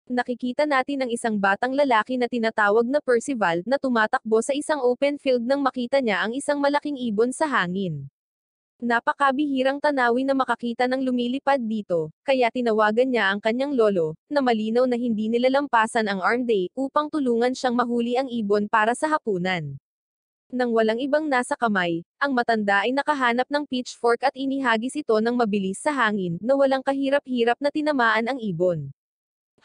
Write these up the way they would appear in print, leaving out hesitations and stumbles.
Nakikita natin ang isang batang lalaki na tinatawag na Percival na tumatakbo sa isang open field nang makita niya ang isang malaking ibon sa hangin. Napakabihirang tanawin na makakita ng lumilipad dito, kaya tinawagan niya ang kanyang lolo, na malinaw na hindi nilalampasan ang arm day, upang tulungan siyang mahuli ang ibon para sa hapunan. Nang walang ibang nasa kamay, ang matanda ay nakahanap ng pitchfork at inihagis ito ng mabilis sa hangin, na walang kahirap-hirap na tinamaan ang ibon.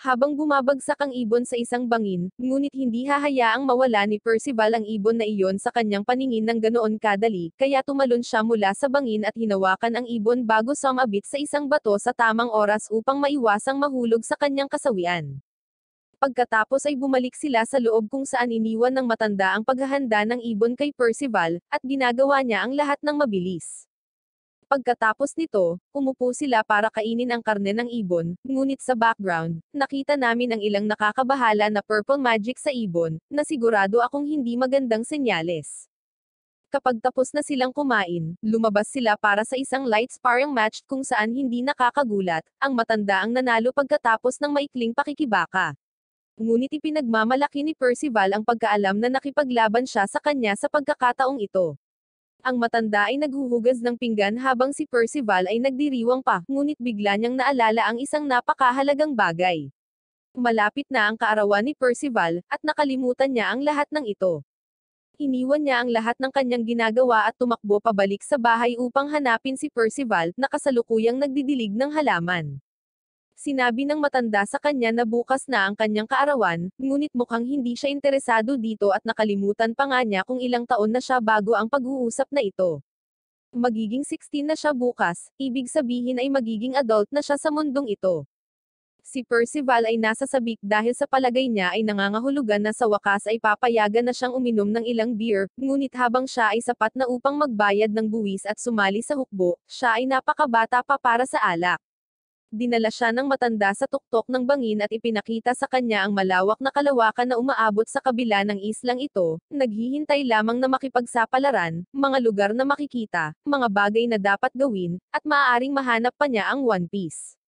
Habang bumabagsak ang ibon sa isang bangin, ngunit hindi hahayaang mawala ni Percival ang ibon na iyon sa kanyang paningin ng ganoon kadali, kaya tumalon siya mula sa bangin at hinawakan ang ibon bago sumabit sa isang bato sa tamang oras upang maiwasang mahulog sa kanyang kasawian. Pagkatapos ay bumalik sila sa loob kung saan iniwan ng matanda ang paghahanda ng ibon kay Percival, at ginagawa niya ang lahat ng mabilis. Pagkatapos nito, umupo sila para kainin ang karne ng ibon, ngunit sa background, nakita namin ang ilang nakakabahala na purple magic sa ibon, na sigurado akong hindi magandang senyales. Kapag tapos na silang kumain, lumabas sila para sa isang light sparring match kung saan hindi nakakagulat, ang matanda ang nanalo pagkatapos ng maikling pakikibaka. Ngunit ipinagmamalaki ni Percival ang pagkaalam na nakipaglaban siya sa kanya sa pagkakataong ito. Ang matanda ay naghuhugas ng pinggan habang si Percival ay nagdiriwang pa, ngunit bigla niyang naalala ang isang napakahalagang bagay. Malapit na ang kaarawan ni Percival, at nakalimutan niya ang lahat ng ito. Iniwan niya ang lahat ng kanyang ginagawa at tumakbo pabalik sa bahay upang hanapin si Percival, na kasalukuyang nagdidilig ng halaman. Sinabi ng matanda sa kanya na bukas na ang kanyang kaarawan, ngunit mukhang hindi siya interesado dito at nakalimutan pa nga niya kung ilang taon na siya bago ang pag-uusap na ito. Magiging 16 na siya bukas, ibig sabihin ay magiging adult na siya sa mundong ito. Si Percival ay nasa sabik dahil sa palagay niya ay nangangahulugan na sa wakas ay papayagan na siyang uminom ng ilang beer, ngunit habang siya ay sapat na upang magbayad ng buwis at sumali sa hukbo, siya ay napakabata pa para sa alak. Dinala siya ng matanda sa tuktok ng bangin at ipinakita sa kanya ang malawak na kalawakan na umaabot sa kabila ng islang ito, naghihintay lamang na makipagsapalaran, mga lugar na makikita, mga bagay na dapat gawin, at maaaring mahanap pa niya ang One Piece.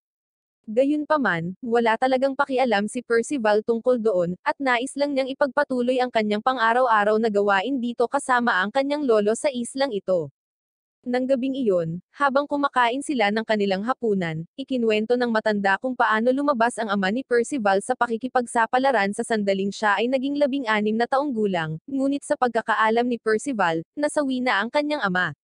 Gayunpaman, wala talagang pakialam si Percival tungkol doon, at nais lang niyang ipagpatuloy ang kanyang pang-araw-araw na gawain dito kasama ang kanyang lolo sa islang ito. Nang gabing iyon, habang kumakain sila ng kanilang hapunan, ikinuwento ng matanda kung paano lumabas ang ama ni Percival sa pakikipagsapalaran sa sandaling siya ay naging 16 na taong gulang, ngunit sa pagkakaalam ni Percival, nasawi na ang kanyang ama.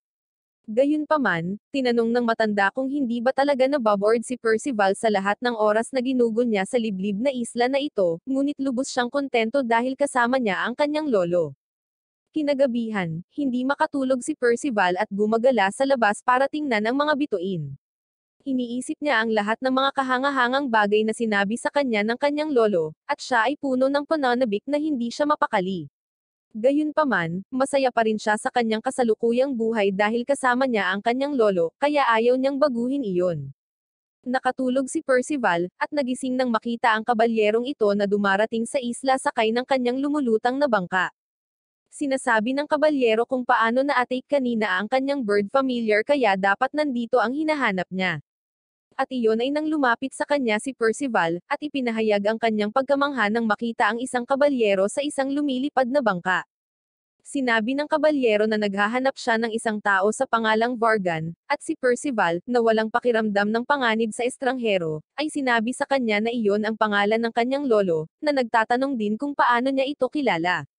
Gayunpaman, tinanong ng matanda kung hindi ba talaga naboboard si Percival sa lahat ng oras na ginugol niya sa liblib na isla na ito, ngunit lubos siyang kontento dahil kasama niya ang kanyang lolo. Kinagabihan, hindi makatulog si Percival at gumagala sa labas para tingnan ang mga bituin. Iniisip niya ang lahat ng mga kahangahangang bagay na sinabi sa kanya ng kanyang lolo, at siya ay puno ng pananabik na hindi siya mapakali. Gayunpaman, masaya pa rin siya sa kanyang kasalukuyang buhay dahil kasama niya ang kanyang lolo, kaya ayaw niyang baguhin iyon. Nakatulog si Percival, at nagising nang makita ang kabalyerong ito na dumarating sa isla sakay ng kanyang lumulutang na bangka. Sinasabi ng kabalyero kung paano na-atake kanina ang kanyang bird familiar kaya dapat nandito ang hinahanap niya. At iyon ay nang lumapit sa kanya si Percival, at ipinahayag ang kanyang pagkamangha nang makita ang isang kabalyero sa isang lumilipad na bangka. Sinabi ng kabalyero na naghahanap siya ng isang tao sa pangalang Vargan, at si Percival, na walang pakiramdam ng panganib sa estranghero, ay sinabi sa kanya na iyon ang pangalan ng kanyang lolo, na nagtatanong din kung paano niya ito kilala.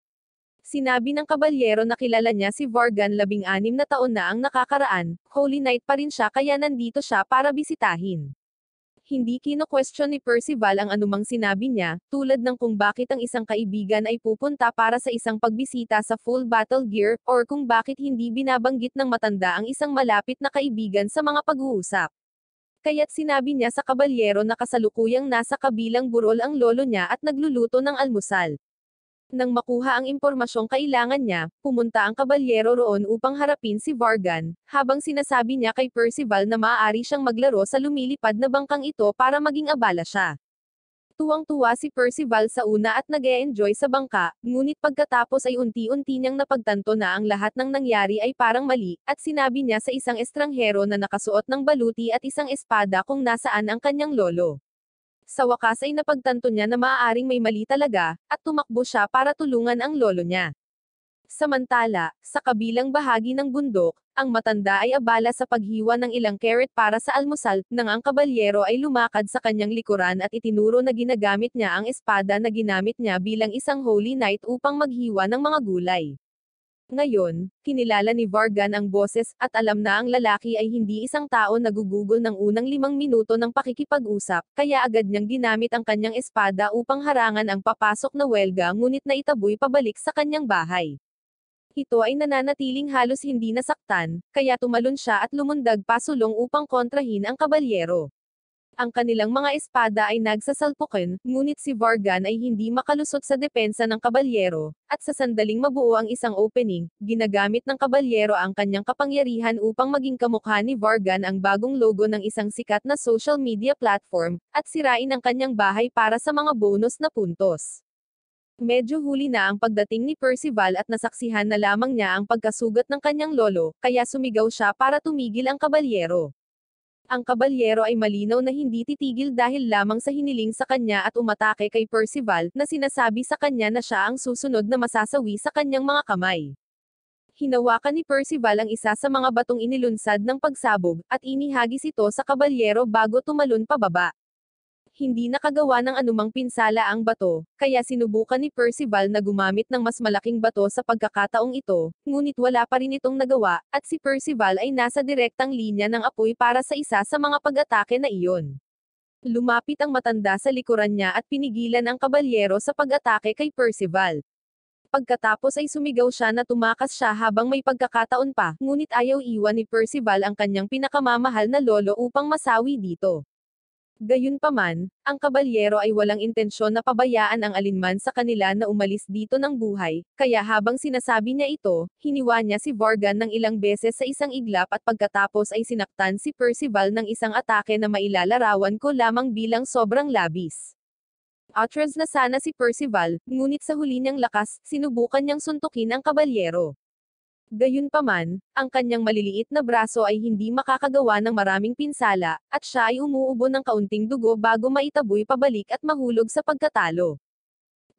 Sinabi ng kabalyero na kilala niya si Vargan 16 na taon na ang nakakaraan, Holy Night pa rin siya kaya nandito siya para bisitahin. Hindi kino-question ni Percival ang anumang sinabi niya, tulad ng kung bakit ang isang kaibigan ay pupunta para sa isang pagbisita sa full battle gear, or kung bakit hindi binabanggit ng matanda ang isang malapit na kaibigan sa mga pag-uusap. Kaya't sinabi niya sa kabalyero na kasalukuyang nasa kabilang burol ang lolo niya at nagluluto ng almusal. Nang makuha ang impormasyong kailangan niya, pumunta ang kabalyero roon upang harapin si Vargan, habang sinasabi niya kay Percival na maaari siyang maglaro sa lumilipad na bangkang ito para maging abala siya. Tuwang-tuwa si Percival sa una at nag-e-enjoy sa bangka, ngunit pagkatapos ay unti-unti niyang napagtanto na ang lahat ng nangyari ay parang mali, at sinabi niya sa isang estranghero na nakasuot ng baluti at isang espada kung nasaan ang kanyang lolo. Sa wakas ay napagtanto niya na maaaring may mali talaga, at tumakbo siya para tulungan ang lolo niya. Samantala, sa kabilang bahagi ng bundok, ang matanda ay abala sa paghiwa ng ilang carrot para sa almusal, nang ang kabalyero ay lumakad sa kanyang likuran at itinuro na ginagamit niya ang espada na ginamit niya bilang isang holy knight upang maghiwa ng mga gulay. Ngayon, kinilala ni Vargan ang boses, at alam na ang lalaki ay hindi isang tao na gugugol ng unang 5 minuto ng pakikipag-usap, kaya agad niyang ginamit ang kanyang espada upang harangan ang papasok na welga ngunit naitaboy pabalik sa kanyang bahay. Ito ay nananatiling halos hindi nasaktan, kaya tumalon siya at lumundag pasulong upang kontrahin ang kabalyero. Ang kanilang mga espada ay nagsasalpukan, ngunit si Vargan ay hindi makalusot sa depensa ng kabalyero, at sa sandaling mabuo ang isang opening, ginagamit ng kabalyero ang kanyang kapangyarihan upang maging kamukha ni Vargan ang bagong logo ng isang sikat na social media platform, at sirain ang kanyang bahay para sa mga bonus na puntos. Medyo huli na ang pagdating ni Percival at nasaksihan na lamang niya ang pagkasugat ng kanyang lolo, kaya sumigaw siya para tumigil ang kabalyero. Ang kabalyero ay malinaw na hindi titigil dahil lamang sa hiniling sa kanya at umatake kay Percival, na sinasabi sa kanya na siya ang susunod na masasawi sa kanyang mga kamay. Hinawakan ni Percival ang isa sa mga batong inilunsad ng pagsabog, at inihagis ito sa kabalyero bago tumalon pababa. Hindi nakagawa ng anumang pinsala ang bato, kaya sinubukan ni Percival na gumamit ng mas malaking bato sa pagkakataong ito, ngunit wala pa rin itong nagawa, at si Percival ay nasa direktang linya ng apoy para sa isa sa mga pag-atake na iyon. Lumapit ang matanda sa likuran niya at pinigilan ang kabalyero sa pag-atake kay Percival. Pagkatapos ay sumigaw siya na tumakas siya habang may pagkakataon pa, ngunit ayaw iwan ni Percival ang kanyang pinakamamahal na lolo upang masawi dito. Gayunpaman, ang kabalyero ay walang intensyon na pabayaan ang alinman sa kanila na umalis dito ng buhay, kaya habang sinasabi niya ito, hiniwa niya si Vargan ng ilang beses sa isang iglap at pagkatapos ay sinaktan si Percival ng isang atake na mailalarawan ko lamang bilang sobrang labis. Atras na sana si Percival, ngunit sa huli niyang lakas, sinubukan niyang suntukin ang kabalyero. Gayunpaman, ang kanyang maliliit na braso ay hindi makakagawa ng maraming pinsala, at siya ay umuubo ng kaunting dugo bago maitaboy pabalik at mahulog sa pagkatalo.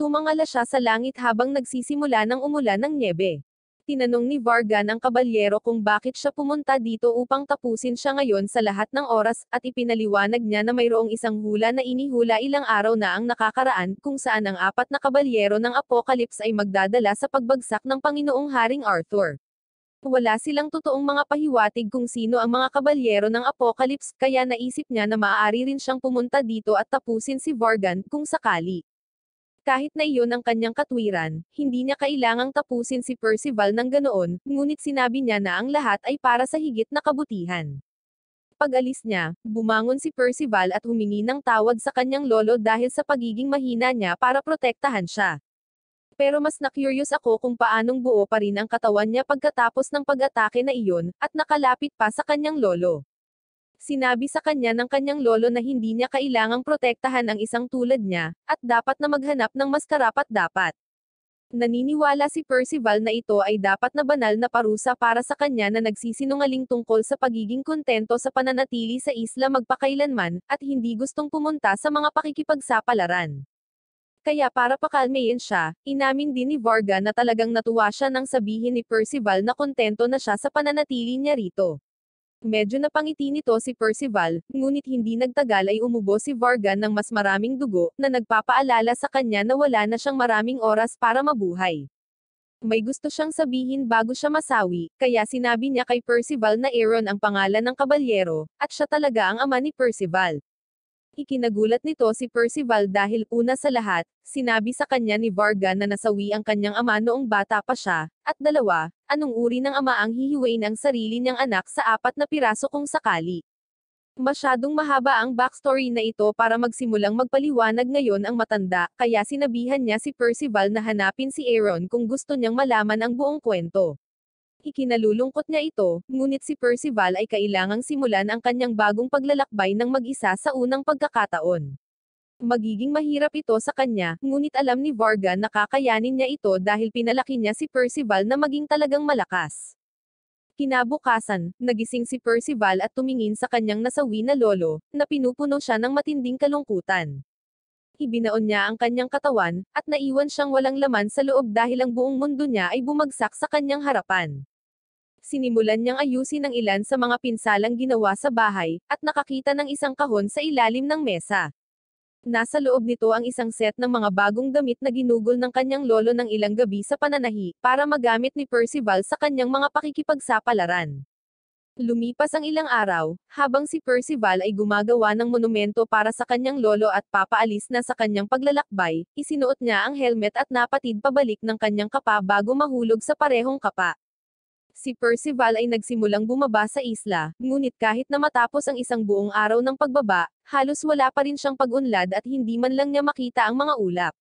Tumangala siya sa langit habang nagsisimula ng umulan ng nyebe. Tinanong ni Vargan ang kabalyero kung bakit siya pumunta dito upang tapusin siya ngayon sa lahat ng oras, at ipinaliwanag niya na mayroong isang hula na inihula ilang araw na ang nakakaraan, kung saan ang 4 na kabalyero ng Apocalypse ay magdadala sa pagbagsak ng Panginoong Haring Arthur. Wala silang totoong mga pahiwatig kung sino ang mga kabalyero ng Apocalypse, kaya naisip niya na maaari rin siyang pumunta dito at tapusin si Vargan, kung sakali. Kahit na iyon ang kanyang katwiran, hindi niya kailangang tapusin si Percival ng ganoon, ngunit sinabi niya na ang lahat ay para sa higit na kabutihan. Pag-alis niya, bumangon si Percival at humingi ng tawad sa kanyang lolo dahil sa pagiging mahina niya para protektahan siya. Pero mas na-curious ako kung paanong buo pa rin ang katawan niya pagkatapos ng pag-atake na iyon, at nakalapit pa sa kanyang lolo. Sinabi sa kanya ng kanyang lolo na hindi niya kailangang protektahan ang isang tulad niya, at dapat na maghanap ng mas karapat-dapat. Naniniwala si Percival na ito ay dapat na banal na parusa para sa kanya na nagsisinungaling tungkol sa pagiging kontento sa pananatili sa isla magpakailanman, at hindi gustong pumunta sa mga pakikipagsapalaran. Kaya para pakalmayin siya, inamin din ni Vargan na talagang natuwa siya nang sabihin ni Percival na kontento na siya sa pananatili niya rito. Medyo napangiti nito si Percival, ngunit hindi nagtagal ay umubo si Vargan ng mas maraming dugo, na nagpapaalala sa kanya na wala na siyang maraming oras para mabuhay. May gusto siyang sabihin bago siya masawi, kaya sinabi niya kay Percival na Aaron ang pangalan ng kabalyero, at siya talaga ang ama ni Percival. Ikinagulat nito si Percival dahil, una sa lahat, sinabi sa kanya ni Vargan na nasawi ang kanyang ama noong bata pa siya, at 2, anong uri ng ama ang hihiwain ang sarili niyang anak sa 4 na piraso kung sakali. Masyadong mahaba ang backstory na ito para magsimulang magpaliwanag ngayon ang matanda, kaya sinabihan niya si Percival na hanapin si Aaron kung gusto niyang malaman ang buong kwento. Ikinalulungkot niya ito, ngunit si Percival ay kailangang simulan ang kanyang bagong paglalakbay ng mag-isa sa unang pagkakataon. Magiging mahirap ito sa kanya, ngunit alam ni Vargan na kakayanin niya ito dahil pinalaki niya si Percival na maging talagang malakas. Kinabukasan, nagising si Percival at tumingin sa kanyang nasawi na lolo, na pinupuno siya ng matinding kalungkutan. Ibinaon niya ang kanyang katawan, at naiwan siyang walang laman sa loob dahil ang buong mundo niya ay bumagsak sa kanyang harapan. Sinimulan niyang ayusin ang ilan sa mga pinsalang ginawa sa bahay, at nakakita ng isang kahon sa ilalim ng mesa. Nasa loob nito ang isang set ng mga bagong damit na ginugol ng kanyang lolo ng ilang gabi sa pananahi, para magamit ni Percival sa kanyang mga pakikipagsapalaran. Lumipas ang ilang araw, habang si Percival ay gumagawa ng monumento para sa kanyang lolo at papaalis na sa kanyang paglalakbay, isinuot niya ang helmet at napatid pabalik ng kanyang kapa bago mahulog sa parehong kapa. Si Percival ay nagsimulang bumaba sa isla, ngunit kahit na matapos ang isang buong araw ng pagbaba, halos wala pa rin siyang pag-unlad at hindi man lang niya makita ang mga ulap.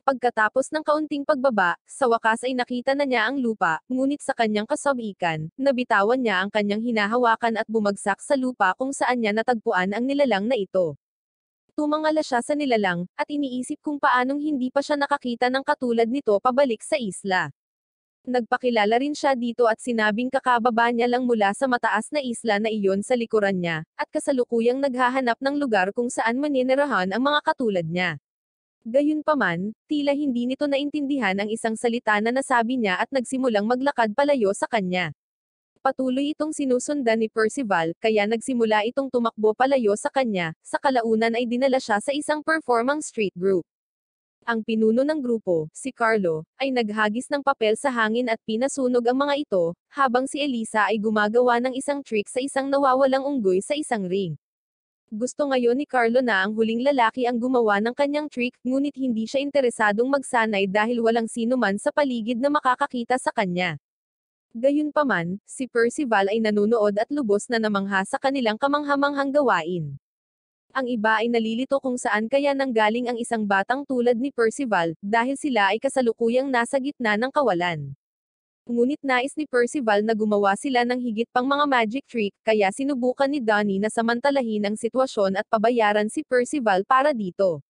Pagkatapos ng kaunting pagbaba, sa wakas ay nakita na niya ang lupa, ngunit sa kanyang kasabikan, nabitawan niya ang kanyang hinahawakan at bumagsak sa lupa kung saan niya natagpuan ang nilalang na ito. Tumangala siya sa nilalang, at iniisip kung paanong hindi pa siya nakakita ng katulad nito pabalik sa isla. Nagpakilala rin siya dito at sinabing kakababa niya lang mula sa mataas na isla na iyon sa likuran niya, at kasalukuyang naghahanap ng lugar kung saan maninirahan ang mga katulad niya. Gayunpaman, tila hindi nito naintindihan ang isang salita na nasabi niya at nagsimulang maglakad palayo sa kanya. Patuloy itong sinusundan ni Percival, kaya nagsimula itong tumakbo palayo sa kanya, sa kalaunan ay dinala siya sa isang performing street group. Ang pinuno ng grupo, si Carlo, ay naghagis ng papel sa hangin at pinasunog ang mga ito, habang si Elisa ay gumagawa ng isang trick sa isang nawawalang unggoy sa isang ring. Gusto ngayon ni Carlo na ang huling lalaki ang gumawa ng kanyang trick, ngunit hindi siya interesadong magsanay dahil walang sino man sa paligid na makakakita sa kanya. Gayunpaman, si Percival ay nanunood at lubos na namangha sa kanilang kamanghamanghang gawain. Ang iba ay nalilito kung saan kaya nanggaling ang isang batang tulad ni Percival, dahil sila ay kasalukuyang nasa gitna ng kawalan. Ngunit nais ni Percival na gumawa sila ng higit pang mga magic trick, kaya sinubukan ni Donnie na samantalahin ang sitwasyon at pabayaran si Percival para dito.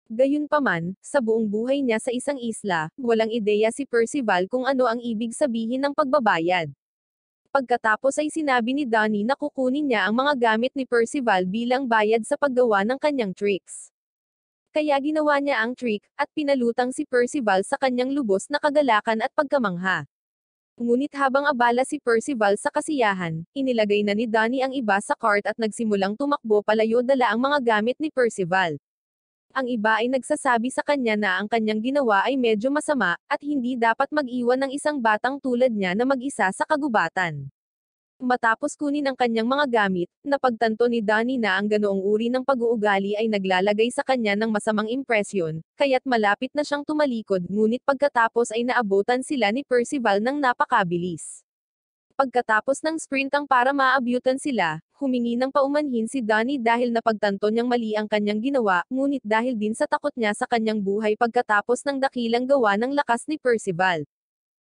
Gayunpaman, sa buong buhay niya sa isang isla, walang ideya si Percival kung ano ang ibig sabihin ng pagbabayad. Pagkatapos ay sinabi ni Donnie na kukunin niya ang mga gamit ni Percival bilang bayad sa paggawa ng kanyang tricks. Kaya ginawa niya ang trick, at pinalutang si Percival sa kanyang lubos na kagalakan at pagkamangha. Ngunit habang abala si Percival sa kasiyahan, inilagay na ni Donnie ang iba sa cart at nagsimulang tumakbo palayo dala ang mga gamit ni Percival. Ang iba ay nagsasabi sa kanya na ang kanyang ginawa ay medyo masama, at hindi dapat mag-iwan ng isang batang tulad niya na mag-isa sa kagubatan. Matapos kunin ang kanyang mga gamit, napagtanto ni Donnie na ang ganoong uri ng pag-uugali ay naglalagay sa kanya ng masamang impresyon, kaya't malapit na siyang tumalikod, ngunit pagkatapos ay naabutan sila ni Percival ng napakabilis. Pagkatapos ng sprintang para maabyutan sila, humingi ng paumanhin si Donnie dahil napagtanto niyang mali ang kanyang ginawa, ngunit dahil din sa takot niya sa kanyang buhay pagkatapos ng dakilang gawa ng lakas ni Percival.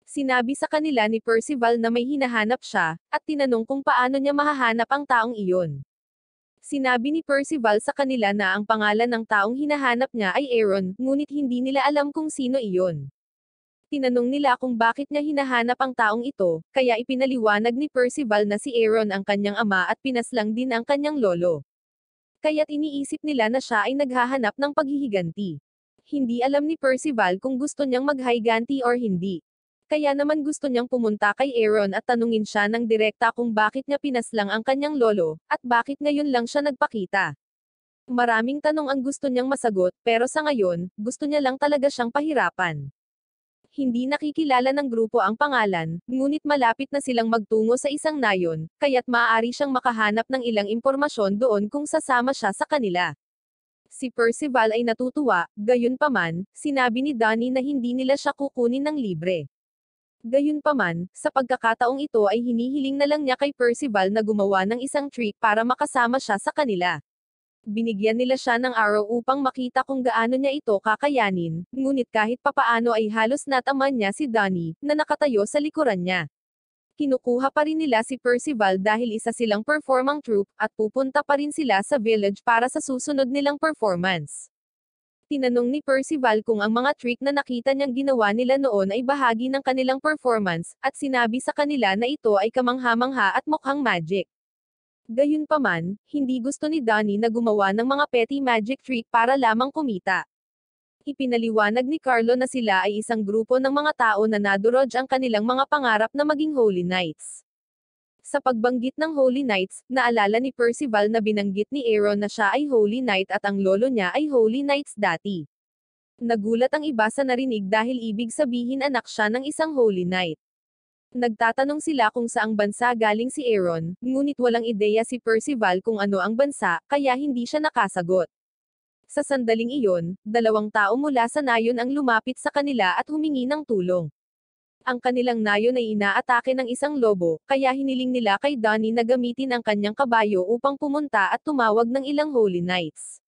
Sinabi sa kanila ni Percival na may hinahanap siya, at tinanong kung paano niya mahahanap ang taong iyon. Sinabi ni Percival sa kanila na ang pangalan ng taong hinahanap niya ay Aaron, ngunit hindi nila alam kung sino iyon. Tinanong nila kung bakit niya hinahanap ang taong ito, kaya ipinaliwanag ni Percival na si Aaron ang kanyang ama at pinaslang din ang kanyang lolo. Kaya't iniisip nila na siya ay naghahanap ng paghihiganti. Hindi alam ni Percival kung gusto niyang maghiganti or hindi. Kaya naman gusto niyang pumunta kay Aaron at tanungin siya ng direkta kung bakit niya pinaslang ang kanyang lolo, at bakit ngayon lang siya nagpakita. Maraming tanong ang gusto niyang masagot, pero sa ngayon, gusto niya lang talaga siyang pahirapan. Hindi nakikilala ng grupo ang pangalan, ngunit malapit na silang magtungo sa isang nayon, kaya't maaari siyang makahanap ng ilang impormasyon doon kung sasama siya sa kanila. Si Percival ay natutuwa, gayunpaman, sinabi ni Donnie na hindi nila siya kukunin ng libre. Gayunpaman, sa pagkakataong ito ay hinihiling na lang niya kay Percival na gumawa ng isang trick para makasama siya sa kanila. Binigyan nila siya ng araw upang makita kung gaano niya ito kakayanin, ngunit kahit papaano ay halos nataman niya si Donnie, na nakatayo sa likuran niya. Kinukuha pa rin nila si Percival dahil isa silang performing troupe, at pupunta pa rin sila sa village para sa susunod nilang performance. Tinanong ni Percival kung ang mga trick na nakita niyang ginawa nila noon ay bahagi ng kanilang performance, at sinabi sa kanila na ito ay kamangha-mangha at mukhang magic. Gayunpaman, hindi gusto ni Donnie na gumawa ng mga petty magic trick para lamang kumita. Ipinaliwanag ni Carlo na sila ay isang grupo ng mga tao na nadurog ang kanilang mga pangarap na maging Holy Knights. Sa pagbanggit ng Holy Knights, naalala ni Percival na binanggit ni Aaron na siya ay Holy Knight at ang lolo niya ay Holy Knights dati. Nagulat ang iba sa narinig dahil ibig sabihin anak siya ng isang Holy Knight. Nagtatanong sila kung saang bansa galing si Aaron, ngunit walang ideya si Percival kung ano ang bansa, kaya hindi siya nakasagot. Sa sandaling iyon, 2 tao mula sa nayon ang lumapit sa kanila at humingi ng tulong. Ang kanilang nayon ay inaatake ng isang lobo, kaya hiniling nila kay Donnie na gamitin ang kanyang kabayo upang pumunta at tumawag ng ilang Holy Knights.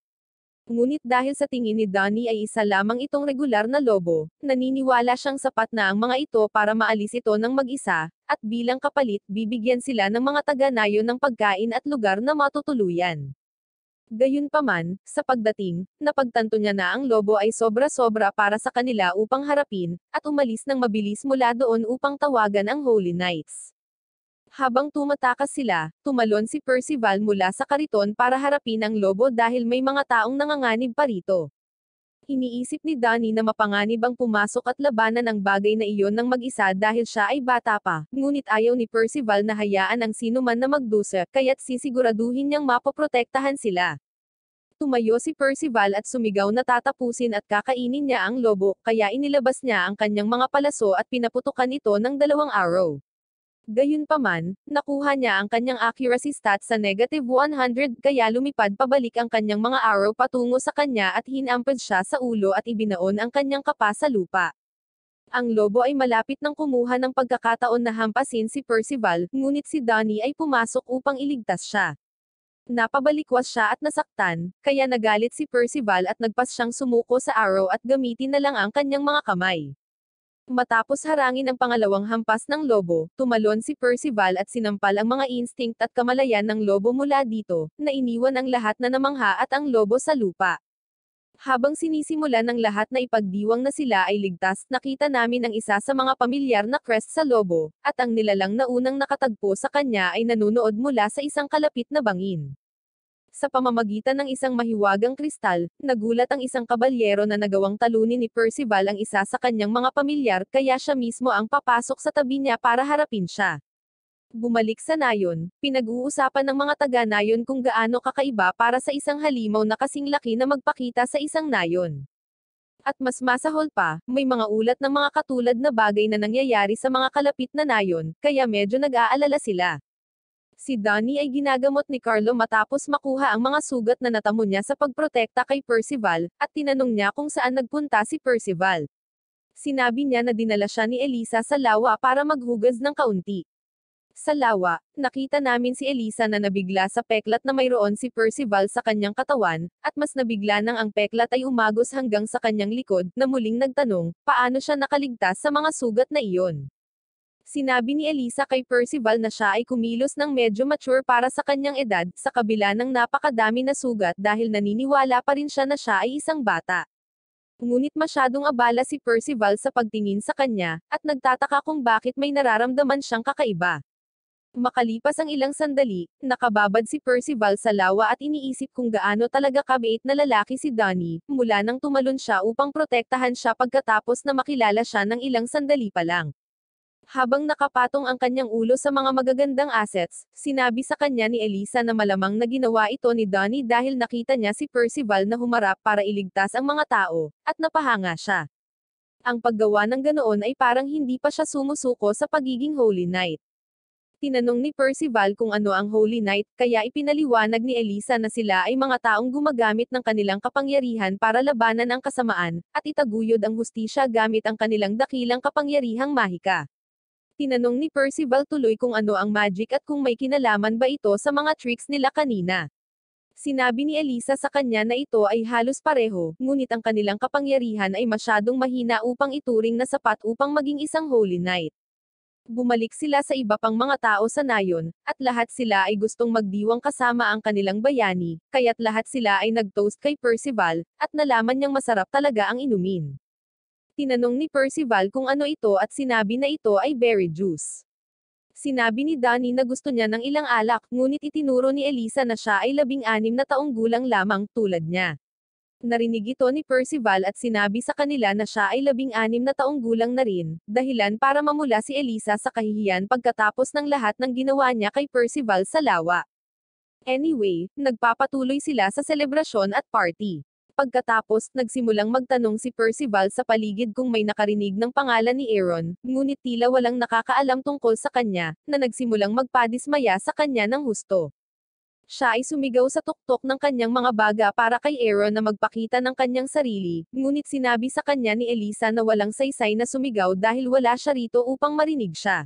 Ngunit dahil sa tingin ni Donnie ay isa lamang itong regular na lobo, naniniwala siyang sapat na ang mga ito para maalis ito ng mag-isa, at bilang kapalit, bibigyan sila ng mga taga-nayon ng pagkain at lugar na matutuluyan. Gayunpaman, sa pagdating, napagtanto niya na ang lobo ay sobra-sobra para sa kanila upang harapin, at umalis ng mabilis mula doon upang tawagan ang Holy Knights. Habang tumatakas sila, tumalon si Percival mula sa kariton para harapin ang lobo dahil may mga taong nanganganib pa rito. Iniisip ni Donnie na mapanganib ang pumasok at labanan ang bagay na iyon ng mag-isa dahil siya ay bata pa, ngunit ayaw ni Percival na hayaan ang sino man na magdusa, kaya't sisiguraduhin niyang mapoprotektahan sila. Tumayo si Percival at sumigaw na tatapusin at kakainin niya ang lobo, kaya inilabas niya ang kanyang mga palaso at pinaputukan ito ng 2 arrow. Gayunpaman, nakuha niya ang kanyang accuracy stat sa -100 kaya lumipad pabalik ang kanyang mga arrow patungo sa kanya at hinampad siya sa ulo at ibinaon ang kanyang kapa sa lupa. Ang lobo ay malapit nang kumuha ng pagkakataon na hampasin si Percival, ngunit si Donnie ay pumasok upang iligtas siya. Napabalikwas siya at nasaktan, kaya nagalit si Percival at nagpas siyang sumuko sa arrow at gamitin na lang ang kanyang mga kamay. Matapos harangin ang pangalawang hampas ng lobo, tumalon si Percival at sinampal ang mga instinct at kamalayan ng lobo mula dito, na iniwan ang lahat na namangha at ang lobo sa lupa. Habang sinisimulan ng lahat na ipagdiwang na sila ay ligtas, nakita namin ang isa sa mga pamilyar na crest sa lobo, at ang nilalang na unang nakatagpo sa kanya ay nanunood mula sa isang kalapit na bangin. Sa pamamagitan ng isang mahiwagang kristal, nagulat ang isang kabalyero na nagawang talunin ni Percival ang isa sa kanyang mga pamilyar kaya siya mismo ang papasok sa tabi niya para harapin siya. Bumalik sa nayon, pinag-uusapan ng mga taga-nayon kung gaano kakaiba para sa isang halimaw na kasing laki na magpakita sa isang nayon. At mas masahol pa, may mga ulat ng mga katulad na bagay na nangyayari sa mga kalapit na nayon, kaya medyo nag-aalala sila. Si Donnie ay ginagamot ni Carlo matapos makuha ang mga sugat na natamo niya sa pagprotekta kay Percival, at tinanong niya kung saan nagpunta si Percival. Sinabi niya na dinala siya ni Elisa sa lawa para maghugas ng kaunti. Sa lawa, nakita namin si Elisa na nabigla sa peklat na mayroon si Percival sa kanyang katawan, at mas nabigla nang ang peklat ay umagos hanggang sa kanyang likod, na muling nagtanong, paano siya nakaligtas sa mga sugat na iyon. Sinabi ni Elisa kay Percival na siya ay kumilos ng medyo mature para sa kanyang edad, sa kabila ng napakadami na sugat dahil naniniwala pa rin siya na siya ay isang bata. Ngunit masyadong abala si Percival sa pagtingin sa kanya, at nagtataka kung bakit may nararamdaman siyang kakaiba. Makalipas ang ilang sandali, nakababad si Percival sa lawa at iniisip kung gaano talaga kabait na lalaki si Donnie, mula nang tumalon siya upang protektahan siya pagkatapos na makilala siya ng ilang sandali pa lang. Habang nakapatong ang kanyang ulo sa mga magagandang assets, sinabi sa kanya ni Elisa na malamang na ginawa ito ni Donnie dahil nakita niya si Percival na humarap para iligtas ang mga tao, at napahanga siya. Ang paggawa ng ganoon ay parang hindi pa siya sumusuko sa pagiging Holy Knight. Tinanong ni Percival kung ano ang Holy Knight, kaya ipinaliwanag ni Elisa na sila ay mga taong gumagamit ng kanilang kapangyarihan para labanan ang kasamaan, at itaguyod ang hustisya gamit ang kanilang dakilang kapangyarihang mahika. Tinanong ni Percival tuloy kung ano ang magic at kung may kinalaman ba ito sa mga tricks nila kanina. Sinabi ni Elisa sa kanya na ito ay halos pareho, ngunit ang kanilang kapangyarihan ay masyadong mahina upang ituring na sapat upang maging isang Holy Knight. Bumalik sila sa iba pang mga tao sa nayon, at lahat sila ay gustong magdiwang kasama ang kanilang bayani, kaya't lahat sila ay nag-toast kay Percival, at nalaman niyang masarap talaga ang inumin. Tinanong ni Percival kung ano ito at sinabi na ito ay berry juice. Sinabi ni Danny na gusto niya ng ilang alak, ngunit itinuro ni Elisa na siya ay 16 na taong gulang lamang, tulad niya. Narinig ito ni Percival at sinabi sa kanila na siya ay 16 na taong gulang na rin, dahilan para mamula si Elisa sa kahihiyan pagkatapos ng lahat ng ginawa niya kay Percival sa lawa. Anyway, nagpapatuloy sila sa selebrasyon at party. Pagkatapos, nagsimulang magtanong si Percival sa paligid kung may nakarinig ng pangalan ni Aaron, ngunit tila walang nakakaalam tungkol sa kanya, na nagsimulang magpadismaya sa kanya ng husto. Siya ay sumigaw sa tuktok ng kanyang mga baga para kay Aaron na magpakita ng kanyang sarili, ngunit sinabi sa kanya ni Elisa na walang saysay na sumigaw dahil wala siya rito upang marinig siya.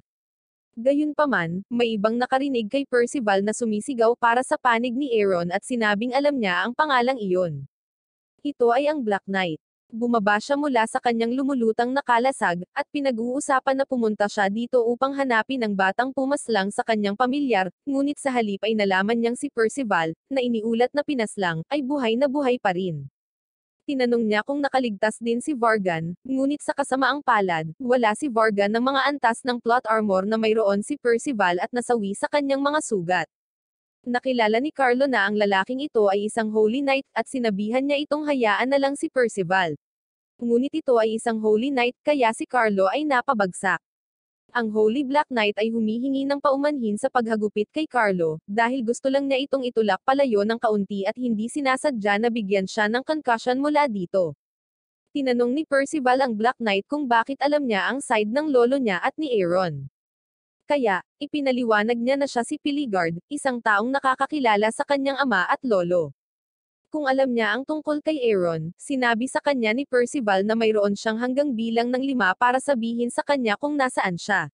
Gayunpaman, may ibang nakarinig kay Percival na sumisigaw para sa panig ni Aaron at sinabing alam niya ang pangalang iyon. Ito ay ang Black Knight. Bumaba siya mula sa kanyang lumulutang na kalasag, at pinag-uusapan na pumunta siya dito upang hanapin ang batang pumaslang sa kanyang pamilyar, ngunit sa halip ay nalaman niyang si Percival, na iniulat na pinaslang, ay buhay na buhay pa rin. Tinanong niya kung nakaligtas din si Vargan, ngunit sa kasamaang palad, wala si Vargan ng mga antas ng plot armor na mayroon si Percival at nasawi sa kanyang mga sugat. Nakilala ni Carlo na ang lalaking ito ay isang Holy Knight, at sinabihan niya itong hayaan na lang si Percival. Ngunit ito ay isang Holy Knight, kaya si Carlo ay napabagsak. Ang Holy Black Knight ay humihingi ng paumanhin sa paghagupit kay Carlo, dahil gusto lang niya itong itulak palayo ng kaunti at hindi sinasadya na bigyan siya ng concussion mula dito. Tinanong ni Percival ang Black Knight kung bakit alam niya ang side ng lolo niya at ni Aaron. Kaya, ipinaliwanag niya na siya si Piligard, isang taong nakakakilala sa kanyang ama at lolo. Kung alam niya ang tungkol kay Aaron, sinabi sa kanya ni Percival na mayroon siyang hanggang bilang ng 5 para sabihin sa kanya kung nasaan siya.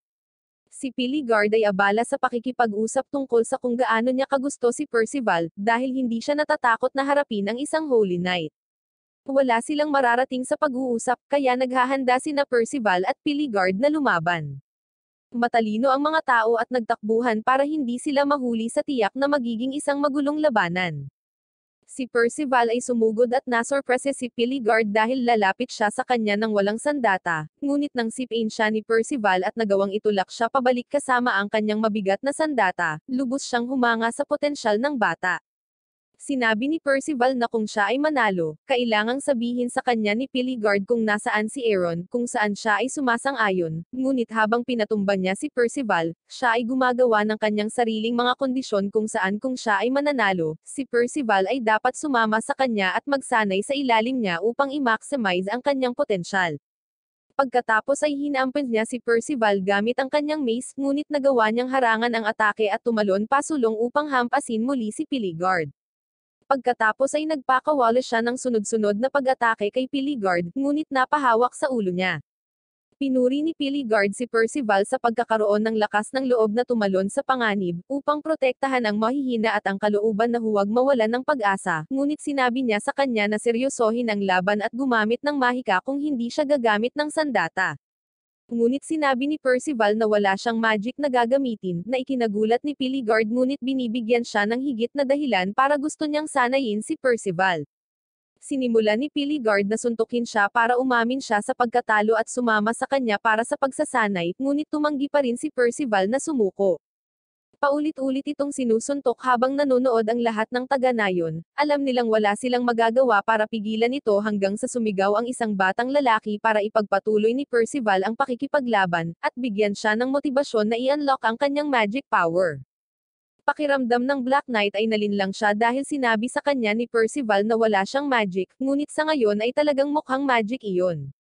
Si Piligard ay abala sa pakikipag-usap tungkol sa kung gaano niya kagusto si Percival, dahil hindi siya natatakot na harapin ang isang Holy Knight. Wala silang mararating sa pag-uusap, kaya naghahanda sina Percival at Piligard na lumaban. Matalino ang mga tao at nagtakbuhan para hindi sila mahuli sa tiyak na magiging isang magulong labanan. Si Percival ay sumugod at nasorprese si Piligard dahil lalapit siya sa kanya ng walang sandata, ngunit nang sipin siya ni Percival at nagawang itulak siya pabalik kasama ang kanyang mabigat na sandata, lubos siyang humanga sa potensyal ng bata. Sinabi ni Percival na kung siya ay manalo, kailangang sabihin sa kanya ni Piligard kung nasaan si Aaron, kung saan siya ay sumasang-ayon, ngunit habang pinatumba niya si Percival, siya ay gumagawa ng kanyang sariling mga kondisyon kung saan kung siya ay mananalo, si Percival ay dapat sumama sa kanya at magsanay sa ilalim niya upang i-maximize ang kanyang potensyal. Pagkatapos ay hinampun niya si Percival gamit ang kanyang mace, ngunit nagawa niyang harangan ang atake at tumalon pasulong upang hampasin muli si Piligard. Pagkatapos ay nagpakawala siya ng sunod-sunod na pag-atake kay Piligard, ngunit napahawak sa ulo niya. Pinuri ni Piligard si Percival sa pagkakaroon ng lakas ng loob na tumalon sa panganib, upang protektahan ang mahihina at ang kalooban na huwag mawalan ng pag-asa, ngunit sinabi niya sa kanya na seryosohin ang laban at gumamit ng mahika kung hindi siya gagamit ng sandata. Ngunit sinabi ni Percival na wala siyang magic na gagamitin, na ikinagulat ni Piligard ngunit binibigyan siya ng higit na dahilan para gusto niyang sanayin si Percival. Sinimula ni Piligard na suntukin siya para umamin siya sa pagkatalo at sumama sa kanya para sa pagsasanay, ngunit tumanggi pa rin si Percival na sumuko. Paulit-ulit itong sinusuntok habang nanonood ang lahat ng taga-nayon, alam nilang wala silang magagawa para pigilan ito hanggang sa sumigaw ang isang batang lalaki para ipagpatuloy ni Percival ang pakikipaglaban, at bigyan siya ng motibasyon na i-unlock ang kanyang magic power. Pakiramdam ng Black Knight ay nalinlang siya dahil sinabi sa kanya ni Percival na wala siyang magic, ngunit sa ngayon ay talagang mukhang magic iyon.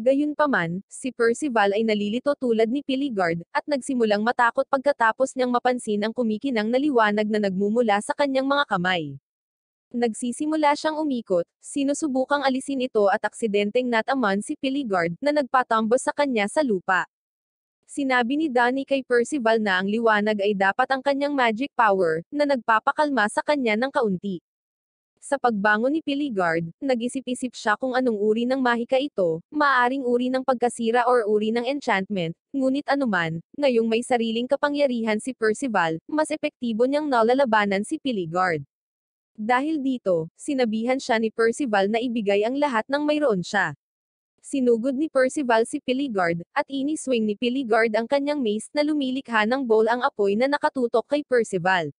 Gayunpaman, si Percival ay nalilito tulad ni Piligard, at nagsimulang matakot pagkatapos niyang mapansin ang kumikinang na liwanag na nagmumula sa kanyang mga kamay. Nagsisimula siyang umikot, sinusubukang alisin ito at aksidenteng nataman si Piligard, na nagpatambo sa kanya sa lupa. Sinabi ni Danny kay Percival na ang liwanag ay dapat ang kanyang magic power, na nagpapakalma sa kanya ng kaunti. Sa pagbangon ni Piligard, nag-isip-isip siya kung anong uri ng mahika ito, maaaring uri ng pagkasira or uri ng enchantment, ngunit anuman, ngayong may sariling kapangyarihan si Percival, mas epektibo niyang nalalabanan si Piligard. Dahil dito, sinabihan siya ni Percival na ibigay ang lahat ng mayroon siya. Sinugod ni Percival si Piligard, at ini-swing ni Piligard ang kanyang mace na lumilikha ng bowl ang apoy na nakatutok kay Percival.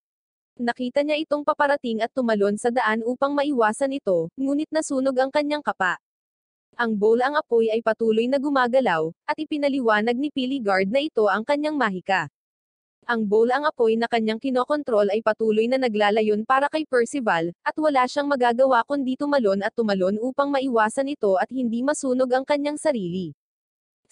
Nakita niya itong paparating at tumalon sa daan upang maiwasan ito, ngunit nasunog ang kanyang kapa. Ang bowl ang apoy ay patuloy na gumagalaw, at ipinaliwanag ni Piligard na ito ang kanyang mahika. Ang bowl ang apoy na kanyang kinokontrol ay patuloy na naglalayon para kay Percival, at wala siyang magagawa kundi tumalon at tumalon upang maiwasan ito at hindi masunog ang kanyang sarili.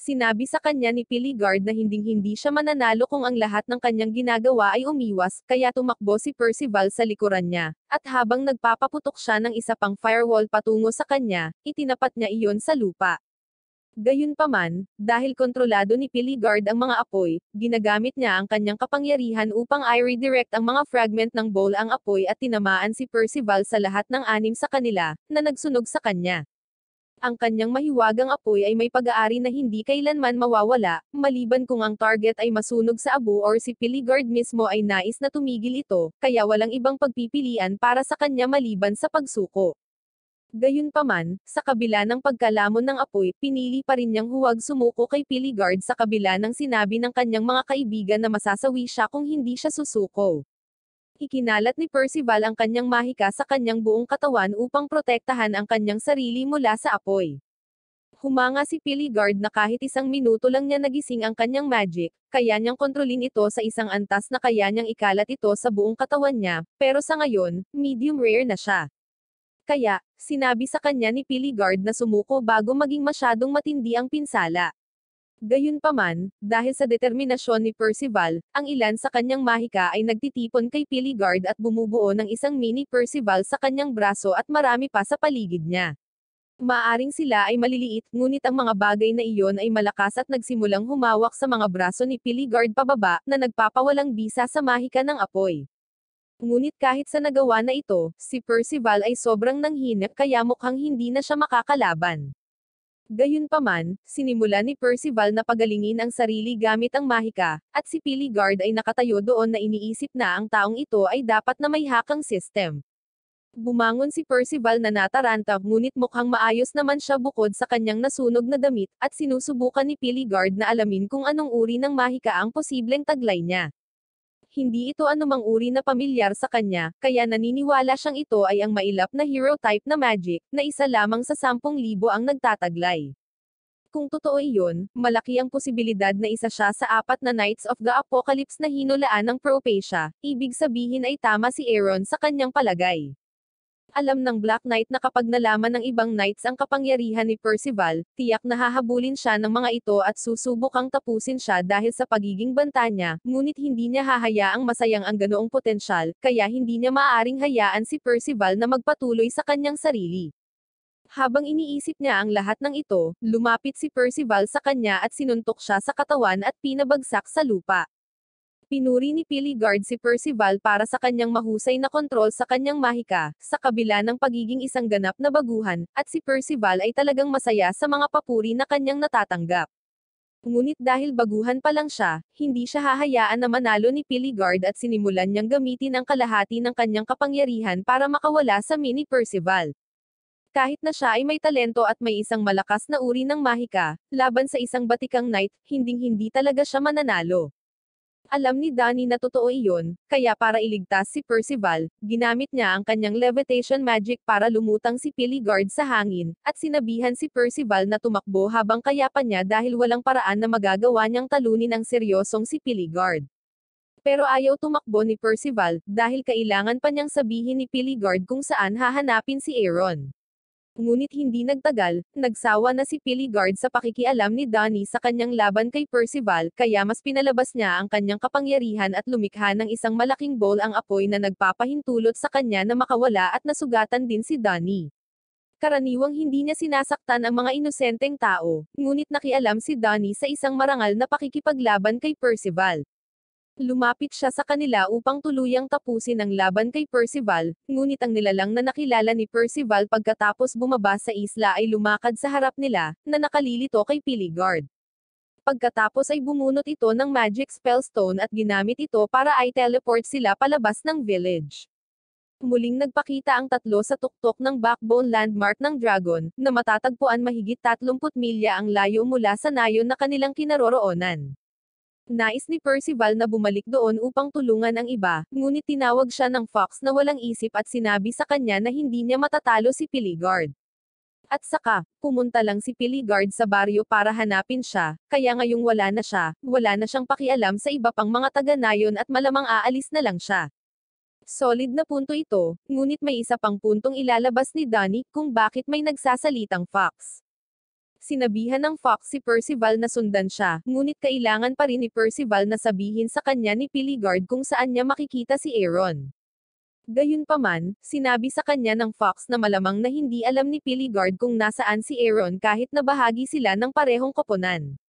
Sinabi sa kanya ni Piligard na hinding-hindi siya mananalo kung ang lahat ng kanyang ginagawa ay umiwas, kaya tumakbo si Percival sa likuran niya, at habang nagpapaputok siya ng isa pang firewall patungo sa kanya, itinapat niya iyon sa lupa. Gayunpaman, dahil kontrolado ni Piligard ang mga apoy, ginagamit niya ang kanyang kapangyarihan upang i-redirect ang mga fragment ng bowl ang apoy at tinamaan si Percival sa lahat ng anim sa kanila, na nagsunog sa kanya. Ang kanyang mahiwagang apoy ay may pag-aari na hindi kailanman mawawala, maliban kung ang target ay masunog sa abo or si Piligard mismo ay nais na tumigil ito, kaya walang ibang pagpipilian para sa kanya maliban sa pagsuko. Gayunpaman, sa kabila ng pagkalamon ng apoy, pinili pa rin niyang huwag sumuko kay Piligard sa kabila ng sinabi ng kanyang mga kaibigan na masasawi siya kung hindi siya susuko. Ikinalat ni Percival ang kanyang mahika sa kanyang buong katawan upang protektahan ang kanyang sarili mula sa apoy. Humanga si Piligard na kahit isang minuto lang niya nagising ang kanyang magic, kaya niyang kontrolin ito sa isang antas na kaya niyang ikalat ito sa buong katawan niya, pero sa ngayon, medium rare na siya. Kaya, sinabi sa kanya ni Piligard na sumuko bago maging masyadong matindi ang pinsala. Gayunpaman, dahil sa determinasyon ni Percival, ang ilan sa kanyang mahika ay nagtitipon kay Piligard at bumubuo ng isang mini Percival sa kanyang braso at marami pa sa paligid niya. Maaring sila ay maliliit, ngunit ang mga bagay na iyon ay malakas at nagsimulang humawak sa mga braso ni Piligard pababa, na nagpapawalang bisa sa mahika ng apoy. Ngunit kahit sa nagawa na ito, si Percival ay sobrang nanghinip kaya mukhang hindi na siya makakalaban. Gayunpaman, sinimula ni Percival na pagalingin ang sarili gamit ang mahika, at si Piligard ay nakatayo doon na iniisip na ang taong ito ay dapat na may hakang system. Bumangon si Percival na nataranta ngunit mukhang maayos naman siya bukod sa kanyang nasunog na damit, at sinusubukan ni Piligard na alamin kung anong uri ng mahika ang posibleng taglay niya. Hindi ito anumang uri na pamilyar sa kanya, kaya naniniwala siyang ito ay ang mailap na hero type na magic, na isa lamang sa 10,000 ang nagtataglay. Kung totoo iyon, malaki ang posibilidad na isa siya sa 4 na Knights of the Apocalypse na hinulaan ng Propacia, ibig sabihin ay tama si Aaron sa kanyang palagay. Alam ng Black Knight na kapag nalaman ng ibang knights ang kapangyarihan ni Percival, tiyak na hahabulin siya ng mga ito at susubukang tapusin siya dahil sa pagiging banta niya, ngunit hindi niya hahayaang masayang ang ganoong potensyal, kaya hindi niya maaaring hayaan si Percival na magpatuloy sa kanyang sarili. Habang iniisip niya ang lahat ng ito, lumapit si Percival sa kanya at sinuntok siya sa katawan at pinabagsak sa lupa. Pinuri ni Piligard si Percival para sa kanyang mahusay na kontrol sa kanyang mahika, sa kabila ng pagiging isang ganap na baguhan, at si Percival ay talagang masaya sa mga papuri na kanyang natatanggap. Ngunit dahil baguhan pa lang siya, hindi siya hahayaan na manalo ni Piligard at sinimulan niyang gamitin ang kalahati ng kanyang kapangyarihan para makawala sa mini Percival. Kahit na siya ay may talento at may isang malakas na uri ng mahika, laban sa isang batikang knight, hinding-hindi talaga siya mananalo. Alam ni Danny na totoo iyon, kaya para iligtas si Percival, ginamit niya ang kanyang levitation magic para lumutang si Piligard sa hangin, at sinabihan si Percival na tumakbo habang kaya pa niya dahil walang paraan na magagawa niyang talunin ang seryosong si Piligard. Pero ayaw tumakbo ni Percival, dahil kailangan pa niyang sabihin ni Piligard kung saan hahanapin si Aaron. Ngunit hindi nagtagal, nagsawa na si Piligard sa pakikialam ni Danny sa kanyang laban kay Percival, kaya mas pinalabas niya ang kanyang kapangyarihan at lumikha ng isang malaking bowl ang apoy na nagpapahintulot sa kanya na makawala at nasugatan din si Danny. Karaniwang hindi niya sinasaktan ang mga inosenteng tao, ngunit nakialam si Danny sa isang marangal na pakikipaglaban kay Percival. Lumapit siya sa kanila upang tuluyang tapusin ang laban kay Percival, ngunit ang nilalang na nakilala ni Percival pagkatapos bumaba sa isla ay lumakad sa harap nila, na nakalilito kay Piligard. Pagkatapos ay bumunot ito ng magic spellstone at ginamit ito para ay teleport sila palabas ng village. Muling nagpakita ang tatlo sa tuktok ng backbone landmark ng dragon, na matatagpuan mahigit 30 milya ang layo mula sa nayon na kanilang kinaroroonan. Nais ni Percival na bumalik doon upang tulungan ang iba, ngunit tinawag siya ng Fox na walang isip at sinabi sa kanya na hindi niya matatalo si Piligard. At saka, pumunta lang si Piligard sa baryo para hanapin siya, kaya ngayong wala na siyang pakialam sa iba pang mga taga-nayon at malamang aalis na lang siya. Solid na punto ito, ngunit may isa pang puntong ilalabas ni Donnie kung bakit may nagsasalitang Fox. Sinabihan ng Fox si Percival na sundan siya, ngunit kailangan pa rin ni Percival na sabihin sa kanya ni Piligard kung saan niya makikita si Aaron. Gayunpaman, sinabi sa kanya ng Fox na malamang na hindi alam ni Piligard kung nasaan si Aaron kahit na bahagi sila ng parehong koponan.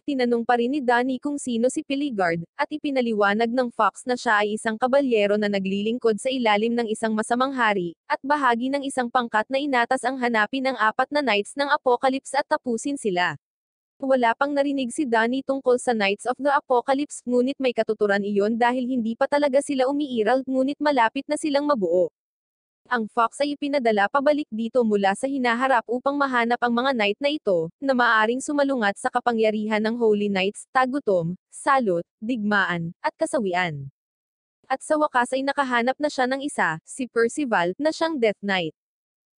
Tinanong pa rin ni Donnie kung sino si Piligard, at ipinaliwanag ng Fox na siya ay isang kabalyero na naglilingkod sa ilalim ng isang masamang hari, at bahagi ng isang pangkat na inatas ang hanapin ang 4 na Knights ng Apocalypse at tapusin sila. Wala pang narinig si Donnie tungkol sa Knights of the Apocalypse, ngunit may katuturan iyon dahil hindi pa talaga sila umiiral, ngunit malapit na silang mabuo. Ang Fox ay ipinadala pabalik dito mula sa hinaharap upang mahanap ang mga knight na ito, na maaaring sumalungat sa kapangyarihan ng Holy Knights, tagutom, salot, digmaan, at kasawian. At sa wakas ay nakahanap na siya ng isa, si Percival, na siyang Death Knight.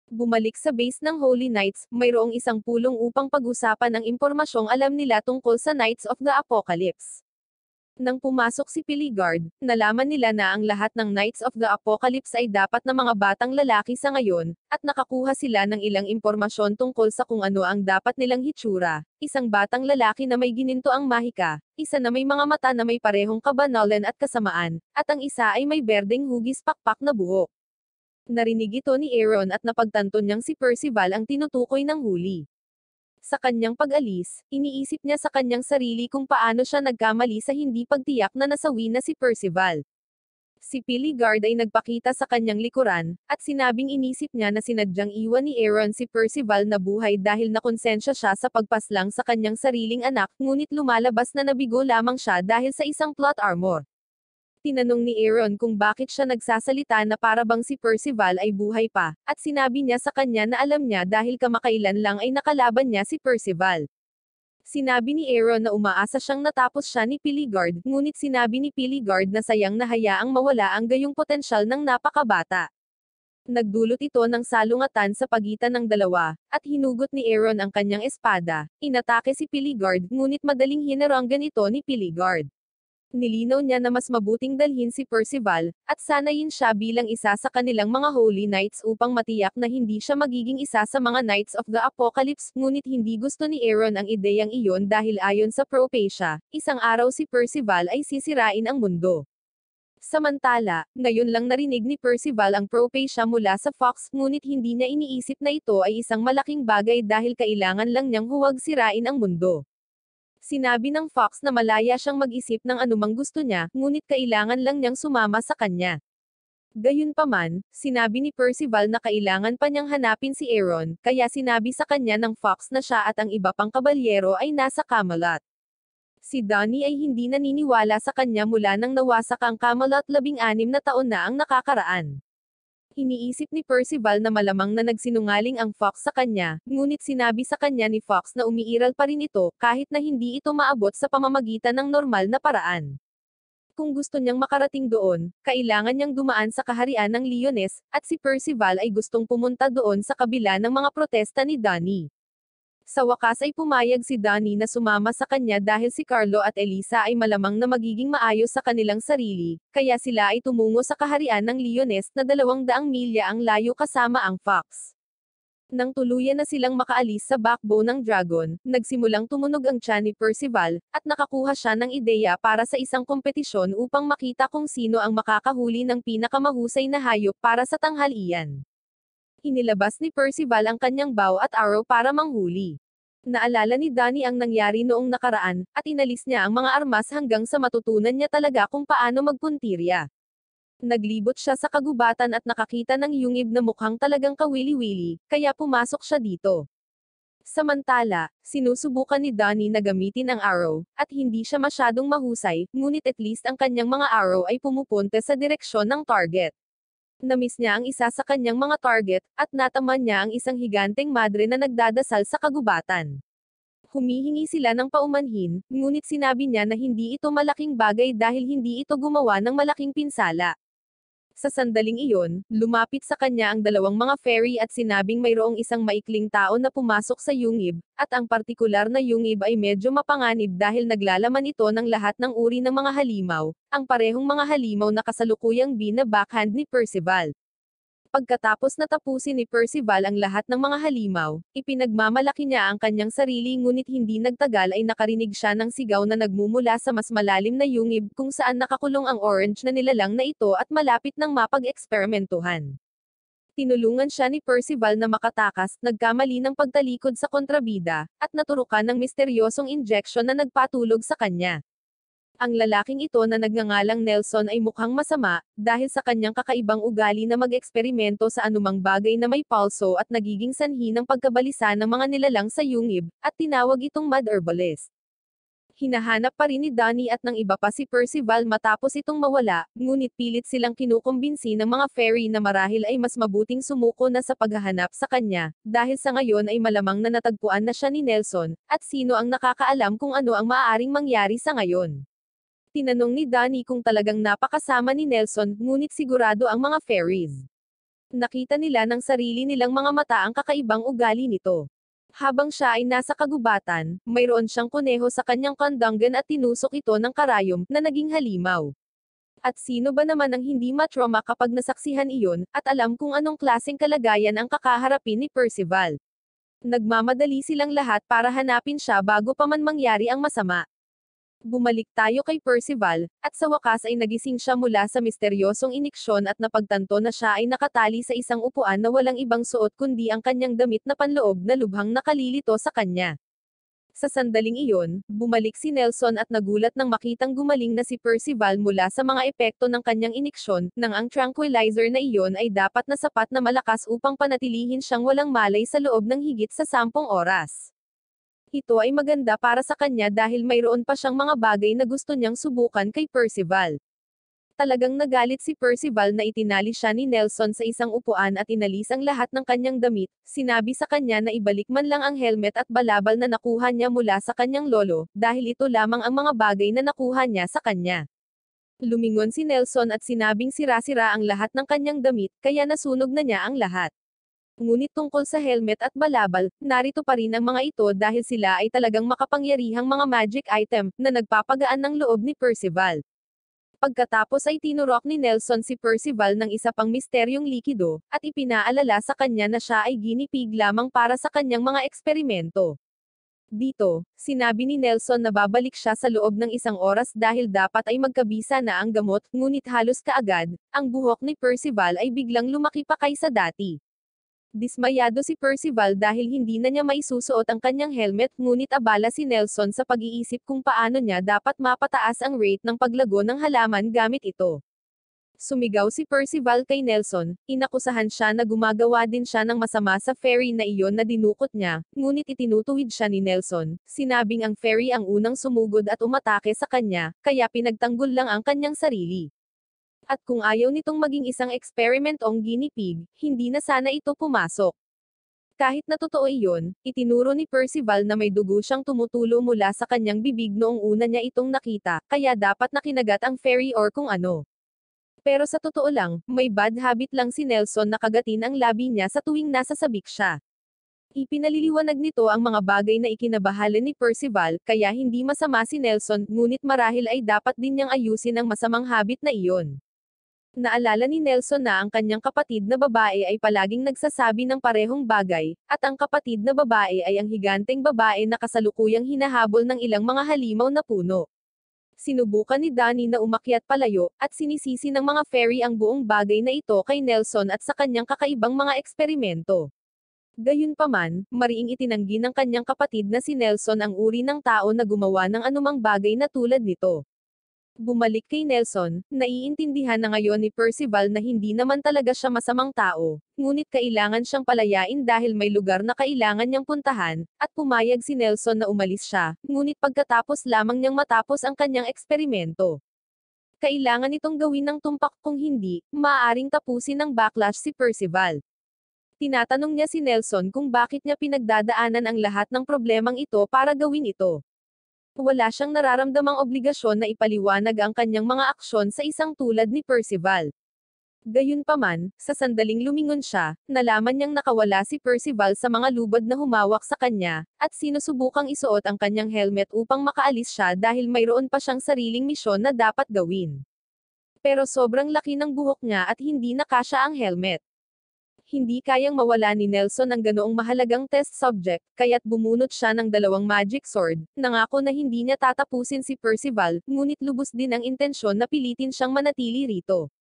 Bumalik sa base ng Holy Knights, mayroong isang pulong upang pag-usapan ang impormasyong alam nila tungkol sa Knights of the Apocalypse. Nang pumasok si Piligard, nalaman nila na ang lahat ng Knights of the Apocalypse ay dapat na mga batang lalaki sa ngayon, at nakakuha sila ng ilang impormasyon tungkol sa kung ano ang dapat nilang hitsura. Isang batang lalaki na may gininto ang mahika, isa na may mga mata na may parehong kabanalan at kasamaan, at ang isa ay may berdeng hugis pakpak na buhok. Narinig ito ni Aaron at napagtanto niyang si Percival ang tinutukoy ng huli. Sa kanyang pag-alis, iniisip niya sa kanyang sarili kung paano siya nagkamali sa hindi pagtiyak na nasawi na si Percival. Si Piligard ay nagpakita sa kanyang likuran, at sinabing inisip niya na sinadyang iwan ni Aaron si Percival na buhay dahil nakonsensya siya sa pagpaslang sa kanyang sariling anak, ngunit lumalabas na nabigo lamang siya dahil sa isang plot armor. Tinanong ni Aaron kung bakit siya nagsasalita na para bang si Percival ay buhay pa, at sinabi niya sa kanya na alam niya dahil kamakailan lang ay nakalaban niya si Percival. Sinabi ni Aaron na umaasa siyang natapos siya ni Piligard, ngunit sinabi ni Piligard na sayang na hayaang mawala ang gayong potensyal ng napakabata. Nagdulot ito ng salungatan sa pagitan ng dalawa, at hinugot ni Aaron ang kanyang espada, inatake si Piligard, ngunit madaling hinaranggan ito ni Piligard. Nilinaw niya na mas mabuting dalhin si Percival, at sanayin siya bilang isa sa kanilang mga Holy Knights upang matiyak na hindi siya magiging isa sa mga Knights of the Apocalypse, ngunit hindi gusto ni Aaron ang ideyang iyon dahil ayon sa Propatia, isang araw si Percival ay sisirain ang mundo. Samantala, ngayon lang narinig ni Percival ang Propatia mula sa Fox, ngunit hindi niya iniisip na ito ay isang malaking bagay dahil kailangan lang niyang huwag sirain ang mundo. Sinabi ng Fox na malaya siyang mag-isip ng anumang gusto niya, ngunit kailangan lang niyang sumama sa kanya. Gayunpaman, sinabi ni Percival na kailangan pa niyang hanapin si Aaron, kaya sinabi sa kanya ng Fox na siya at ang iba pang kabalyero ay nasa Camelot. Si Donnie ay hindi naniniwala sa kanya mula nang nawasak ang Camelot 16 na taon na ang nakakaraan. Iniisip ni Percival na malamang na nagsinungaling ang Fox sa kanya, ngunit sinabi sa kanya ni Fox na umiiral pa rin ito, kahit na hindi ito maabot sa pamamagitan ng normal na paraan. Kung gusto niyang makarating doon, kailangan niyang dumaan sa kaharian ng Leones, at si Percival ay gustong pumunta doon sa kabila ng mga protesta ni Donnie. Sa wakas ay pumayag si Donnie na sumama sa kanya dahil si Carlo at Elisa ay malamang na magiging maayos sa kanilang sarili, kaya sila ay tumungo sa kaharian ng Leones na 200 milya ang layo kasama ang Fox. Nang tuluyan na silang makaalis sa backbone ng dragon, nagsimulang tumunog ang tiyan ni Percival, at nakakuha siya ng ideya para sa isang kompetisyon upang makita kung sino ang makakahuli ng pinakamahusay na hayop para sa tanghalian. Inilabas ni Percival ang kanyang bow at arrow para manghuli. Naalala ni Danny ang nangyari noong nakaraan, at inalis niya ang mga armas hanggang sa matutunan niya talaga kung paano magpuntirya. Naglibot siya sa kagubatan at nakakita ng yungib na mukhang talagang kawili-wili, kaya pumasok siya dito. Samantala, sinusubukan ni Donnie na gamitin ang arrow, at hindi siya masyadong mahusay, ngunit at least ang kanyang mga arrow ay pumupunta sa direksyon ng target. Namiss niya ang isa sa kanyang mga target, at nataman niya ang isang higanteng madre na nagdadasal sa kagubatan. Humihingi sila ng paumanhin, ngunit sinabi niya na hindi ito malaking bagay dahil hindi ito gumawa ng malaking pinsala. Sa sandaling iyon, lumapit sa kanya ang dalawang mga fairy at sinabing mayroong isang maikling tao na pumasok sa yungib, at ang partikular na yungib ay medyo mapanganib dahil naglalaman ito ng lahat ng uri ng mga halimaw, ang parehong mga halimaw na kasalukuyang bina-backhand ni Percival. Pagkatapos na tapusin ni Percival ang lahat ng mga halimaw, ipinagmamalaki niya ang kanyang sarili ngunit hindi nagtagal ay nakarinig siya ng sigaw na nagmumula sa mas malalim na yungib kung saan nakakulong ang orange na nilalang na ito at malapit ng mapag-eksperimentuhan. Tinulungan siya ni Percival na makatakas, nagkamali ng pagtalikod sa kontrabida, at naturukan ng misteryosong injection na nagpatulog sa kanya. Ang lalaking ito na nagngangalang Nelson ay mukhang masama, dahil sa kanyang kakaibang ugali na mag-eksperimento sa anumang bagay na may pulso at nagiging sanhi ng pagkabalisa ng mga nilalang sa yungib, at tinawag itong mad herbalist. Hinahanap pa rin ni Donnie at ng iba pa si Percival matapos itong mawala, ngunit pilit silang kinukumbinsi ng mga fairy na marahil ay mas mabuting sumuko na sa paghahanap sa kanya, dahil sa ngayon ay malamang na natagpuan na siya ni Nelson, at sino ang nakakaalam kung ano ang maaaring mangyari sa ngayon. Tinanong ni Donnie kung talagang napakasama ni Nelson, ngunit sigurado ang mga fairies. Nakita nila ng sarili nilang mga mata ang kakaibang ugali nito. Habang siya ay nasa kagubatan, mayroon siyang kuneho sa kanyang kandanggan at tinusok ito ng karayom, na naging halimaw. At sino ba naman ang hindi matrauma kapag nasaksihan iyon, at alam kung anong klaseng kalagayan ang kakaharapin ni Percival. Nagmamadali silang lahat para hanapin siya bago pa man mangyari ang masama. Bumalik tayo kay Percival, at sa wakas ay nagising siya mula sa misteryosong iniksyon at napagtanto na siya ay nakatali sa isang upuan na walang ibang suot kundi ang kanyang damit na panloob na lubhang nakalilito sa kanya. Sa sandaling iyon, bumalik si Nelson at nagulat nang makitang gumaling na si Percival mula sa mga epekto ng kanyang iniksyon, nang ang tranquilizer na iyon ay dapat na sapat na malakas upang panatilihin siyang walang malay sa loob ng higit sa 10 oras. Ito ay maganda para sa kanya dahil mayroon pa siyang mga bagay na gusto niyang subukan kay Percival. Talagang nagalit si Percival na itinali siya ni Nelson sa isang upuan at inalis ang lahat ng kanyang damit, sinabi sa kanya na ibalik man lang ang helmet at balabal na nakuha niya mula sa kanyang lolo, dahil ito lamang ang mga bagay na nakuha niya sa kanya. Lumingon si Nelson at sinabing sira-sira ang lahat ng kanyang damit, kaya nasunog na niya ang lahat. Ngunit tungkol sa helmet at balabal, narito pa rin ang mga ito dahil sila ay talagang makapangyarihang mga magic item, na nagpapagaan ng loob ni Percival. Pagkatapos ay tinurok ni Nelson si Percival ng isa pang misteryong likido, at ipinaalala sa kanya na siya ay ginipig lamang para sa kanyang mga eksperimento. Dito, sinabi ni Nelson na babalik siya sa loob ng 1 oras dahil dapat ay magkabisa na ang gamot, ngunit halos kaagad, ang buhok ni Percival ay biglang lumaki pa kaysa dati. Dismayado si Percival dahil hindi na niya maisusuot ang kanyang helmet ngunit abala si Nelson sa pag-iisip kung paano niya dapat mapataas ang rate ng paglago ng halaman gamit ito. Sumigaw si Percival kay Nelson, inakusahan siya na gumagawa din siya ng masama sa fairy na iyon na dinukot niya, ngunit itinutuwid siya ni Nelson, sinabing ang fairy ang unang sumugod at umatake sa kanya, kaya pinagtanggol lang ang kanyang sarili. At kung ayaw nitong maging isang eksperimentong guinea pig, hindi na sana ito pumasok. Kahit na totoo iyon, itinuro ni Percival na may dugo siyang tumutulo mula sa kanyang bibig noong una niya itong nakita, kaya dapat na kinagat ang fairy or kung ano. Pero sa totoo lang, may bad habit lang si Nelson na kagatin ang labi niya sa tuwing nasa sabik siya. Ipinaliliwanag nito ang mga bagay na ikinabahala ni Percival, kaya hindi masama si Nelson, ngunit marahil ay dapat din niyang ayusin ang masamang habit na iyon. Naalala ni Nelson na ang kanyang kapatid na babae ay palaging nagsasabi ng parehong bagay, at ang kapatid na babae ay ang higanteng babae na kasalukuyang hinahabol ng ilang mga halimaw na puno. Sinubukan ni Donnie na umakyat palayo, at sinisisi ng mga fairy ang buong bagay na ito kay Nelson at sa kanyang kakaibang mga eksperimento. Gayunpaman, mariing itinanggi ng kanyang kapatid na si Nelson ang uri ng tao na gumawa ng anumang bagay na tulad nito. Bumalik kay Nelson, naiintindihan na ngayon ni Percival na hindi naman talaga siya masamang tao, ngunit kailangan siyang palayain dahil may lugar na kailangan niyang puntahan, at pumayag si Nelson na umalis siya, ngunit pagkatapos lamang niyang matapos ang kanyang eksperimento. Kailangan itong gawin ng tumpak kung hindi, maaaring tapusin ng backlash si Percival. Tinatanong niya si Nelson kung bakit niya pinagdadaanan ang lahat ng problemang ito para gawin ito. Wala siyang nararamdamang obligasyon na ipaliwanag ang kanyang mga aksyon sa isang tulad ni Percival. Gayunpaman, sa sandaling lumingon siya, nalaman niyang nakawala si Percival sa mga lubad na humawak sa kanya, at sinusubukang isuot ang kanyang helmet upang makaalis siya dahil mayroon pa siyang sariling misyon na dapat gawin. Pero sobrang laki ng buhok niya at hindi nakasya ang helmet. Hindi kayang mawala ni Nelson ang ganoong mahalagang test subject, kaya't bumunot siya ng 2 magic sword, nangako na hindi niya tatapusin si Percival, ngunit lubos din ang intensyon na pilitin siyang manatili rito.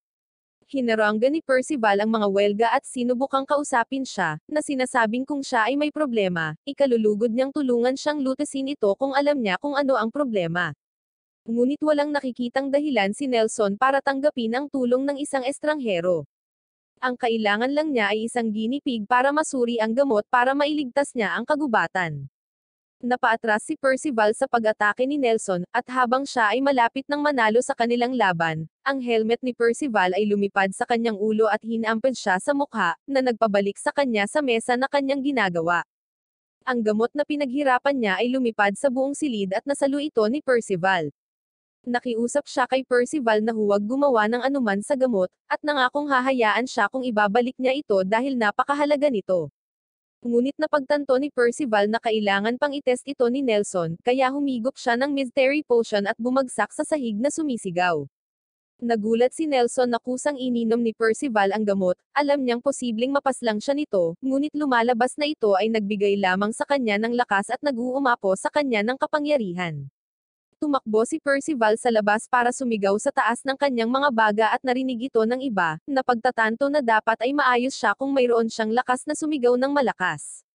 Hinaranggan ni Percival ang mga welga at sinubukang kausapin siya, na sinasabing kung siya ay may problema, ikalulugod niyang tulungan siyang lutasin ito kung alam niya kung ano ang problema. Ngunit walang nakikitang dahilan si Nelson para tanggapin ang tulong ng isang estranghero. Ang kailangan lang niya ay isang guinea pig para masuri ang gamot para mailigtas niya ang kagubatan. Napaatras si Percival sa pag-atake ni Nelson, at habang siya ay malapit ng manalo sa kanilang laban, ang helmet ni Percival ay lumipad sa kanyang ulo at hinampad siya sa mukha, na nagpabalik sa kanya sa mesa na kanyang ginagawa. Ang gamot na pinaghirapan niya ay lumipad sa buong silid at nasalo ito ni Percival. Nakiusap siya kay Percival na huwag gumawa ng anuman sa gamot, at nangakong hahayaan siya kung ibabalik niya ito dahil napakahalaga nito. Ngunit napagtanto ni Percival na kailangan pang itest ito ni Nelson, kaya humigop siya ng mystery potion at bumagsak sa sahig na sumisigaw. Nagulat si Nelson na kusang ininom ni Percival ang gamot, alam niyang posibleng mapaslang siya nito, ngunit lumalabas na ito ay nagbigay lamang sa kanya ng lakas at nag-uumapo sa kanya ng kapangyarihan. Tumakbo si Percival sa labas para sumigaw sa taas ng kanyang mga baga at narinig ito ng iba, na pagtatanto na dapat ay maayos siya kung mayroon siyang lakas na sumigaw ng malakas.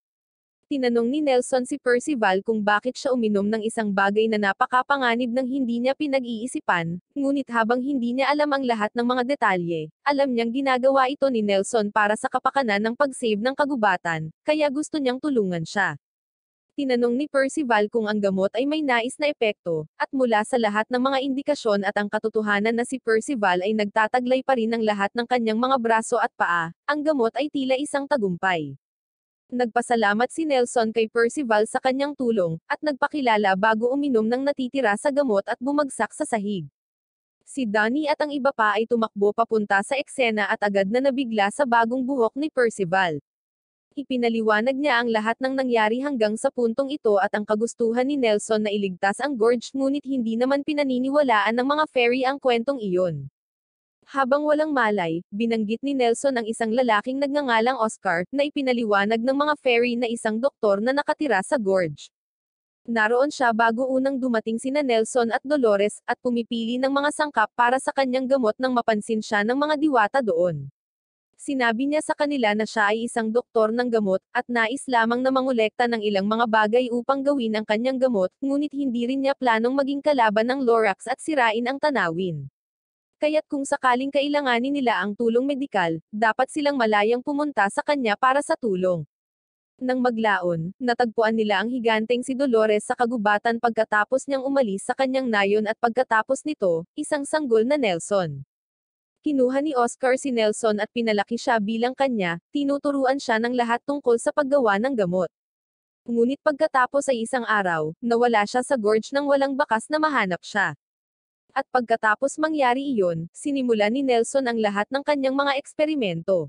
Tinanong ni Nelson si Percival kung bakit siya uminom ng isang bagay na napakapanganib nang hindi niya pinag-iisipan, ngunit habang hindi niya alam ang lahat ng mga detalye, alam niyang ginagawa ito ni Nelson para sa kapakanan ng pag-save ng kagubatan, kaya gusto niyang tulungan siya. Tinanong ni Percival kung ang gamot ay may nais na epekto, at mula sa lahat ng mga indikasyon at ang katotohanan na si Percival ay nagtataglay pa rin ng lahat ng kanyang mga braso at paa, ang gamot ay tila isang tagumpay. Nagpasalamat si Nelson kay Percival sa kanyang tulong, at nagpakilala bago uminom ng natitira sa gamot at bumagsak sa sahig. Si Donnie at ang iba pa ay tumakbo papunta sa eksena at agad na nabigla sa bagong buhok ni Percival. Ipinaliwanag niya ang lahat ng nangyari hanggang sa puntong ito at ang kagustuhan ni Nelson na iligtas ang gorge, ngunit hindi naman pinaniniwalaan ng mga fairy ang kwentong iyon. Habang walang malay, binanggit ni Nelson ang isang lalaking nagngangalang Oscar, na ipinaliwanag ng mga fairy na isang doktor na nakatira sa gorge. Naroon siya bago unang dumating sina Nelson at Dolores, at pumipili ng mga sangkap para sa kanyang gamot nang mapansin siya ng mga diwata doon. Sinabi niya sa kanila na siya ay isang doktor ng gamot, at nais lamang na mangolekta ng ilang mga bagay upang gawin ang kanyang gamot, ngunit hindi rin niya planong maging kalaban ng Lorax at sirain ang tanawin. Kaya't kung sakaling kailanganin nila ang tulong medikal, dapat silang malayang pumunta sa kanya para sa tulong. Nang maglaon, natagpuan nila ang higanteng si Dolores sa kagubatan pagkatapos niyang umalis sa kanyang nayon at pagkatapos nito, isang sanggol na Nelson. Kinuha ni Oscar si Nelson at pinalaki siya bilang kanya, tinuturuan siya ng lahat tungkol sa paggawa ng gamot. Ngunit pagkatapos ay isang araw, nawala siya sa gorge nang walang bakas na mahanap siya. At pagkatapos mangyari iyon, sinimula ni Nelson ang lahat ng kanyang mga eksperimento.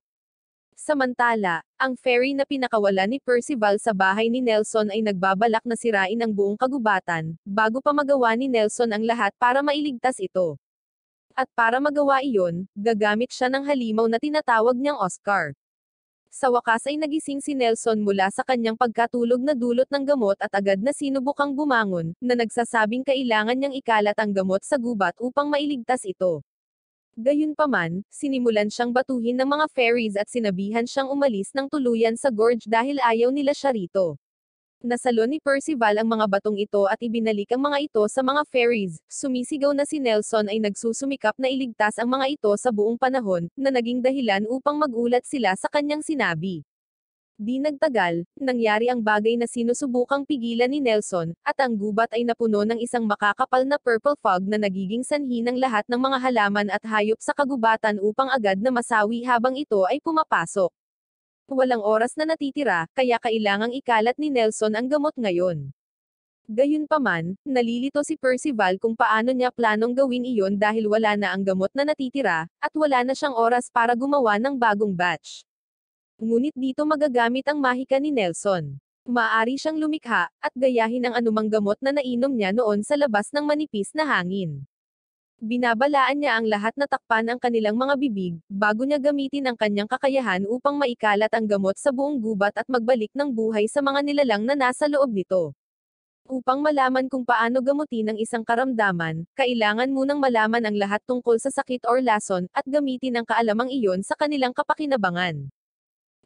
Samantala, ang fairy na pinakawala ni Percival sa bahay ni Nelson ay nagbabalak na sirain ang buong kagubatan, bago pa magawa ni Nelson ang lahat para mailigtas ito. At para magawa iyon, gagamit siya ng halimaw na tinatawag niyang Oscar. Sa wakas ay nagising si Nelson mula sa kanyang pagkatulog na dulot ng gamot at agad na sinubukang bumangon, na nagsasabing kailangan niyang ikalat ang gamot sa gubat upang mailigtas ito. Gayunpaman, sinimulan siyang batuhin ng mga fairies at sinabihan siyang umalis ng tuluyan sa gorge dahil ayaw nila siya rito. Nasalo ni Percival ang mga batong ito at ibinalik ang mga ito sa mga fairies. Sumisigaw na si Nelson ay nagsusumikap na iligtas ang mga ito sa buong panahon, na naging dahilan upang magulat sila sa kanyang sinabi. Di nagtagal, nangyari ang bagay na sinusubukang pigilan ni Nelson, at ang gubat ay napuno ng isang makakapal na purple fog na nagiging sanhi ng lahat ng mga halaman at hayop sa kagubatan upang agad na masawi habang ito ay pumapasok. Walang oras na natitira, kaya kailangang ikalat ni Nelson ang gamot ngayon. Gayunpaman, nalilito si Percival kung paano niya planong gawin iyon dahil wala na ang gamot na natitira, at wala na siyang oras para gumawa ng bagong batch. Ngunit dito magagamit ang mahika ni Nelson. Maaari siyang lumikha, at gayahin ang anumang gamot na nainom niya noon sa labas ng manipis na hangin. Binabalaan niya ang lahat na takpan ang kanilang mga bibig, bago niya gamitin ang kanyang kakayahan upang maikalat ang gamot sa buong gubat at magbalik ng buhay sa mga nilalang na nasa loob nito. Upang malaman kung paano gamutin ang isang karamdaman, kailangan munang malaman ang lahat tungkol sa sakit or lason, at gamitin ang kaalamang iyon sa kanilang kapakinabangan.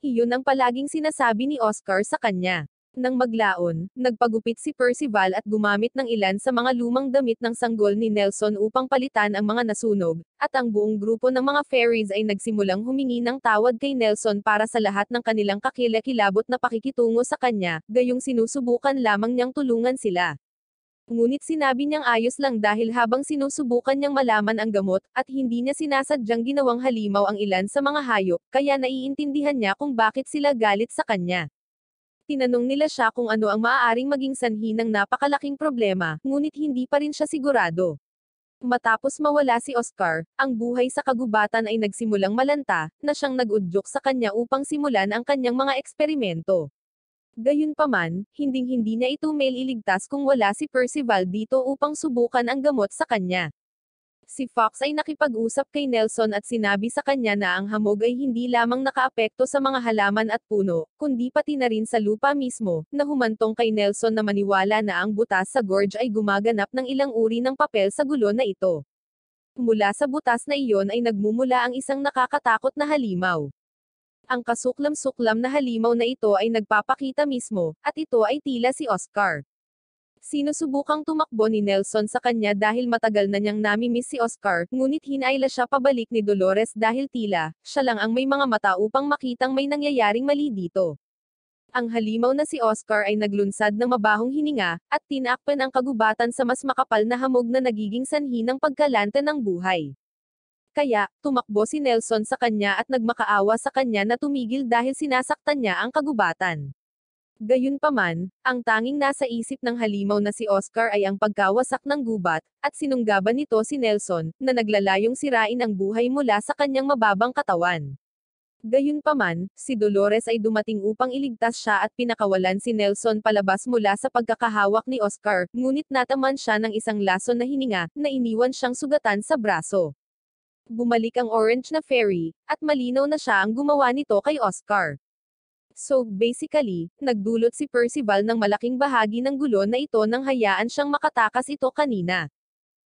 Iyon ang palaging sinasabi ni Oscar sa kanya. Nang maglaon, nagpagupit si Percival at gumamit ng ilan sa mga lumang damit ng sanggol ni Nelson upang palitan ang mga nasunog, at ang buong grupo ng mga fairies ay nagsimulang humingi ng tawad kay Nelson para sa lahat ng kanilang kakilakilabot na pakikitungo sa kanya, gayong sinusubukan lamang niyang tulungan sila. Ngunit sinabi niyang ayos lang dahil habang sinusubukan niyang malaman ang gamot, at hindi niya sinasadyang ginawang halimaw ang ilan sa mga hayop, kaya naiintindihan niya kung bakit sila galit sa kanya. Tinanong nila siya kung ano ang maaaring maging sanhi ng napakalaking problema, ngunit hindi pa rin siya sigurado. Matapos mawala si Oscar, ang buhay sa kagubatan ay nagsimulang malanta, na siyang nag-udyok sa kanya upang simulan ang kanyang mga eksperimento. Gayunpaman, hinding-hindi niya ito mailigtas kung wala si Percival dito upang subukan ang gamot sa kanya. Si Fox ay nakipag-usap kay Nelson at sinabi sa kanya na ang hamog ay hindi lamang nakaapekto sa mga halaman at puno, kundi pati na rin sa lupa mismo, na humantong kay Nelson na maniwala na ang butas sa gorge ay gumaganap ng ilang uri ng papel sa gulo na ito. Mula sa butas na iyon ay nagmumula ang isang nakakatakot na halimaw. Ang kasuklam-suklam na halimaw na ito ay nagpapakita mismo, at ito ay tila si Oscar. Sinusubukang tumakbo ni Nelson sa kanya dahil matagal na niyang namimiss si Oscar, ngunit hinayla siya pabalik ni Dolores dahil tila, siya lang ang may mga mata upang makitang may nangyayaring mali dito. Ang halimaw na si Oscar ay naglunsad ng mabahong hininga, at tinakpan ang kagubatan sa mas makapal na hamog na nagiging sanhi ng pagkalanta ng buhay. Kaya, tumakbo si Nelson sa kanya at nagmakaawa sa kanya na tumigil dahil sinasaktan niya ang kagubatan. Gayunpaman, ang tanging nasa isip ng halimaw na si Oscar ay ang pagkawasak ng gubat, at sinunggaban nito si Nelson, na naglalayong sirain ang buhay mula sa kanyang mababang katawan. Gayunpaman, si Dolores ay dumating upang iligtas siya at pinakawalan si Nelson palabas mula sa pagkakahawak ni Oscar, ngunit nataman siya ng isang lason na hininga, na iniwan siyang sugatan sa braso. Bumalik ang orange na fairy, at malinaw na siya ang gumawa nito kay Oscar. So, basically, nagdulot si Percival ng malaking bahagi ng gulo na ito nang hayaan siyang makatakas ito kanina.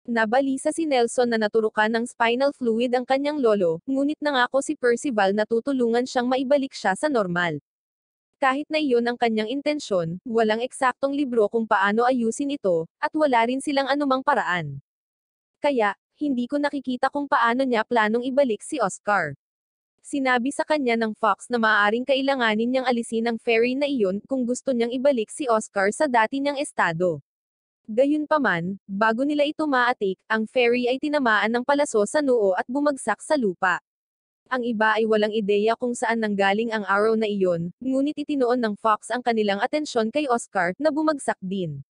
Nabalisa si Nelson na naturukan ng spinal fluid ang kanyang lolo, ngunit nangako si Percival na tutulungan siyang maibalik siya sa normal. Kahit na iyon ang kanyang intensyon, walang eksaktong libro kung paano ayusin ito, at wala rin silang anumang paraan. Kaya, hindi ko nakikita kung paano niya planong ibalik si Oscar. Sinabi sa kanya ng Fox na maaaring kailanganin niyang alisin ang fairy na iyon kung gusto niyang ibalik si Oscar sa dati niyang estado. Gayunpaman, bago nila ito maatik, ang fairy ay tinamaan ng palaso sa noo at bumagsak sa lupa. Ang iba ay walang ideya kung saan nanggaling ang arrow na iyon, ngunit itinoon ng Fox ang kanilang atensyon kay Oscar, na bumagsak din.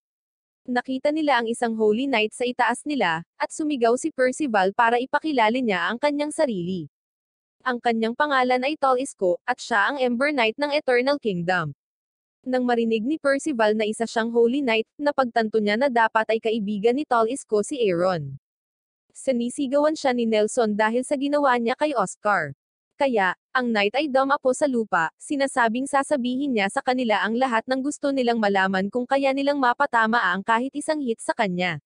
Nakita nila ang isang Holy Knight sa itaas nila, at sumigaw si Percival para ipakilala niya ang kanyang sarili. Ang kanyang pangalan ay Tol Isko, at siya ang Ember Knight ng Eternal Kingdom. Nang marinig ni Percival na isa siyang Holy Knight, napagtanto niya na dapat ay kaibigan ni Tol Isko si Aaron. Sinisigawan siya ni Nelson dahil sa ginawa niya kay Oscar. Kaya, ang Knight ay dumapo sa lupa, sinasabing sasabihin niya sa kanila ang lahat ng gusto nilang malaman kung kaya nilang mapatama ang kahit isang hit sa kanya.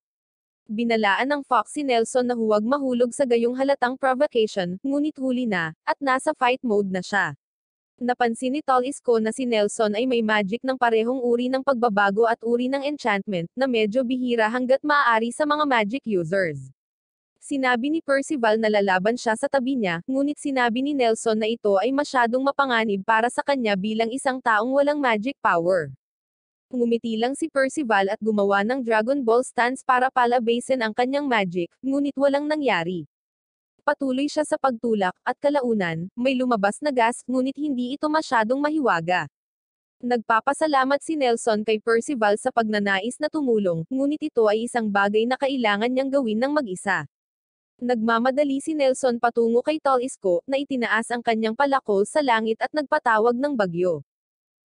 Binalaan ng Fox si Nelson na huwag mahulog sa gayong halatang provocation, ngunit huli na, at nasa fight mode na siya. Napansin ni Tol Isko na si Nelson ay may magic ng parehong uri ng pagbabago at uri ng enchantment, na medyo bihira hanggat maaari sa mga magic users. Sinabi ni Percival na lalaban siya sa tabi niya, ngunit sinabi ni Nelson na ito ay masyadong mapanganib para sa kanya bilang isang taong walang magic power. Ngumiti lang si Percival at gumawa ng Dragon Ball stance para palabasin ang kanyang magic, ngunit walang nangyari. Patuloy siya sa pagtulak, at kalaunan, may lumabas na gas, ngunit hindi ito masyadong mahiwaga. Nagpapasalamat si Nelson kay Percival sa pagnanais na tumulong, ngunit ito ay isang bagay na kailangan niyang gawin ng mag-isa. Nagmamadali si Nelson patungo kay Tol Isko, na itinaas ang kanyang palakol sa langit at nagpatawag ng bagyo.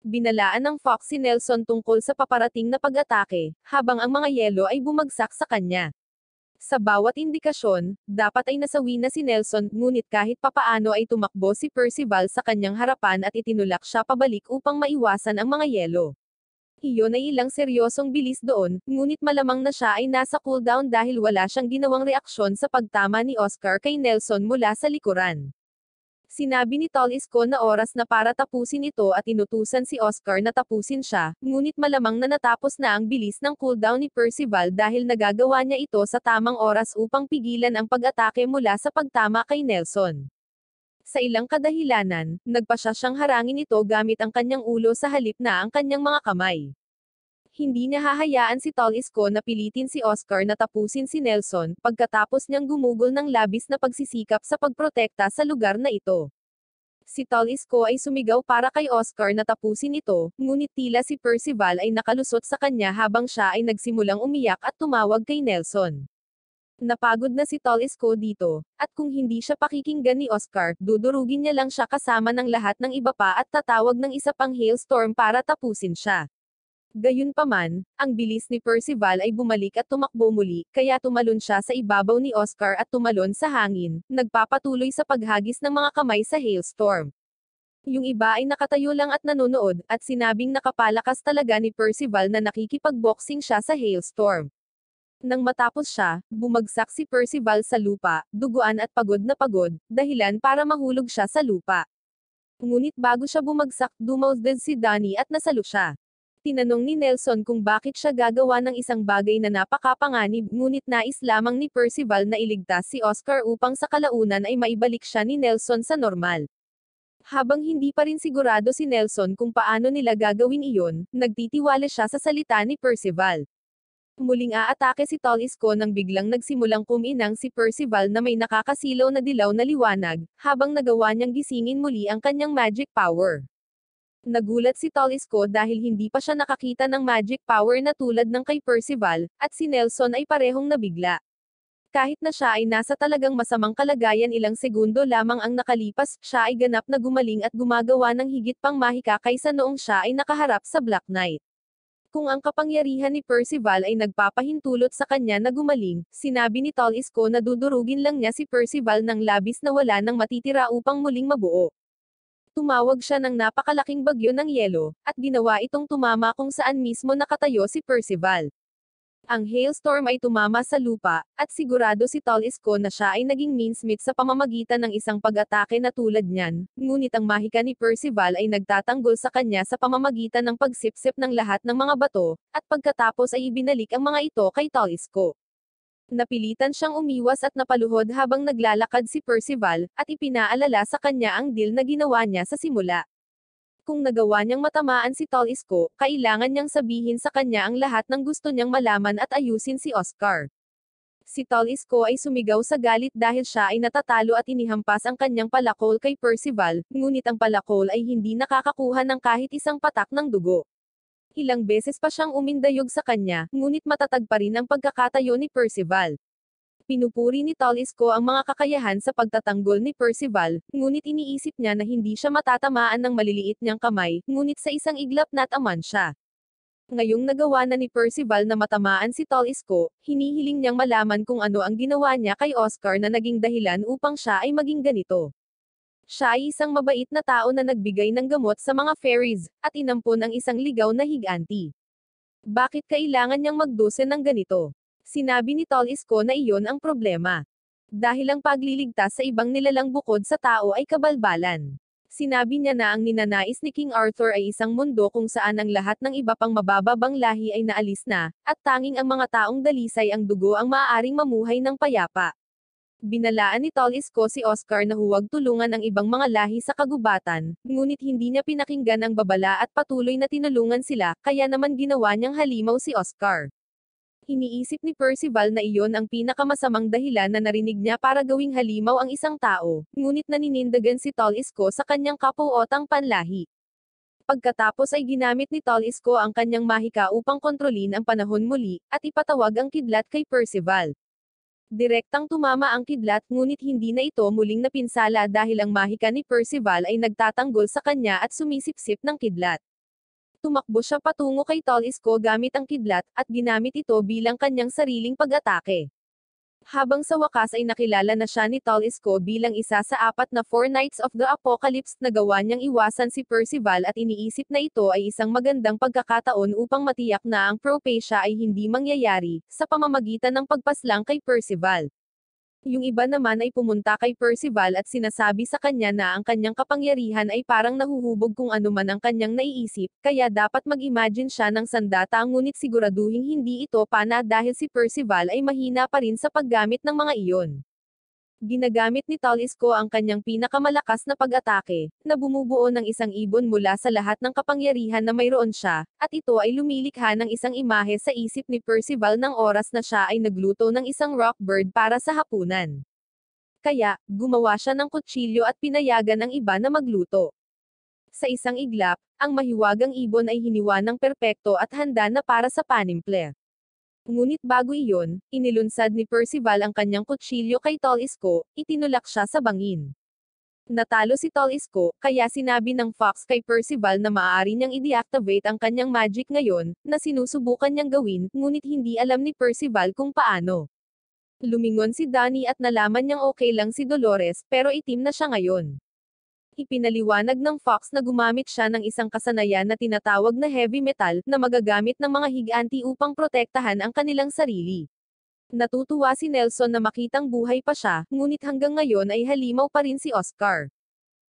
Binalaan ng Fox si Nelson tungkol sa paparating na pag-atake, habang ang mga yelo ay bumagsak sa kanya. Sa bawat indikasyon, dapat ay nasawi na si Nelson, ngunit kahit papaano ay tumakbo si Percival sa kanyang harapan at itinulak siya pabalik upang maiwasan ang mga yelo. Iyon ay ilang seryosong bilis doon, ngunit malamang na siya ay nasa cooldown dahil wala siyang ginawang reaksyon sa pagtama ni Oscar kay Nelson mula sa likuran. Sinabi ni Tol Isko na oras na para tapusin ito at inutusan si Oscar na tapusin siya, ngunit malamang na natapos na ang bilis ng cooldown ni Percival dahil nagagawa niya ito sa tamang oras upang pigilan ang pag-atake mula sa pagtama kay Nelson. Sa ilang kadahilanan, nagpasya siyang harangin ito gamit ang kanyang ulo sa halip na ang kanyang mga kamay. Hindi niya hahayaan si Tol Isko na pilitin si Oscar na tapusin si Nelson, pagkatapos niyang gumugol ng labis na pagsisikap sa pagprotekta sa lugar na ito. Si Tol Isko ay sumigaw para kay Oscar na tapusin ito, ngunit tila si Percival ay nakalusot sa kanya habang siya ay nagsimulang umiyak at tumawag kay Nelson. Napagod na si Tol Isko dito, at kung hindi siya pakikinggan ni Oscar, dudurugin niya lang siya kasama ng lahat ng iba pa at tatawag ng isa pang hailstorm para tapusin siya. Gayunpaman, ang bilis ni Percival ay bumalik at tumakbo muli, kaya tumalon siya sa ibabaw ni Oscar at tumalon sa hangin, nagpapatuloy sa paghagis ng mga kamay sa hailstorm. Yung iba ay nakatayo lang at nanonood, at sinabing nakapalakas talaga ni Percival na nakikipagboxing siya sa hailstorm. Nang matapos siya, bumagsak si Percival sa lupa, duguan at pagod na pagod, dahilan para mahulog siya sa lupa. Ngunit bago siya bumagsak, dumawdad si Donnie at nasalo siya. Tinanong ni Nelson kung bakit siya gagawa ng isang bagay na napakapanganib, ngunit nais lamang ni Percival na iligtas si Oscar upang sa kalaunan ay maibalik siya ni Nelson sa normal. Habang hindi pa rin sigurado si Nelson kung paano nila gagawin iyon, nagtitiwala siya sa salita ni Percival. Muling aatake si Tol Isko nang biglang nagsimulang kuminang si Percival na may nakakasilaw na dilaw na liwanag, habang nagawa niyang gisingin muli ang kanyang magic power. Nagulat si Tol Isko dahil hindi pa siya nakakita ng magic power na tulad ng kay Percival, at si Nelson ay parehong nabigla. Kahit na siya ay nasa talagang masamang kalagayan, ilang segundo lamang ang nakalipas, siya ay ganap na gumaling at gumagawa ng higit pang mahika kaysa noong siya ay nakaharap sa Black Knight. Kung ang kapangyarihan ni Percival ay nagpapahintulot sa kanya na gumaling, sinabi ni Tol Isko na dudurugin lang niya si Percival ng labis na wala nang matitira upang muling mabuo. Tumawag siya ng napakalaking bagyo ng yelo, at ginawa itong tumama kung saan mismo nakatayo si Percival. Ang hailstorm ay tumama sa lupa, at sigurado si Tol Isko na siya ay naging mincemeat sa pamamagitan ng isang pag-atake na tulad niyan, ngunit ang mahika ni Percival ay nagtatanggol sa kanya sa pamamagitan ng pagsipsip ng lahat ng mga bato, at pagkatapos ay ibinalik ang mga ito kay Tol Isko. Napilitan siyang umiwas at napaluhod habang naglalakad si Percival, at ipinaalala sa kanya ang deal na ginawa niya sa simula. Kung nagawa niyang matamaan si Tol Isko, kailangan niyang sabihin sa kanya ang lahat ng gusto niyang malaman at ayusin si Oscar. Si Tol Isko ay sumigaw sa galit dahil siya ay natatalo at inihampas ang kanyang palakol kay Percival, ngunit ang palakol ay hindi nakakakuha ng kahit isang patak ng dugo. Ilang beses pa siyang umindayog sa kanya, ngunit matatag pa rin ang pagkakatayo ni Percival. Pinupuri ni Tol Isko ang mga kakayahan sa pagtatanggol ni Percival, ngunit iniisip niya na hindi siya matatamaan ng maliliit niyang kamay, ngunit sa isang iglap nataman siya. Ngayong nagawa na ni Percival na matamaan si Tol Isko, hinihiling niyang malaman kung ano ang ginawa niya kay Oscar na naging dahilan upang siya ay maging ganito. Siya ay isang mabait na tao na nagbigay ng gamot sa mga fairies, at inampon ang isang ligaw na higanti. Bakit kailangan niyang magdose ng ganito? Sinabi ni Tol Isko na iyon ang problema. Dahil ang pagliligtas sa ibang nilalang bukod sa tao ay kabalbalan. Sinabi niya na ang ninanais ni King Arthur ay isang mundo kung saan ang lahat ng iba pang mabababang lahi ay naalis na, at tanging ang mga taong dalisay ang dugo ang maaaring mamuhay ng payapa. Binalaan ni Tol Isko si Oscar na huwag tulungan ang ibang mga lahi sa kagubatan, ngunit hindi niya pinakinggan ang babala at patuloy na tinulungan sila, kaya naman ginawa niyang halimaw si Oscar. Iniisip ni Percival na iyon ang pinakamasamang dahilan na narinig niya para gawing halimaw ang isang tao, ngunit naninindigan si Tol Isko sa kanyang kapuotang panlahi. Pagkatapos ay ginamit ni Tol Isko ang kanyang mahika upang kontrolin ang panahon muli, at ipatawag ang kidlat kay Percival. Direktang tumama ang kidlat ngunit hindi na ito muling napinsala dahil ang mahika ni Percival ay nagtatanggol sa kanya at sumisipsip ng kidlat. Tumakbo siya patungo kay Tol Isko gamit ang kidlat, at ginamit ito bilang kanyang sariling pag-atake. Habang sa wakas ay nakilala na siya ni Tol Isko bilang isa sa 4 na Four Knights of the Apocalypse, nagawa niyang iwasan si Percival at iniisip na ito ay isang magandang pagkakataon upang matiyak na ang propecia ay hindi mangyayari, sa pamamagitan ng pagpaslang kay Percival. Yung iba naman ay pumunta kay Percival at sinasabi sa kanya na ang kanyang kapangyarihan ay parang nahuhubog kung ano man ang kanyang naiisip, kaya dapat mag-imagine siya ng sandata ngunit siguraduhing hindi ito pana dahil si Percival ay mahina pa rin sa paggamit ng mga iyon. Ginagamit ni Tol Isko ang kanyang pinakamalakas na pag-atake, na bumubuo ng isang ibon mula sa lahat ng kapangyarihan na mayroon siya, at ito ay lumilikha ng isang imahe sa isip ni Percival ng oras na siya ay nagluto ng isang rock bird para sa hapunan. Kaya, gumawa siya ng kutsilyo at pinayagan ang iba na magluto. Sa isang iglap, ang mahiwagang ibon ay hiniwa ng perpekto at handa na para sa panimple. Ngunit bago iyon, inilunsad ni Percival ang kanyang kutsilyo kay Tol Isko, itinulak siya sa bangin. Natalo si Tol Isko, kaya sinabi ng Fox kay Percival na maaari niyang i-deactivate ang kanyang magic ngayon, na sinusubukan niyang gawin, ngunit hindi alam ni Percival kung paano. Lumingon si Danny at nalaman niyang okay lang si Dolores, pero itim na siya ngayon. Ipinaliwanag ng Fox na gumamit siya ng isang kasanayan na tinatawag na heavy metal, na magagamit ng mga higanti upang protektahan ang kanilang sarili. Natutuwa si Nelson na makitang buhay pa siya, ngunit hanggang ngayon ay halimaw pa rin si Oscar.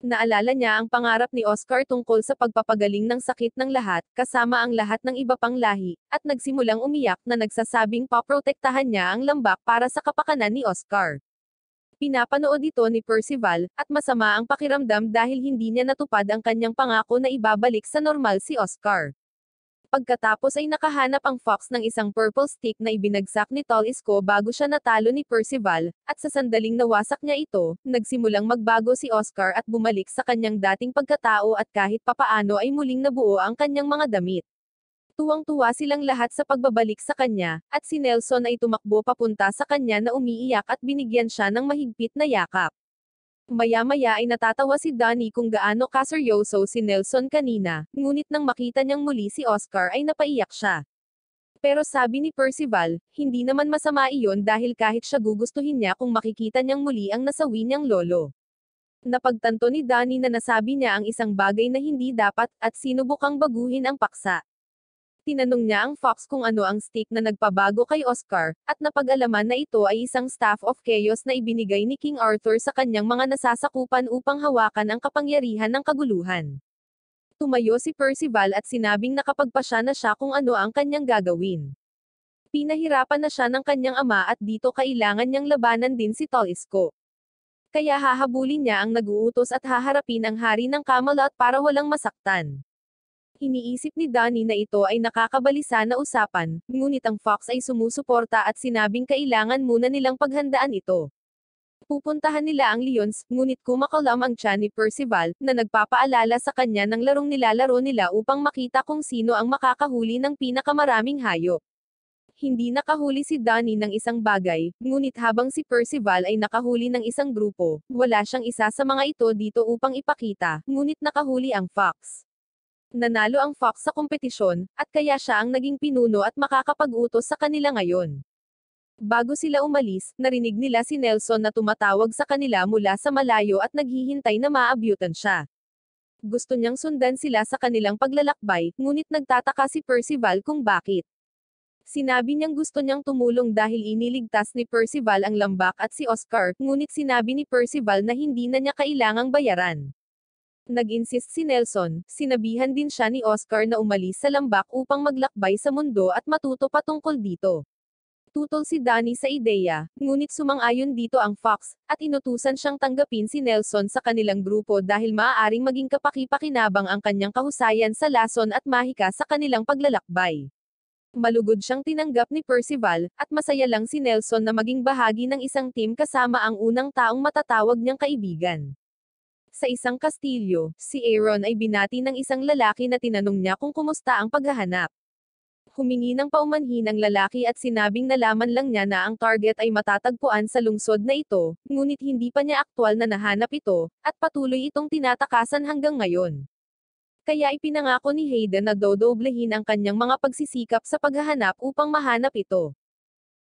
Naalala niya ang pangarap ni Oscar tungkol sa pagpapagaling ng sakit ng lahat, kasama ang lahat ng iba pang lahi, at nagsimulang umiyak na nagsasabing paprotektahan niya ang lambak para sa kapakanan ni Oscar. Pinapanood ito ni Percival, at masama ang pakiramdam dahil hindi niya natupad ang kanyang pangako na ibabalik sa normal si Oscar. Pagkatapos ay nakahanap ang Fox ng isang purple stick na ibinagsak ni Tol Isko bago siya natalo ni Percival, at sa sandaling nawasak niya ito, nagsimulang magbago si Oscar at bumalik sa kanyang dating pagkatao at kahit papaano ay muling nabuo ang kanyang mga damit. Tuwang-tuwa silang lahat sa pagbabalik sa kanya, at si Nelson ay tumakbo papunta sa kanya na umiiyak at binigyan siya ng mahigpit na yakap. Maya-maya ay natatawa si Danny kung gaano kaseryoso si Nelson kanina, ngunit nang makita niyang muli si Oscar ay napaiyak siya. Pero sabi ni Percival, hindi naman masama iyon dahil kahit siya gugustuhin niya kung makikita niyang muli ang nasawi niyang lolo. Napagtanto ni Danny na nasabi niya ang isang bagay na hindi dapat, at sinubukang baguhin ang paksa. Tinanong niya ang Fox kung ano ang stick na nagpabago kay Oscar, at napag-alaman na ito ay isang Staff of Chaos na ibinigay ni King Arthur sa kanyang mga nasasakupan upang hawakan ang kapangyarihan ng kaguluhan. Tumayo si Percival at sinabing nakapagpasya na siya kung ano ang kanyang gagawin. Pinahirapan na siya ng kanyang ama at dito kailangan niyang labanan din si Tol Isko. Kaya hahabulin niya ang nag-uutos at haharapin ang hari ng Camelot para walang masaktan. Iniisip ni Danny na ito ay nakakabalisa na usapan, ngunit ang Fox ay sumusuporta at sinabing kailangan muna nilang paghandaan ito. Pupuntahan nila ang Lions, ngunit kumakalam ang tiyan ni Percival, na nagpapaalala sa kanya ng larong nilalaro nila upang makita kung sino ang makakahuli ng pinakamaraming hayop. Hindi nakahuli si Danny ng isang bagay, ngunit habang si Percival ay nakahuli ng isang grupo, wala siyang isa sa mga ito dito upang ipakita, ngunit nakahuli ang Fox. Nanalo ang Fox sa kompetisyon, at kaya siya ang naging pinuno at makakapag-utos sa kanila ngayon. Bago sila umalis, narinig nila si Nelson na tumatawag sa kanila mula sa malayo at naghihintay na maabyutan siya. Gusto niyang sundan sila sa kanilang paglalakbay, ngunit nagtataka si Percival kung bakit. Sinabi niyang gusto niyang tumulong dahil iniligtas ni Percival ang lambak at si Oscar, ngunit sinabi ni Percival na hindi na niya kailangang bayaran. Nag-insist si Nelson, sinabihan din siya ni Oscar na umalis sa lambak upang maglakbay sa mundo at matuto patungkol dito. Tutol si Danny sa ideya, ngunit sumang-ayon dito ang Fox, at inutusan siyang tanggapin si Nelson sa kanilang grupo dahil maaaring maging kapaki-pakinabang ang kanyang kahusayan sa lason at mahika sa kanilang paglalakbay. Malugod siyang tinanggap ni Percival, at masaya lang si Nelson na maging bahagi ng isang team kasama ang unang taong matatawag niyang kaibigan. Sa isang kastilyo, si Aaron ay binati ng isang lalaki na tinanong niya kung kumusta ang paghahanap. Humingi ng paumanhin ang lalaki at sinabing nalaman lang niya na ang target ay matatagpuan sa lungsod na ito, ngunit hindi pa niya aktwal na nahanap ito, at patuloy itong tinatakasan hanggang ngayon. Kaya ipinangako ni Hayden na dodoblehin ang kanyang mga pagsisikap sa paghahanap upang mahanap ito.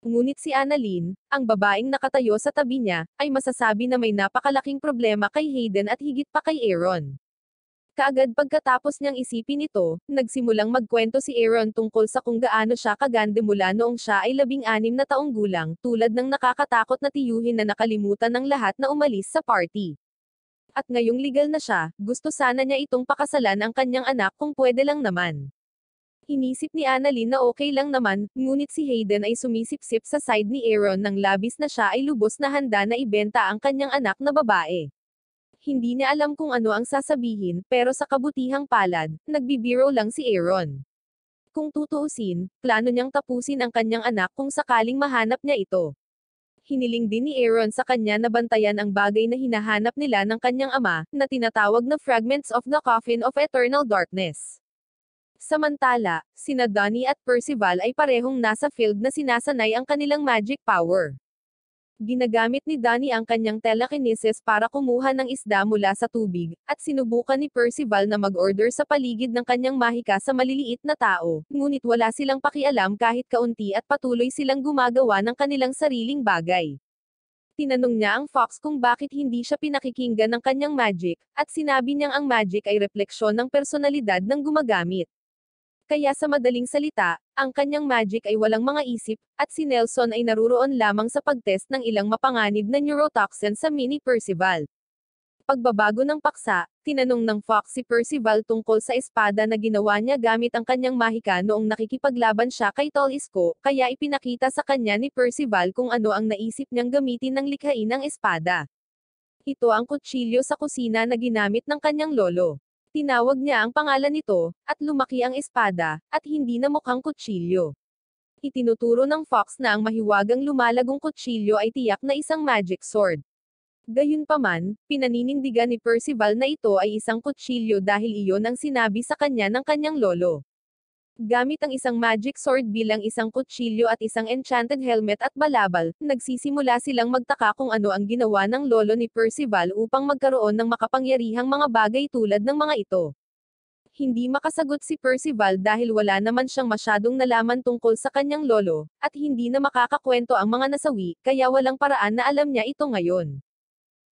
Ngunit si Annalyn, ang babaeng nakatayo sa tabi niya, ay masasabi na may napakalaking problema kay Hayden at higit pa kay Aaron. Kaagad pagkatapos niyang isipin ito, nagsimulang magkwento si Aaron tungkol sa kung gaano siya kagande mula noong siya ay 16 na taong gulang, tulad ng nakakatakot na tiyuhin na nakalimutan ng lahat na umalis sa party. At ngayong legal na siya, gusto sana niya itong pakasalan ang kanyang anak kung pwede lang naman. Inisip ni Annalyn na okay lang naman, ngunit si Hayden ay sumisipsip sa side ni Aaron nang labis na siya ay lubos na handa na ibenta ang kanyang anak na babae. Hindi niya alam kung ano ang sasabihin, pero sa kabutihang palad, nagbibiro lang si Aaron. Kung tutuusin, plano niyang tapusin ang kanyang anak kung sakaling mahanap niya ito. Hiniling din ni Aaron sa kanya na bantayan ang bagay na hinahanap nila ng kanyang ama, na tinatawag na Fragments of the Coffin of Eternal Darkness. Samantala, sina Danny at Percival ay parehong nasa field na sinasanay ang kanilang magic power. Ginagamit ni Danny ang kanyang telekinesis para kumuha ng isda mula sa tubig, at sinubukan ni Percival na mag-order sa paligid ng kanyang mahika sa maliliit na tao, ngunit wala silang pakialam kahit kaunti at patuloy silang gumagawa ng kanilang sariling bagay. Tinanong niya ang Fox kung bakit hindi siya pinakikinggan ng kanyang magic, at sinabi niyang ang magic ay refleksyon ng personalidad ng gumagamit. Kaya sa madaling salita, ang kanyang magic ay walang mga isip, at si Nelson ay naruroon lamang sa pagtest ng ilang mapanganib na neurotoxin sa mini Percival. Pagbabago ng paksa, tinanong ng Fox si Percival tungkol sa espada na ginawa niya gamit ang kanyang mahika noong nakikipaglaban siya kay Tol Isko, kaya ipinakita sa kanya ni Percival kung ano ang naisip niyang gamitin ng likhain ng espada. Ito ang kutsilyo sa kusina na ginamit ng kanyang lolo. Tinawag niya ang pangalan nito, at lumaki ang espada, at hindi na mukhang kutsilyo. Itinuturo ng Fox na ang mahiwagang lumalagong kutsilyo ay tiyak na isang magic sword. Gayunpaman, pinaninindigan ni Percival na ito ay isang kutsilyo dahil iyon ang sinabi sa kanya ng kanyang lolo. Gamit ang isang magic sword bilang isang kutsilyo at isang enchanted helmet at balabal, nagsisimula silang magtaka kung ano ang ginawa ng lolo ni Percival upang magkaroon ng makapangyarihang mga bagay tulad ng mga ito. Hindi makasagot si Percival dahil wala naman siyang masyadong nalaman tungkol sa kanyang lolo, at hindi na makakakwento ang mga nasawi, kaya walang paraan na alam niya ito ngayon.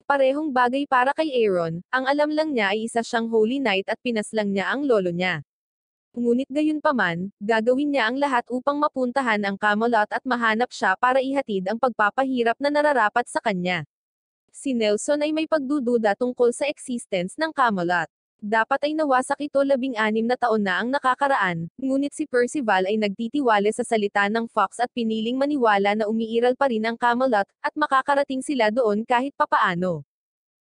Parehong bagay para kay Aaron, ang alam lang niya ay isa siyang Holy Knight at pinaslang niya ang lolo niya. Ngunit gayunpaman, gagawin niya ang lahat upang mapuntahan ang Camelot at mahanap siya para ihatid ang pagpapahirap na nararapat sa kanya. Si Nelson ay may pagdududa tungkol sa existence ng Camelot. Dapat ay nawasak ito 16 na taon na ang nakakaraan, ngunit si Percival ay nagtitiwala sa salita ng Fox at piniling maniwala na umiiral pa rin ang Camelot, at makakarating sila doon kahit papaano.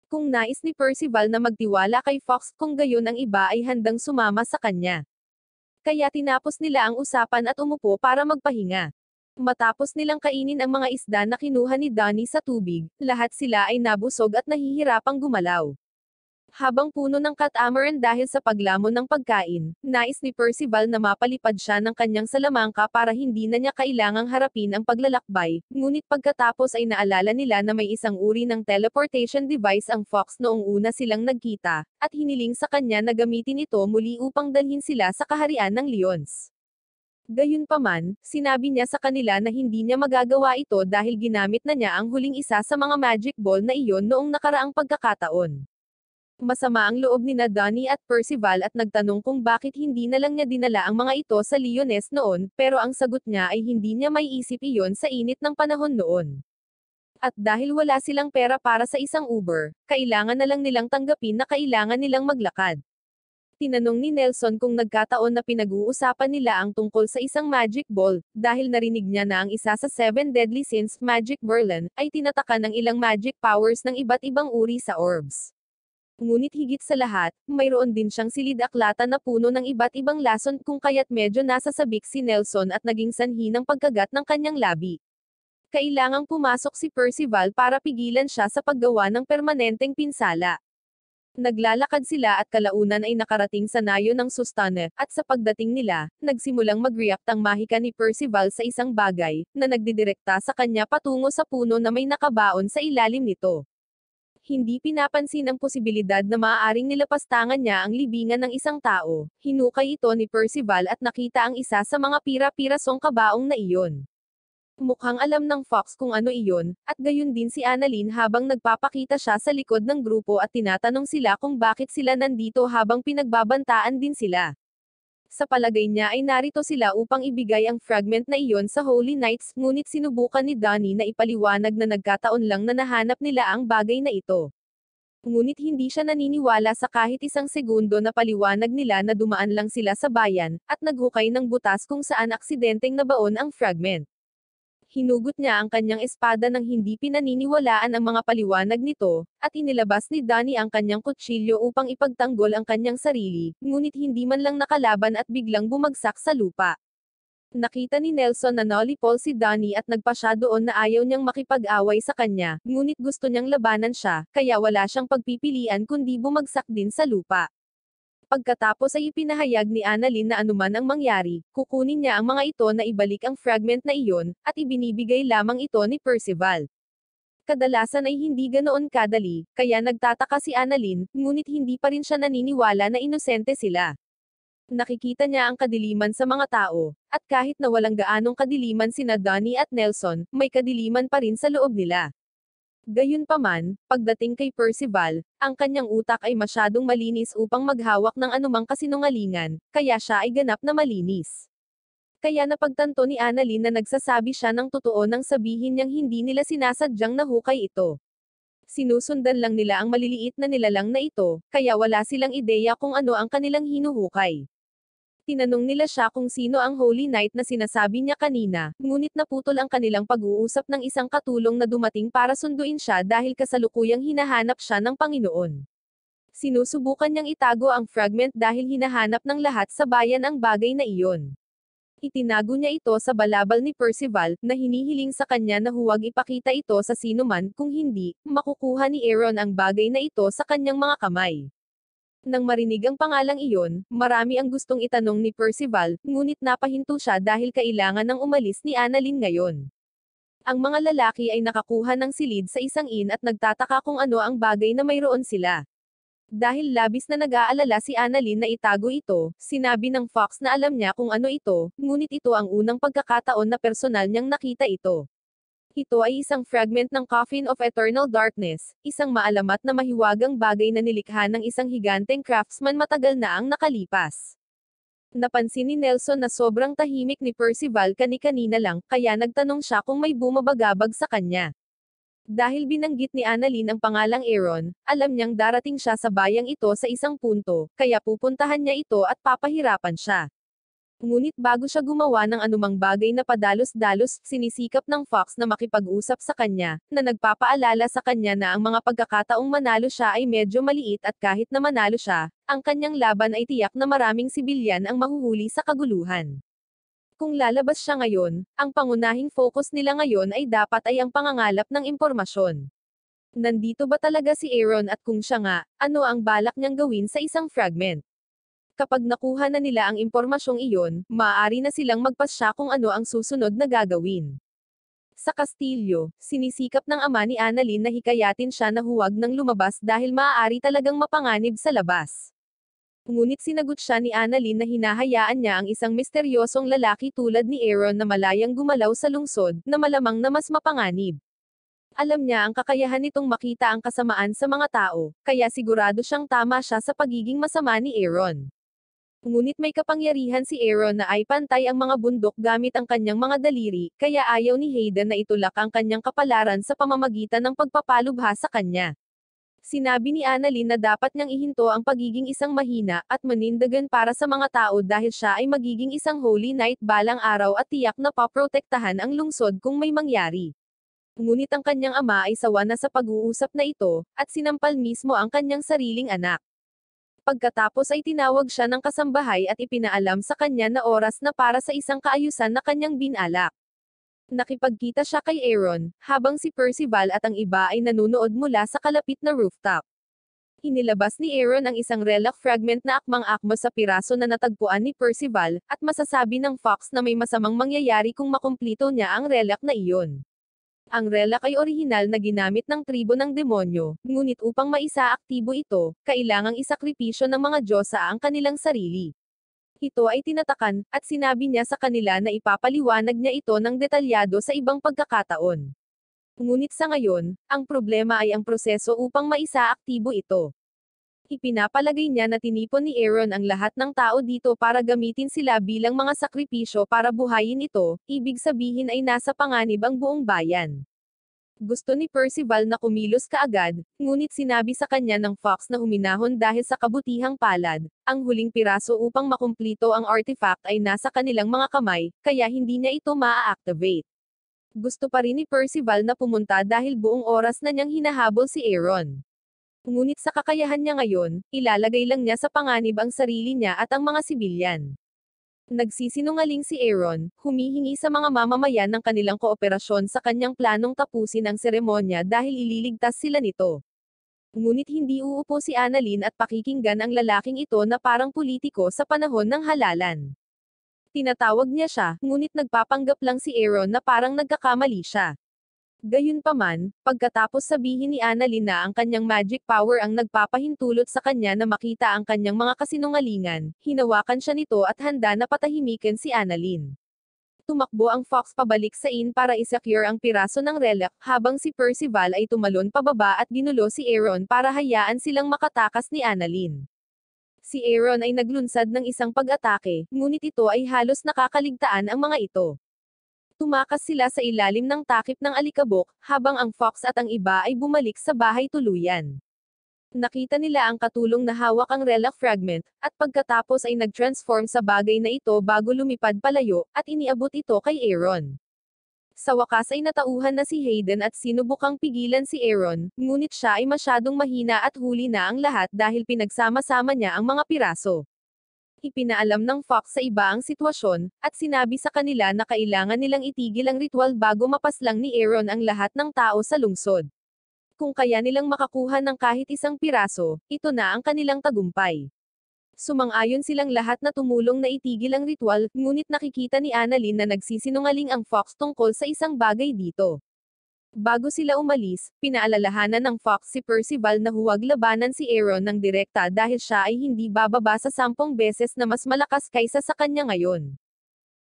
Kung nais ni Percival na magtiwala kay Fox kung gayon ang iba ay handang sumama sa kanya. Kaya tinapos nila ang usapan at umupo para magpahinga. Matapos nilang kainin ang mga isda na kinuha ni Danny sa tubig, lahat sila ay nabusog at nahihirapang gumalaw. Habang puno ng catamaran dahil sa paglamon ng pagkain, nais ni Percival na mapalipad siya ng kanyang salamangka para hindi na niya kailangang harapin ang paglalakbay, ngunit pagkatapos ay naalala nila na may isang uri ng teleportation device ang Fox noong una silang nagkita, at hiniling sa kanya na gamitin ito muli upang dalhin sila sa kaharian ng Leons. Gayunpaman, sinabi niya sa kanila na hindi niya magagawa ito dahil ginamit na niya ang huling isa sa mga magic ball na iyon noong nakaraang pagkakataon. Masama ang loob nina Donnie at Percival at nagtanong kung bakit hindi na lang niya dinala ang mga ito sa Lyonesse noon, pero ang sagot niya ay hindi niya maiisip iyon sa init ng panahon noon. At dahil wala silang pera para sa isang Uber, kailangan na lang nilang tanggapin na kailangan nilang maglakad. Tinanong ni Nelson kung nagkataon na pinag-uusapan nila ang tungkol sa isang magic ball, dahil narinig niya na ang isa sa Seven Deadly Sins, Magic Merlin, ay tinataka ng ilang magic powers ng iba't ibang uri sa orbs. Ngunit higit sa lahat, mayroon din siyang silid-aklatan na puno ng iba't ibang lason kung kaya't medyo nasasabik si Nelson at naging sanhi ng pagkagat ng kanyang labi. Kailangang pumasok si Percival para pigilan siya sa paggawa ng permanenteng pinsala. Naglalakad sila at kalaunan ay nakarating sa nayo ng Sustane, at sa pagdating nila, nagsimulang mag-react ang mahika ni Percival sa isang bagay, na nagdidirekta sa kanya patungo sa puno na may nakabaon sa ilalim nito. Hindi pinapansin ang posibilidad na maaaring nilapastangan niya ang libingan ng isang tao. Hinukay ito ni Percival at nakita ang isa sa mga pira-pirasong kabaong na iyon. Mukhang alam ng Fox kung ano iyon, at gayon din si Annalyn habang nagpapakita siya sa likod ng grupo at tinatanong sila kung bakit sila nandito habang pinagbabantaan din sila. Sa palagay niya ay narito sila upang ibigay ang fragment na iyon sa Holy Knights, ngunit sinubukan ni Donnie na ipaliwanag na nagkataon lang na nahanap nila ang bagay na ito. Ngunit hindi siya naniniwala sa kahit isang segundo na paliwanag nila na dumaan lang sila sa bayan, at naghukay ng butas kung saan aksidenteng nabaon ang fragment. Hinugot niya ang kanyang espada nang hindi pinaniniwalaan ang mga paliwanag nito, at inilabas ni Donnie ang kanyang kutsilyo upang ipagtanggol ang kanyang sarili, ngunit hindi man lang nakalaban at biglang bumagsak sa lupa. Nakita ni Nelson na nalipol si Donnie at nagpa siya doon na ayaw niyang makipag-away sa kanya, ngunit gusto niyang labanan siya, kaya wala siyang pagpipilian kundi bumagsak din sa lupa. Pagkatapos ay ipinahayag ni Annalyn na anuman ang mangyari, kukunin niya ang mga ito na ibalik ang fragment na iyon, at ibinibigay lamang ito ni Percival. Kadalasan ay hindi ganoon kadali, kaya nagtataka si Annalyn, ngunit hindi pa rin siya naniniwala na inosente sila. Nakikita niya ang kadiliman sa mga tao, at kahit na walang gaanong kadiliman sina Donnie at Nelson, may kadiliman pa rin sa loob nila. Gayunpaman, pagdating kay Percival, ang kanyang utak ay masyadong malinis upang maghawak ng anumang kasinungalingan, kaya siya ay ganap na malinis. Kaya napagtanto ni Annalyn na nagsasabi siya ng totoo nang sabihin niyang hindi nila sinasadyang nahukay ito. Sinusundan lang nila ang maliliit na nilalang na ito, kaya wala silang ideya kung ano ang kanilang hinuhukay. Tinanong nila siya kung sino ang Holy Knight na sinasabi niya kanina, ngunit naputol ang kanilang pag-uusap ng isang katulong na dumating para sunduin siya dahil kasalukuyang hinahanap siya ng Panginoon. Sinusubukan niyang itago ang fragment dahil hinahanap ng lahat sa bayan ang bagay na iyon. Itinago niya ito sa balabal ni Percival, na hinihiling sa kanya na huwag ipakita ito sa sinuman, kung hindi, makukuha ni Aaron ang bagay na ito sa kanyang mga kamay. Nang marinig ang pangalang iyon, marami ang gustong itanong ni Percival, ngunit napahinto siya dahil kailangan ng umalis ni Annalyn ngayon. Ang mga lalaki ay nakakuha ng silid sa isang inn at nagtataka kung ano ang bagay na mayroon sila. Dahil labis na nag-aalala si Annalyn na itago ito, sinabi ng Fox na alam niya kung ano ito, ngunit ito ang unang pagkakataon na personal niyang nakita ito. Ito ay isang fragment ng Coffin of Eternal Darkness, isang maalamat na mahiwagang bagay na nilikha ng isang higanteng craftsman matagal na ang nakalipas. Napansin ni Nelson na sobrang tahimik ni Percival kani-kanina lang, kaya nagtanong siya kung may bumabagabag sa kanya. Dahil binanggit ni Annalyn ang pangalang Aaron, alam niyang darating siya sa bayang ito sa isang punto, kaya pupuntahan niya ito at papahirapan siya. Ngunit bago siya gumawa ng anumang bagay na padalos-dalos, sinisikap ng Fox na makipag-usap sa kanya, na nagpapaalala sa kanya na ang mga pagkakataong manalo siya ay medyo maliit at kahit na manalo siya, ang kanyang laban ay tiyak na maraming sibilyan ang mahuhuli sa kaguluhan. Kung lalabas siya ngayon, ang pangunahing focus nila ngayon ay dapat ay ang pangangalap ng impormasyon. Nandito ba talaga si Aaron at kung siya nga, ano ang balak niyang gawin sa isang fragment? Kapag nakuha na nila ang impormasyong iyon, maaari na silang magpasya kung ano ang susunod na gagawin. Sa kastilyo, sinisikap ng ama ni Annalyn na hikayatin siya na huwag nang lumabas dahil maaari talagang mapanganib sa labas. Ngunit sinagot siya ni Annalyn na hinahayaan niya ang isang misteryosong lalaki tulad ni Aaron na malayang gumalaw sa lungsod, na malamang na mas mapanganib. Alam niya ang kakayahan nitong makita ang kasamaan sa mga tao, kaya sigurado siyang tama siya sa pagiging masama ni Aaron. Ngunit may kapangyarihan si Aaron na ay pantay ang mga bundok gamit ang kanyang mga daliri, kaya ayaw ni Hayden na itulak ang kanyang kapalaran sa pamamagitan ng pagpapalubha sa kanya. Sinabi ni Annalyn na dapat niyang ihinto ang pagiging isang mahina at manindagan para sa mga tao dahil siya ay magiging isang Holy Knight balang araw at tiyak na paprotektahan ang lungsod kung may mangyari. Ngunit ang kanyang ama ay sawa na sa pag-uusap na ito, at sinampal mismo ang kanyang sariling anak. Pagkatapos ay tinawag siya ng kasambahay at ipinaalam sa kanya na oras na para sa isang kaayusan na kanyang binalak. Nakipagkita siya kay Aaron, habang si Percival at ang iba ay nanunood mula sa kalapit na rooftop. Inilabas ni Aaron ang isang relic fragment na akmang-akma sa piraso na natagpuan ni Percival, at masasabi ng Fox na may masamang mangyayari kung makumplito niya ang relic na iyon. Ang relic ay orihinal na ginamit ng tribo ng demonyo, ngunit upang maisaaktibo ito, kailangang isakripisyo ng mga Diyosa ang kanilang sarili. Ito ay tinatakan, at sinabi niya sa kanila na ipapaliwanag niya ito ng detalyado sa ibang pagkakataon. Ngunit sa ngayon, ang problema ay ang proseso upang maisaaktibo ito. Ipinapalagay niya na tinipon ni Aaron ang lahat ng tao dito para gamitin sila bilang mga sakripisyo para buhayin ito, ibig sabihin ay nasa panganib ang buong bayan. Gusto ni Percival na kumilos kaagad, ngunit sinabi sa kanya ng Fox na huminahon dahil sa kabutihang palad, ang huling piraso upang makumplito ang artifact ay nasa kanilang mga kamay, kaya hindi niya ito maa-activate. Gusto pa rin ni Percival na pumunta dahil buong oras na niyang hinahabol si Aaron. Ngunit sa kakayahan niya ngayon, ilalagay lang niya sa panganib ang sarili niya at ang mga sibilyan. Nagsisinungaling si Aaron, humihingi sa mga mamamayan ng kanilang kooperasyon sa kanyang planong tapusin ang seremonya dahil ililigtas sila nito. Ngunit hindi uupo si Annalyn at pakikinggan ang lalaking ito na parang politiko sa panahon ng halalan. Tinatawag niya siya, ngunit nagpapanggap lang si Aaron na parang nagkakamali siya. Gayunpaman, pagkatapos sabihin ni Annalyn na ang kanyang magic power ang nagpapahintulot sa kanya na makita ang kanyang mga kasinungalingan, hinawakan siya nito at handa na patahimikin si Annalyn. Tumakbo ang Fox pabalik sa inn para isecure ang piraso ng relic, habang si Percival ay tumalon pababa at ginulo si Aaron para hayaan silang makatakas ni Annalyn. Si Aaron ay naglunsad ng isang pag-atake, ngunit ito ay halos nakakaligtaan ang mga ito. Tumakas sila sa ilalim ng takip ng alikabok, habang ang Fox at ang iba ay bumalik sa bahay tuluyan. Nakita nila ang katulong na hawak ang relic fragment, at pagkatapos ay nag-transform sa bagay na ito bago lumipad palayo, at iniabot ito kay Aaron. Sa wakas ay natauhan na si Hayden at sinubukang pigilan si Aaron, ngunit siya ay masyadong mahina at huli na ang lahat dahil pinagsama-sama niya ang mga piraso. Ipinaalam ng Fox sa iba ang sitwasyon, at sinabi sa kanila na kailangan nilang itigil ang ritual bago mapaslang ni Aaron ang lahat ng tao sa lungsod. Kung kaya nilang makakuha ng kahit isang piraso, ito na ang kanilang tagumpay. Sumang-ayon silang lahat na tumulong na itigil ang ritual, ngunit nakikita ni Annalyn na nagsisinungaling ang Fox tungkol sa isang bagay dito. Bago sila umalis, pinaalalahanan ng Fox si Percival na huwag labanan si Aaron ng direkta dahil siya ay hindi bababa sa 10 beses na mas malakas kaysa sa kanya ngayon.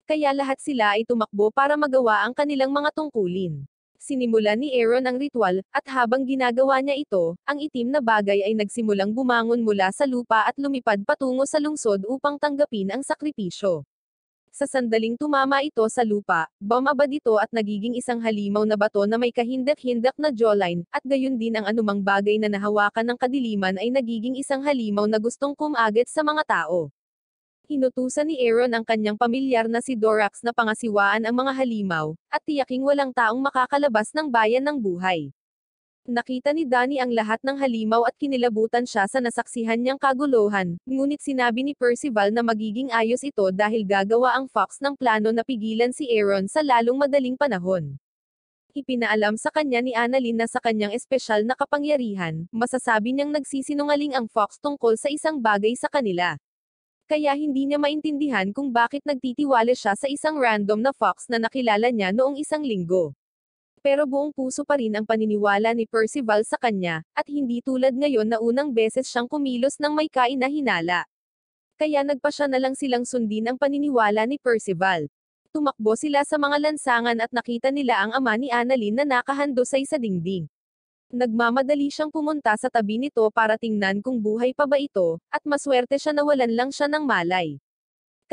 Kaya lahat sila ay tumakbo para magawa ang kanilang mga tungkulin. Sinimula ni Aaron ang ritual, at habang ginagawa niya ito, ang itim na bagay ay nagsimulang bumangon mula sa lupa at lumipad patungo sa lungsod upang tanggapin ang sakripisyo. Sa sandaling tumama ito sa lupa, bumaba dito at nagiging isang halimaw na bato na may kahindak-hindak na jawline, at gayon din ang anumang bagay na nahawakan ng kadiliman ay nagiging isang halimaw na gustong kumagit sa mga tao. Inutusan ni Aaron ang kanyang pamilyar na si Dorax na pangasiwaan ang mga halimaw, at tiyaking walang taong makakalabas ng bayan ng buhay. Nakita ni Danny ang lahat ng halimaw at kinilabutan siya sa nasaksihan niyang kaguluhan, ngunit sinabi ni Percival na magiging ayos ito dahil gagawa ang Fox ng plano na pigilan si Aaron sa lalong madaling panahon. Ipinaalam sa kanya ni Annalyn na sa kanyang espesyal na kapangyarihan, masasabi niyang nagsisinungaling ang Fox tungkol sa isang bagay sa kanila. Kaya hindi niya maintindihan kung bakit nagtitiwala siya sa isang random na Fox na nakilala niya noong isang linggo. Pero buong puso pa rin ang paniniwala ni Percival sa kanya, at hindi tulad ngayon na unang beses siyang kumilos ng may kainahinala. Kaya nagpasya na lang silang sundin ang paniniwala ni Percival. Tumakbo sila sa mga lansangan at nakita nila ang ama ni Annalyn na nakahandusay sa dingding. Nagmamadali siyang pumunta sa tabi nito para tingnan kung buhay pa ba ito, at maswerte siya na walan lang siya ng malay.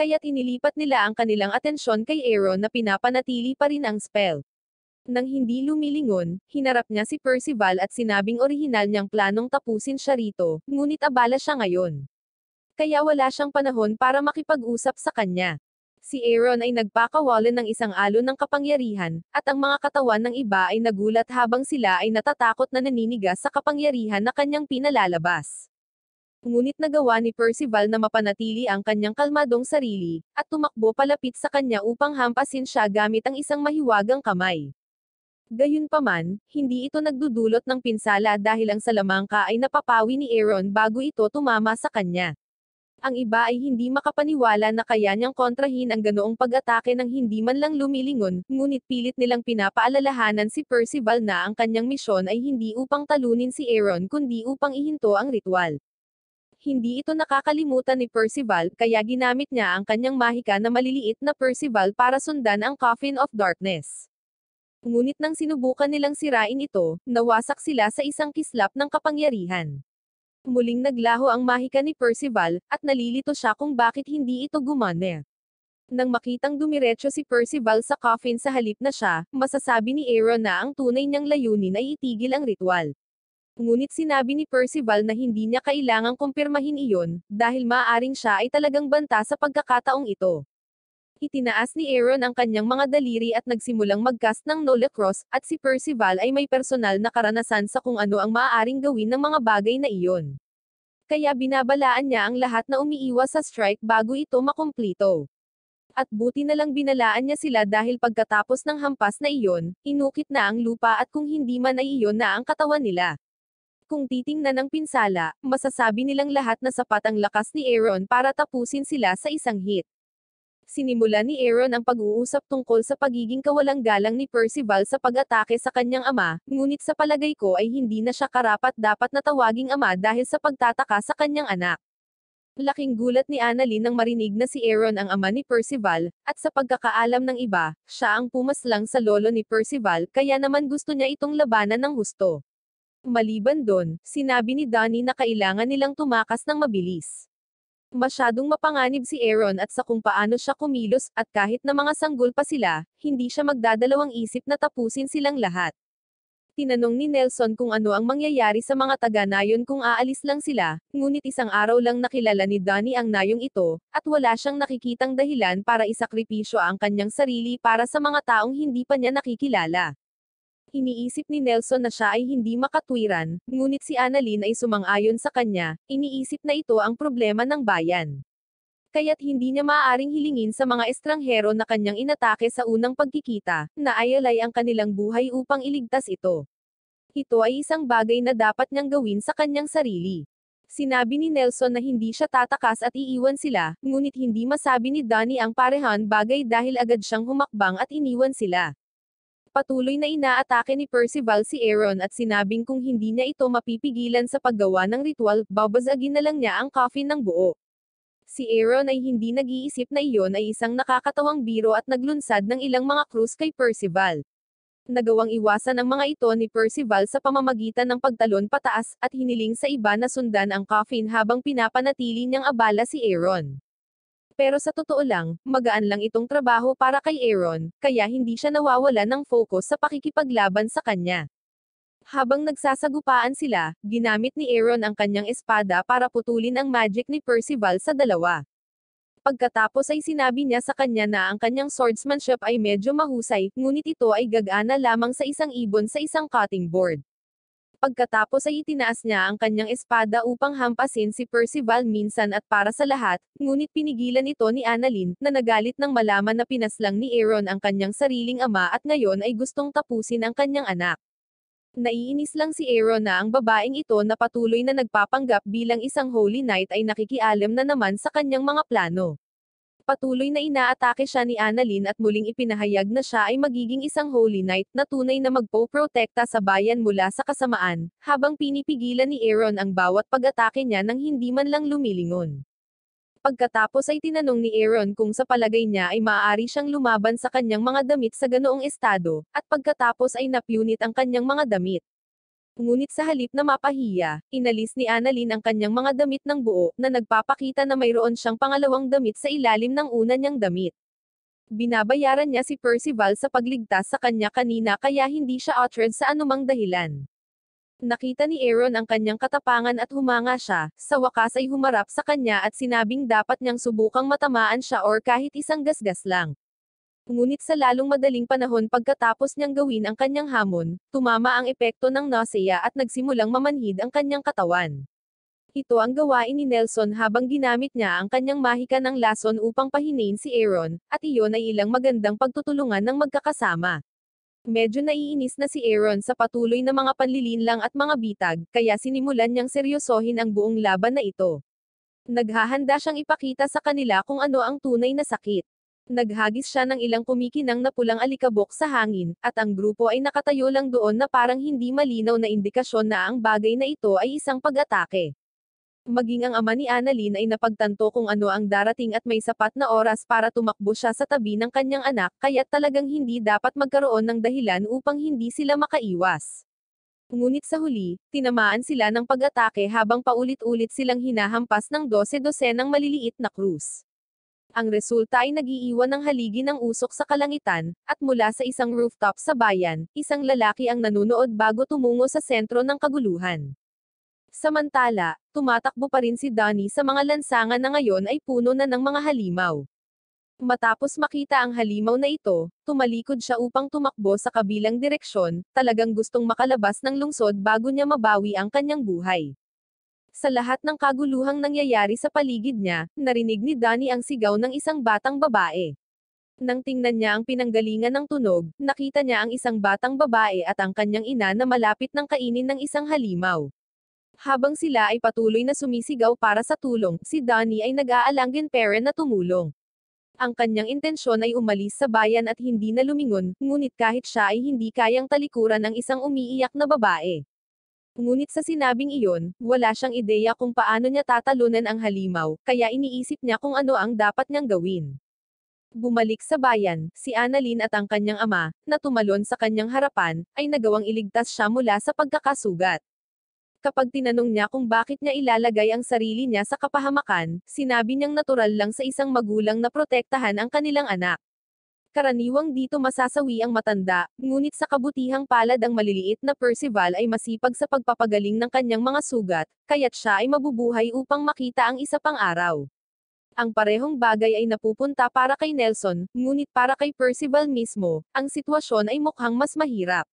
Kaya't inilipat nila ang kanilang atensyon kay Aaron na pinapanatili pa rin ang spell. Nang hindi lumilingon, hinarap niya si Percival at sinabing orihinal niyang planong tapusin siya rito, ngunit abala siya ngayon. Kaya wala siyang panahon para makipag-usap sa kanya. Si Aaron ay nagpakawalan ng isang alon ng kapangyarihan, at ang mga katawan ng iba ay nagulat habang sila ay natatakot na naninigas sa kapangyarihan na kanyang pinalalabas. Ngunit nagawa ni Percival na mapanatili ang kanyang kalmadong sarili, at tumakbo palapit sa kanya upang hampasin siya gamit ang isang mahiwagang kamay. Gayunpaman, hindi ito nagdudulot ng pinsala dahil ang salamangka ay napapawi ni Aaron bago ito tumama sa kanya. Ang iba ay hindi makapaniwala na kaya niyang kontrahin ang ganoong pag-atake ng hindi man lang lumilingon, ngunit pilit nilang pinapaalalahanan si Percival na ang kanyang misyon ay hindi upang talunin si Aaron kundi upang ihinto ang ritual. Hindi ito nakakalimutan ni Percival, kaya ginamit niya ang kanyang mahika na maliliit na Percival para sundan ang Coffin of Darkness. Ngunit nang sinubukan nilang sirain ito, nawasak sila sa isang kislap ng kapangyarihan. Muling naglaho ang mahika ni Percival, at nalilito siya kung bakit hindi ito gumana. Nang makitang dumiretso si Percival sa coffin sa halip na siya, masasabi ni Aaron na ang tunay niyang layunin ay itigil ang ritual. Ngunit sinabi ni Percival na hindi niya kailangang kumpirmahin iyon, dahil maaaring siya ay talagang banta sa pagkakataong ito. Itinaas ni Aaron ang kanyang mga daliri at nagsimulang mag-cast ng Null Cross, at si Percival ay may personal na karanasan sa kung ano ang maaaring gawin ng mga bagay na iyon. Kaya binabalaan niya ang lahat na umiiwas sa strike bago ito makumplito. At buti na lang binalaan niya sila dahil pagkatapos ng hampas na iyon, inukit na ang lupa at kung hindi man ay iyon na ang katawan nila. Kung titingnan ng pinsala, masasabi nilang lahat na sapat ang lakas ni Aaron para tapusin sila sa isang hit. Sinimula ni Aaron ang pag-uusap tungkol sa pagiging kawalang galang ni Percival sa pag-atake sa kanyang ama, ngunit sa palagay ko ay hindi na siya karapat-dapat na tawaging ama dahil sa pagtataka sa kanyang anak. Laking gulat ni Annalyn nang marinig na si Aaron ang ama ni Percival, at sa pagkakaalam ng iba, siya ang pumaslang sa lolo ni Percival, kaya naman gusto niya itong labanan ng husto. Maliban doon, sinabi ni Donnie na kailangan nilang tumakas ng mabilis. Masyadong mapanganib si Aaron at sa kung paano siya kumilos, at kahit na mga sanggol pa sila, hindi siya magdadalawang isip na tapusin silang lahat. Tinanong ni Nelson kung ano ang mangyayari sa mga taga-nayon kung aalis lang sila, ngunit isang araw lang nakilala ni Donnie ang nayong ito, at wala siyang nakikitang dahilan para isakripisyo ang kanyang sarili para sa mga taong hindi pa niya nakikilala. Iniisip ni Nelson na siya ay hindi makatwiran, ngunit si Annalyn ay sumang-ayon sa kanya, iniisip na ito ang problema ng bayan. Kaya't hindi niya maaaring hilingin sa mga estranghero na kanyang inatake sa unang pagkikita, na ayalay ang kanilang buhay upang iligtas ito. Ito ay isang bagay na dapat niyang gawin sa kanyang sarili. Sinabi ni Nelson na hindi siya tatakas at iiwan sila, ngunit hindi masabi ni Donnie ang parehan bagay dahil agad siyang humakbang at iniwan sila. Patuloy na inaatake ni Percival si Aaron at sinabing kung hindi niya ito mapipigilan sa paggawa ng ritual, babasagin na lang niya ang coffin ng buo. Si Aaron ay hindi nag-iisip na iyon ay isang nakakatawang biro at naglunsad ng ilang mga krus kay Percival. Nagawang iwasan ang mga ito ni Percival sa pamamagitan ng pagtalon pataas, at hiniling sa iba na sundan ang coffin habang pinapanatili niyang abala si Aaron. Pero sa totoo lang, magaan lang itong trabaho para kay Aaron, kaya hindi siya nawawala ng focus sa pakikipaglaban sa kanya. Habang nagsasagupaan sila, ginamit ni Aaron ang kanyang espada para putulin ang magic ni Percival sa dalawa. Pagkatapos ay sinabi niya sa kanya na ang kanyang swordsmanship ay medyo mahusay, ngunit ito ay gagana lamang sa isang ibon sa isang cutting board. Pagkatapos ay itinaas niya ang kanyang espada upang hampasin si Percival minsan at para sa lahat, ngunit pinigilan ito ni Annalyn, na nagalit nang malaman na pinaslang ni Aaron ang kanyang sariling ama at ngayon ay gustong tapusin ang kanyang anak. Naiinis lang si Aaron na ang babaeng ito na patuloy na nagpapanggap bilang isang Holy Knight ay nakikialam na naman sa kanyang mga plano. Patuloy na inaatake siya ni Annalyn at muling ipinahayag na siya ay magiging isang Holy Knight na tunay na magpoprotekta sa bayan mula sa kasamaan, habang pinipigilan ni Aaron ang bawat pag-atake niya nang hindi man lang lumilingon. Pagkatapos ay tinanong ni Aaron kung sa palagay niya ay maaari siyang lumaban sa kanyang mga damit sa ganoong estado, at pagkatapos ay napunit ang kanyang mga damit. Ngunit sa halip na mapahiya, inalis ni Annalyn ang kanyang mga damit ng buo, na nagpapakita na mayroon siyang pangalawang damit sa ilalim ng una niyang damit. Binabayaran niya si Percival sa pagligtas sa kanya kanina kaya hindi siya outraged sa anumang dahilan. Nakita ni Aaron ang kanyang katapangan at humanga siya, sa wakas ay humarap sa kanya at sinabing dapat niyang subukang matamaan siya or kahit isang gasgas lang. Ngunit sa lalong madaling panahon pagkatapos niyang gawin ang kanyang hamon, tumama ang epekto ng nausea at nagsimulang mamanhid ang kanyang katawan. Ito ang gawain ni Nelson habang ginamit niya ang kanyang mahika ng lason upang pahinain si Aaron, at iyon ay ilang magandang pagtutulungan ng magkakasama. Medyo naiinis na si Aaron sa patuloy na mga panlilinlang at mga bitag, kaya sinimulan niyang seryosohin ang buong laban na ito. Naghahanda siyang ipakita sa kanila kung ano ang tunay na sakit. Naghagis siya ng ilang kumikinang na pulang alikabok sa hangin, at ang grupo ay nakatayo lang doon na parang hindi malinaw na indikasyon na ang bagay na ito ay isang pag-atake. Maging ang ama ni Annalyn ay napagtanto kung ano ang darating at may sapat na oras para tumakbo siya sa tabi ng kanyang anak, kaya't talagang hindi dapat magkaroon ng dahilan upang hindi sila makaiwas. Ngunit sa huli, tinamaan sila ng pag-atake habang paulit-ulit silang hinahampas ng 12 dosenang maliliit na krus. Ang resulta ay nagiiwan ng haligi ng usok sa kalangitan, at mula sa isang rooftop sa bayan, isang lalaki ang nanunood bago tumungo sa sentro ng kaguluhan. Samantala, tumatakbo pa rin si Donnie sa mga lansangan na ngayon ay puno na ng mga halimaw. Matapos makita ang halimaw na ito, tumalikod siya upang tumakbo sa kabilang direksyon, talagang gustong makalabas ng lungsod bago niya mabawi ang kanyang buhay. Sa lahat ng kaguluhang nangyayari sa paligid niya, narinig ni Donnie ang sigaw ng isang batang babae. Nang tingnan niya ang pinanggalingan ng tunog, nakita niya ang isang batang babae at ang kanyang ina na malapit ng kainin ng isang halimaw. Habang sila ay patuloy na sumisigaw para sa tulong, si Donnie ay nag-aalangin pera na tumulong. Ang kanyang intensyon ay umalis sa bayan at hindi na lumingon, ngunit kahit siya ay hindi kayang talikuran ang isang umiiyak na babae. Ngunit sa sinabing iyon, wala siyang ideya kung paano niya tatalunan ang halimaw, kaya iniisip niya kung ano ang dapat niyang gawin. Bumalik sa bayan, si Annalyn at ang kanyang ama, na tumalon sa kanyang harapan, ay nagawang iligtas siya mula sa pagkakasugat. Kapag tinanong niya kung bakit niya ilalagay ang sarili niya sa kapahamakan, sinabi niyang natural lang sa isang magulang na protektahan ang kanilang anak. Karaniwang dito masasawi ang matanda, ngunit sa kabutihang palad ang maliliit na Percival ay masipag sa pagpapagaling ng kanyang mga sugat, kaya't siya ay mabubuhay upang makita ang isa pang araw. Ang parehong bagay ay napupunta para kay Nelson, ngunit para kay Percival mismo, ang sitwasyon ay mukhang mas mahirap.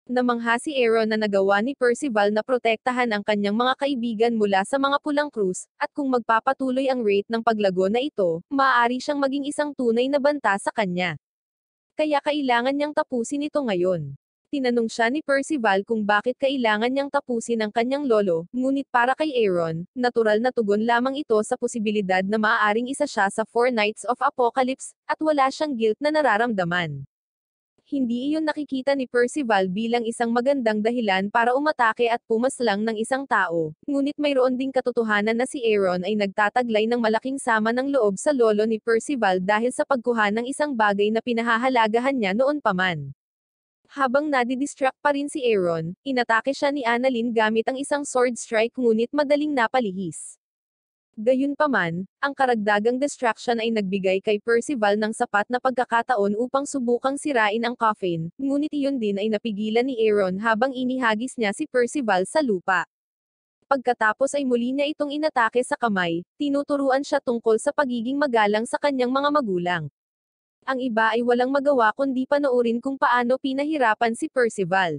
Namangha si Aaron na nagawa ni Percival na protektahan ang kanyang mga kaibigan mula sa mga pulang krus, at kung magpapatuloy ang rate ng paglago na ito, maaari siyang maging isang tunay na banta sa kanya. Kaya kailangan niyang tapusin ito ngayon. Tinanong siya ni Percival kung bakit kailangan niyang tapusin ang kanyang lolo, ngunit para kay Aaron, natural na tugon lamang ito sa posibilidad na maaaring isa siya sa 4 Knights of Apocalypse, at wala siyang guilt na nararamdaman. Hindi iyon nakikita ni Percival bilang isang magandang dahilan para umatake at pumaslang ng isang tao, ngunit mayroon ding katotohanan na si Aaron ay nagtataglay ng malaking sama ng loob sa lolo ni Percival dahil sa pagkuha ng isang bagay na pinahahalagahan niya noon pa man. Habang nadidistract pa rin si Aaron, inatake siya ni Annalyn gamit ang isang sword strike ngunit madaling napalihis. Gayunpaman, ang karagdagang distraction ay nagbigay kay Percival ng sapat na pagkakataon upang subukang sirain ang coffin, ngunit iyon din ay napigilan ni Aaron habang inihagis niya si Percival sa lupa. Pagkatapos ay muli niya itong inatake sa kamay, tinuturuan siya tungkol sa pagiging magalang sa kanyang mga magulang. Ang iba ay walang magawa kundi panoorin kung paano pinahirapan si Percival.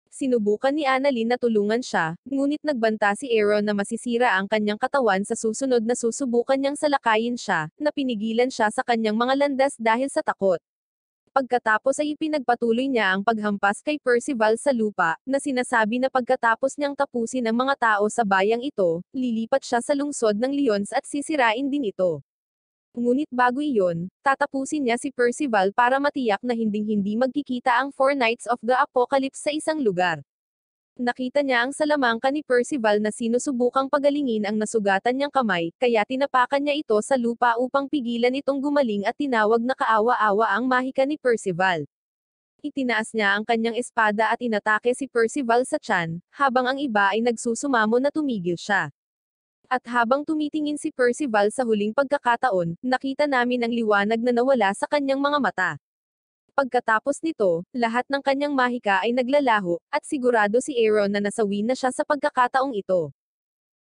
Sinubukan ni Annalyn na tulungan siya, ngunit nagbanta si Aaron na masisira ang kanyang katawan sa susunod na susubukan niyang salakayin siya, na pinigilan siya sa kanyang mga landas dahil sa takot. Pagkatapos ay ipinagpatuloy niya ang paghampas kay Percival sa lupa, na sinasabi na pagkatapos niyang tapusin ang mga tao sa bayang ito, lilipat siya sa lungsod ng Lyons at sisirain din ito. Ngunit bago iyon, tatapusin niya si Percival para matiyak na hinding-hindi magkikita ang 4 Knights of the Apocalypse sa isang lugar. Nakita niya ang salamangka ni Percival na sinusubukang pagalingin ang nasugatan niyang kamay, kaya tinapakan niya ito sa lupa upang pigilan itong gumaling at tinawag na kaawa-awa ang mahika ni Percival. Itinaas niya ang kanyang espada at inatake si Percival sa tiyan, habang ang iba ay nagsusumamo na tumigil siya. At habang tumitingin si Percival sa huling pagkakataon, nakita namin ang liwanag na nawala sa kanyang mga mata. Pagkatapos nito, lahat ng kanyang mahika ay naglalaho, at sigurado si Aaron na nasawi na siya sa pagkakataong ito.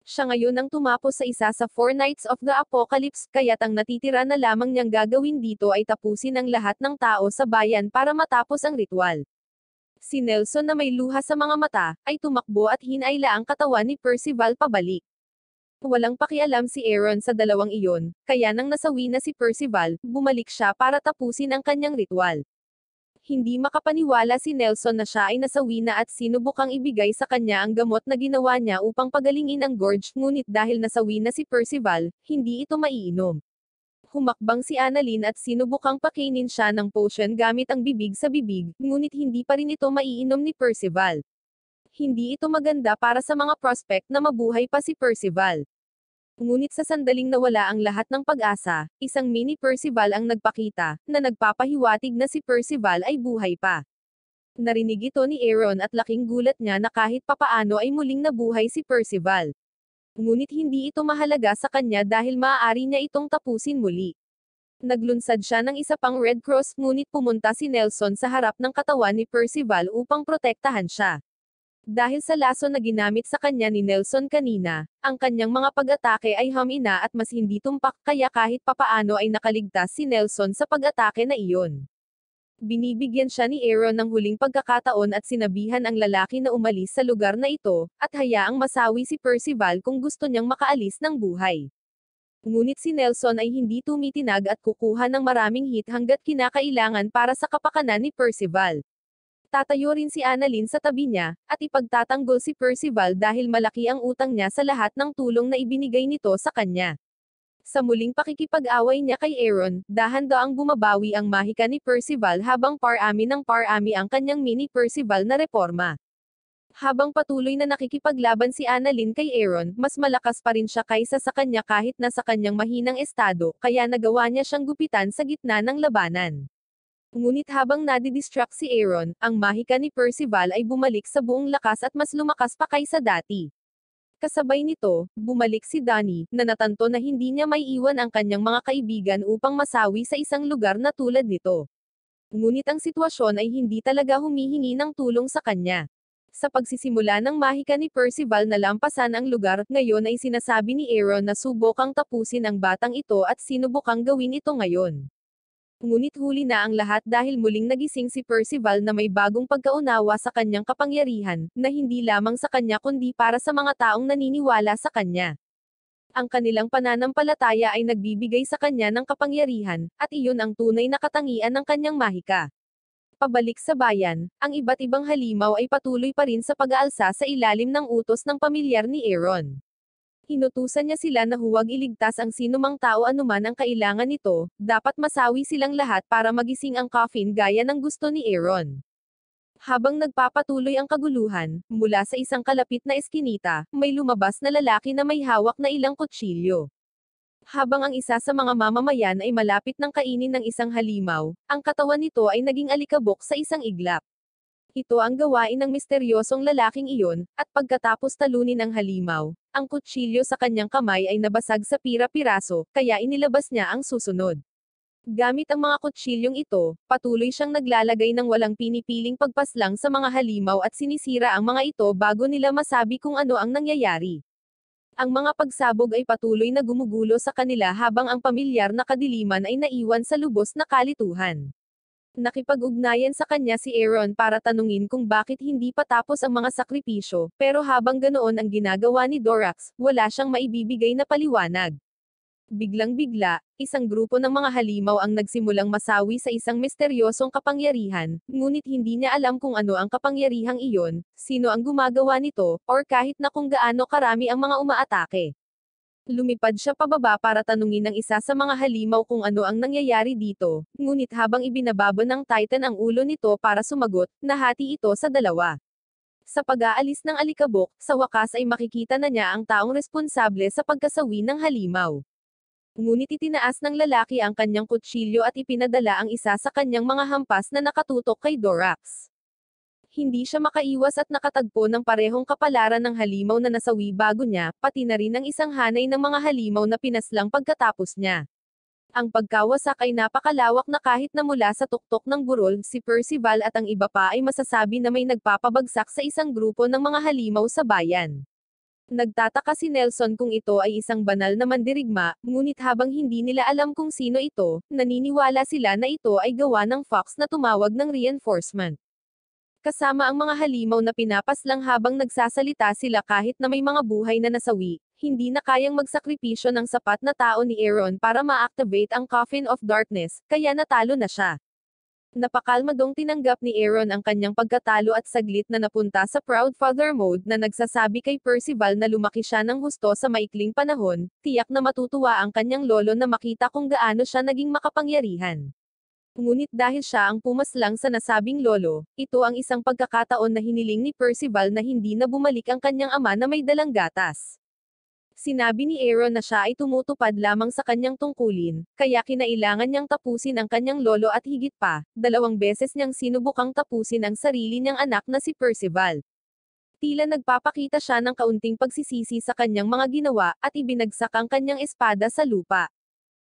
Siya ngayon ang tumapos sa isa sa Four Nights of the Apocalypse, kaya't ang natitira na lamang niyang gagawin dito ay tapusin ang lahat ng tao sa bayan para matapos ang ritual. Si Nelson na may luha sa mga mata, ay tumakbo at hinayla ang katawan ni Percival pabalik. Walang pakialam si Aaron sa dalawang iyon, kaya nang nasawi na si Percival, bumalik siya para tapusin ang kanyang ritual. Hindi makapaniwala si Nelson na siya ay nasawi na at sinubukang ibigay sa kanya ang gamot na ginawa niya upang pagalingin ang gorge, ngunit dahil nasawi na si Percival, hindi ito maiinom. Humakbang si Annalyn at sinubukang pakainin siya ng potion gamit ang bibig sa bibig, ngunit hindi pa rin ito maiinom ni Percival. Hindi ito maganda para sa mga prospect na mabuhay pa si Percival. Ngunit sa sandaling nawala ang lahat ng pag-asa, isang mini Percival ang nagpakita, na nagpapahiwatig na si Percival ay buhay pa. Narinig ito ni Aaron at laking gulat niya na kahit papaano ay muling nabuhay si Percival. Ngunit hindi ito mahalaga sa kanya dahil maaari niya itong tapusin muli. Naglunsad siya ng isa pang Red Cross, ngunit pumunta si Nelson sa harap ng katawan ni Percival upang protektahan siya. Dahil sa laso na ginamit sa kanya ni Nelson kanina, ang kanyang mga pag-atake ay humina at mas hindi tumpak, kaya kahit papaano ay nakaligtas si Nelson sa pag-atake na iyon. Binibigyan siya ni Aaron ng huling pagkakataon at sinabihan ang lalaki na umalis sa lugar na ito, at hayaang masawi si Percival kung gusto niyang makaalis ng buhay. Ngunit si Nelson ay hindi tumitinag at kukuha ng maraming hit hanggat kinakailangan para sa kapakanan ni Percival. Tatayo rin si Annalyn sa tabi niya, at ipagtatanggol si Percival dahil malaki ang utang niya sa lahat ng tulong na ibinigay nito sa kanya. Sa muling pakikipag-away niya kay Aaron, dahan-daang bumabawi ang mahika ni Percival habang parami ng parami ang kanyang mini Percival na reforma. Habang patuloy na nakikipaglaban si Annalyn kay Aaron, mas malakas pa rin siya kaysa sa kanya kahit nasa kanyang mahinang estado, kaya nagawa niya siyang gupitan sa gitna ng labanan. Ngunit habang nadidistract si Aaron, ang mahika ni Percival ay bumalik sa buong lakas at mas lumakas pa kaysa dati. Kasabay nito, bumalik si Donnie, na natanto na hindi niya may iwan ang kanyang mga kaibigan upang masawi sa isang lugar na tulad nito. Ngunit ang sitwasyon ay hindi talaga humihingi ng tulong sa kanya. Sa pagsisimula ng mahika ni Percival na lampasan ang lugar, ngayon ay sinasabi ni Aaron na subukang tapusin ang batang ito at sinubukang gawin ito ngayon. Ngunit huli na ang lahat dahil muling nagising si Percival na may bagong pagkaunawa sa kanyang kapangyarihan, na hindi lamang sa kanya kundi para sa mga taong naniniwala sa kanya. Ang kanilang pananampalataya ay nagbibigay sa kanya ng kapangyarihan, at iyon ang tunay na katangian ng kanyang mahika. Pabalik sa bayan, ang iba't ibang halimaw ay patuloy pa rin sa pag-aalsa sa ilalim ng utos ng pamilyar ni Aaron. Inutusan niya sila na huwag iligtas ang sinumang tao anuman ang kailangan nito, dapat masawi silang lahat para magising ang coffin gaya ng gusto ni Aaron. Habang nagpapatuloy ang kaguluhan, mula sa isang kalapit na eskinita, may lumabas na lalaki na may hawak na ilang kutsilyo. Habang ang isa sa mga mamamayan ay malapit ng kainin ng isang halimaw, ang katawan nito ay naging alikabok sa isang iglap. Ito ang gawain ng misteryosong lalaking iyon, at pagkatapos talunin ang halimaw, ang kutsilyo sa kanyang kamay ay nabasag sa pira-piraso, kaya inilabas niya ang susunod. Gamit ang mga kutsilyong ito, patuloy siyang naglalagay ng walang pinipiling pagpaslang sa mga halimaw at sinisira ang mga ito bago nila masabi kung ano ang nangyayari. Ang mga pagsabog ay patuloy na gumugulo sa kanila habang ang pamilyar na kadiliman ay naiwan sa lubos na kalituhan. Nakipag-ugnayan sa kanya si Aaron para tanungin kung bakit hindi pa tapos ang mga sakripisyo, pero habang ganoon ang ginagawa ni Dorax, wala siyang maibibigay na paliwanag. Biglang-bigla, isang grupo ng mga halimaw ang nagsimulang masawi sa isang misteryosong kapangyarihan, ngunit hindi niya alam kung ano ang kapangyarihang iyon, sino ang gumagawa nito, or kahit na kung gaano karami ang mga umaatake. Lumipad siya pababa para tanungin ng isa sa mga halimaw kung ano ang nangyayari dito, ngunit habang ibinababa ng Titan ang ulo nito para sumagot, nahati ito sa dalawa. Sa pag-aalis ng alikabok, sa wakas ay makikita na niya ang taong responsable sa pagkasawi ng halimaw. Ngunit itinaas ng lalaki ang kanyang kutsilyo at ipinadala ang isa sa kanyang mga hampas na nakatutok kay Dorax. Hindi siya makaiwas at nakatagpo ng parehong kapalaran ng halimaw na nasawi bago niya, pati na rin ang isang hanay ng mga halimaw na pinaslang pagkatapos niya. Ang pagkawasak ay napakalawak na kahit na mula sa tuktok ng burol, si Percival at ang iba pa ay masasabi na may nagpapabagsak sa isang grupo ng mga halimaw sa bayan. Nagtataka si Nelson kung ito ay isang banal na mandirigma, ngunit habang hindi nila alam kung sino ito, naniniwala sila na ito ay gawa ng Fox na tumawag ng reinforcement. Kasama ang mga halimaw na pinapaslang habang nagsasalita sila kahit na may mga buhay na nasawi, hindi na kayang magsakripisyo ng sapat na tao ni Aaron para ma-activate ang Coffin of Darkness, kaya natalo na siya. Napakalmadong tinanggap ni Aaron ang kanyang pagkatalo at saglit na napunta sa proud father mode na nagsasabi kay Percival na lumaki siya ng husto sa maikling panahon, tiyak na matutuwa ang kanyang lolo na makita kung gaano siya naging makapangyarihan. Ngunit dahil siya ang pumaslang sa nasabing lolo, ito ang isang pagkakataon na hiniling ni Percival na hindi na bumalik ang kanyang ama na may dalang gatas. Sinabi ni Aaron na siya ay tumutupad lamang sa kanyang tungkulin, kaya kinailangan niyang tapusin ang kanyang lolo at higit pa, 2 beses niyang sinubukang tapusin ang sarili niyang anak na si Percival. Tila nagpapakita siya ng kaunting pagsisisi sa kanyang mga ginawa, at ibinagsak ang kanyang espada sa lupa.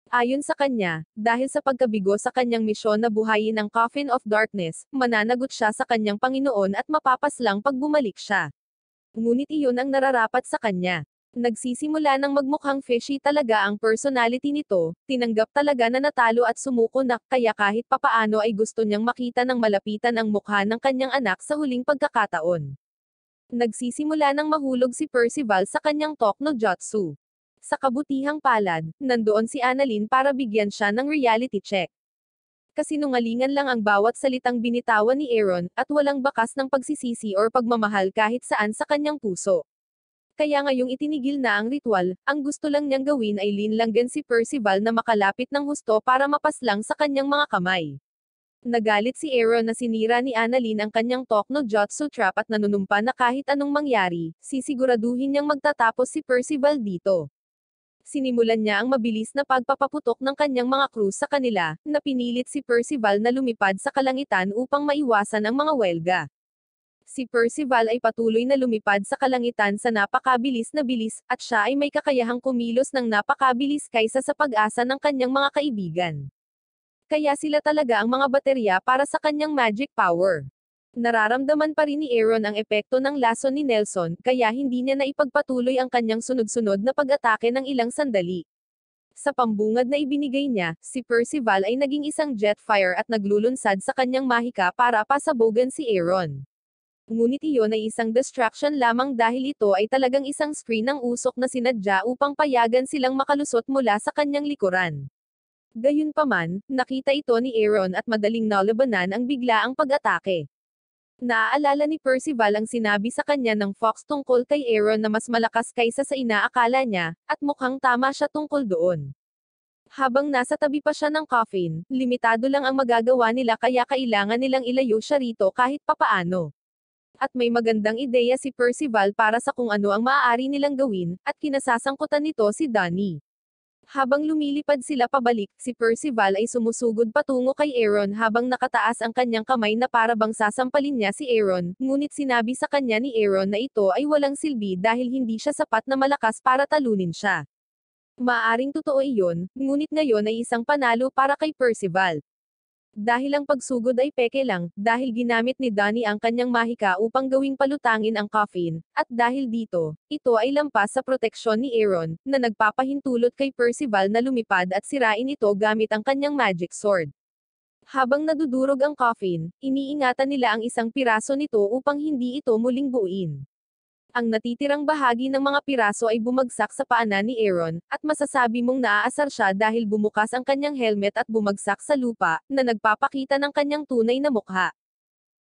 Ayon sa kanya, dahil sa pagkabigo sa kanyang misyon na buhayin ang Coffin of Darkness, mananagot siya sa kanyang Panginoon at mapapaslang pag bumalik siya. Ngunit iyon ang nararapat sa kanya. Nagsisimula ng magmukhang fishy talaga ang personality nito, tinanggap talaga na natalo at sumuko na, kaya kahit papaano ay gusto niyang makita ng malapitan ang mukha ng kanyang anak sa huling pagkakataon. Nagsisimula ng mahulog si Percival sa kanyang talk no jutsu. Sa kabutihang palad, nandoon si Annalyn para bigyan siya ng reality check. Kasinungalingan lang ang bawat salitang binitawan ni Aaron, at walang bakas ng pagsisisi or pagmamahal kahit saan sa kanyang puso. Kaya ngayong itinigil na ang ritual, ang gusto lang niyang gawin ay linlanggan si Percival na makalapit ng husto para mapaslang sa kanyang mga kamay. Nagalit si Aaron na sinira ni Annalyn ang kanyang talk no jutsu trap at nanunumpa na kahit anong mangyari, sisiguraduhin niyang magtatapos si Percival dito. Sinimulan niya ang mabilis na pagpapaputok ng kanyang mga krus sa kanila, na pinilit si Percival na lumipad sa kalangitan upang maiwasan ang mga welga. Si Percival ay patuloy na lumipad sa kalangitan sa napakabilis na bilis, at siya ay may kakayahang kumilos ng napakabilis kaysa sa pag-asa ng kanyang mga kaibigan. Kaya sila talaga ang mga baterya para sa kanyang magic power. Nararamdaman pa rin ni Aaron ang epekto ng lason ni Nelson, kaya hindi niya naipagpatuloy ang kanyang sunod-sunod na pag-atake ng ilang sandali. Sa pambungad na ibinigay niya, si Percival ay naging isang jetfire at naglulunsad sa kanyang mahika para pasabogan si Aaron. Ngunit iyon ay isang distraction lamang dahil ito ay talagang isang screen ng usok na sinadya upang payagan silang makalusot mula sa kanyang likuran. Gayunpaman, nakita ito ni Aaron at madaling nalabanan ang biglaang pag-atake. Naaalala ni Percival ang sinabi sa kanya ng Fox tungkol kay Aaron na mas malakas kaysa sa inaakala niya, at mukhang tama siya tungkol doon. Habang nasa tabi pa siya ng coffin, limitado lang ang magagawa nila kaya kailangan nilang ilayo siya rito kahit papaano. At may magandang ideya si Percival para sa kung ano ang maaari nilang gawin, at kinasasangkutan nito si Donnie. Habang lumilipad sila pabalik, si Percival ay sumusugod patungo kay Aaron habang nakataas ang kanyang kamay na para bang sasampalin niya si Aaron, ngunit sinabi sa kanya ni Aaron na ito ay walang silbi dahil hindi siya sapat na malakas para talunin siya. Maaring totoo iyon, ngunit ngayon ay isang panalo para kay Percival. Dahil ang pagsugod ay peke lang, dahil ginamit ni Donnie ang kanyang mahika upang gawing palutangin ang coffin, at dahil dito, ito ay lampas sa proteksyon ni Aaron, na nagpapahintulot kay Percival na lumipad at sirain ito gamit ang kanyang magic sword. Habang nadudurog ang coffin, iniingatan nila ang isang piraso nito upang hindi ito muling buuin. Ang natitirang bahagi ng mga piraso ay bumagsak sa paanan ni Aaron, at masasabi mong naaasar siya dahil bumukas ang kanyang helmet at bumagsak sa lupa, na nagpapakita ng kanyang tunay na mukha.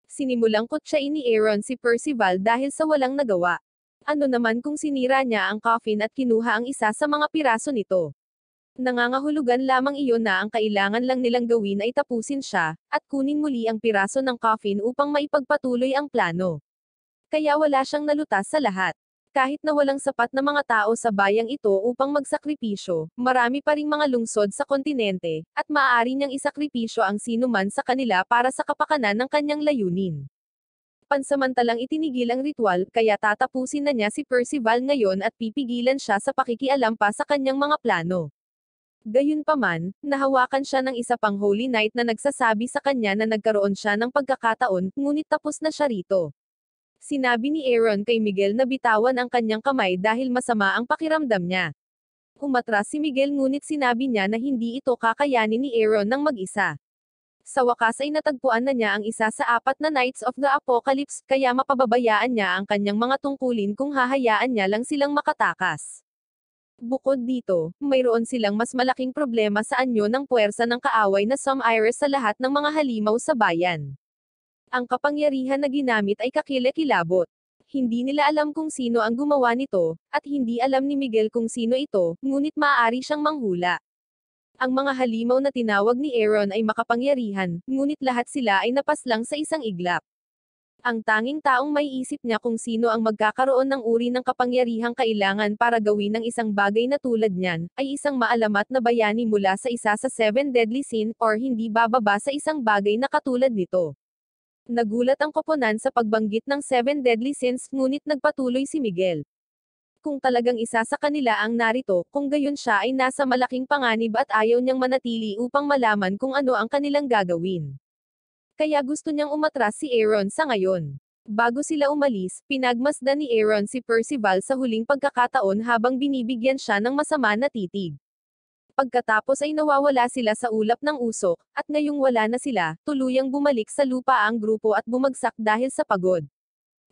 Sinimulang kutsain ni Aaron si Percival dahil sa walang nagawa. Ano naman kung sinira niya ang coffin at kinuha ang isa sa mga piraso nito? Nangangahulugan lamang iyon na ang kailangan lang nilang gawin ay tapusin siya, at kunin muli ang piraso ng coffin upang maipagpatuloy ang plano. Kaya wala siyang nalutas sa lahat. Kahit na walang sapat na mga tao sa bayang ito upang magsakripisyo, marami pa ring mga lungsod sa kontinente, at maaari niyang isakripisyo ang sinuman sa kanila para sa kapakanan ng kanyang layunin. Pansamantalang itinigil ang ritual, kaya tatapusin na niya si Percival ngayon at pipigilan siya sa pakikialam pa sa kanyang mga plano. Gayunpaman, nahawakan siya ng isa pang Holy Knight na nagsasabi sa kanya na nagkaroon siya ng pagkakataon, ngunit tapos na siya rito. Sinabi ni Aaron kay Miguel na bitawan ang kanyang kamay dahil masama ang pakiramdam niya. Umatras si Miguel ngunit sinabi niya na hindi ito kakayanin ni Aaron ng mag-isa. Sa wakas ay natagpuan na niya ang isa sa 4 na Knights of the Apocalypse, kaya mapababayaan niya ang kanyang mga tungkulin kung hahayaan niya lang silang makatakas. Bukod dito, mayroon silang mas malaking problema sa anyo ng puwersa ng kaaway na Some-Iris sa lahat ng mga halimaw sa bayan. Ang kapangyarihan na ginamit ay kakilakilabot. Hindi nila alam kung sino ang gumawa nito, at hindi alam ni Miguel kung sino ito, ngunit maaari siyang manghula. Ang mga halimaw na tinawag ni Aaron ay makapangyarihan, ngunit lahat sila ay napaslang sa isang iglap. Ang tanging taong may isip niya kung sino ang magkakaroon ng uri ng kapangyarihang kailangan para gawin ng isang bagay na tulad niyan, ay isang maalamat na bayani mula sa isa sa 7 deadly sin, or hindi bababa sa isang bagay na katulad nito. Nagulat ang koponan sa pagbanggit ng 7 deadly sins, ngunit nagpatuloy si Miguel. Kung talagang isa sa kanila ang narito, kung gayon siya ay nasa malaking panganib at ayaw niyang manatili upang malaman kung ano ang kanilang gagawin. Kaya gusto niyang umatras si Aaron sa ngayon. Bago sila umalis, pinagmasdan ni Aaron si Percival sa huling pagkakataon habang binibigyan siya ng masama na titig. Pagkatapos ay nawawala sila sa ulap ng usok, at ngayong wala na sila, tuluyang bumalik sa lupa ang grupo at bumagsak dahil sa pagod.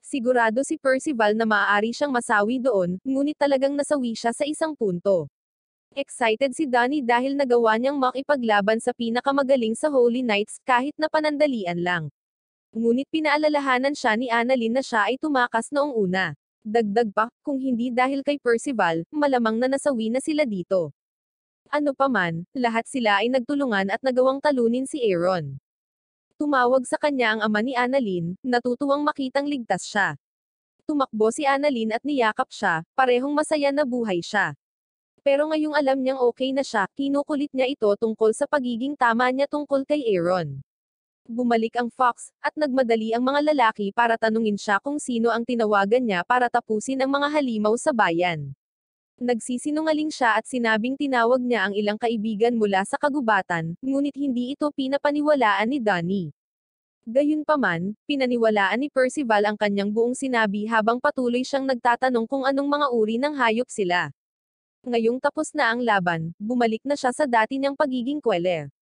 Sigurado si Percival na maaari siyang masawi doon, ngunit talagang nasawi siya sa isang punto. Excited si Donnie dahil nagawa niyang makipaglaban sa pinakamagaling sa Holy Knights, kahit na panandalian lang. Ngunit pinaalalahanan siya ni Annalyn na siya ay tumakas noong una. Dagdag pa, kung hindi dahil kay Percival, malamang na nasawi na sila dito. Ano paman, lahat sila ay nagtulungan at nagawang talunin si Aaron. Tumawag sa kanya ang ama ni Annalyn, natutuwang makitang ligtas siya. Tumakbo si Annalyn at niyakap siya, parehong masaya na buhay siya. Pero ngayong alam niyang okay na siya, kinukulit niya ito tungkol sa pagiging tama niya tungkol kay Aaron. Bumalik ang Fox, at nagmadali ang mga lalaki para tanungin siya kung sino ang tinawagan niya para tapusin ang mga halimaw sa bayan. Nagsisinungaling siya at sinabing tinawag niya ang ilang kaibigan mula sa kagubatan, ngunit hindi ito pinapaniwalaan ni Donnie. Gayunpaman, pinaniwalaan ni Percival ang kanyang buong sinabi habang patuloy siyang nagtatanong kung anong mga uri ng hayop sila. Ngayong tapos na ang laban, bumalik na siya sa dati niyang pagiging kweler.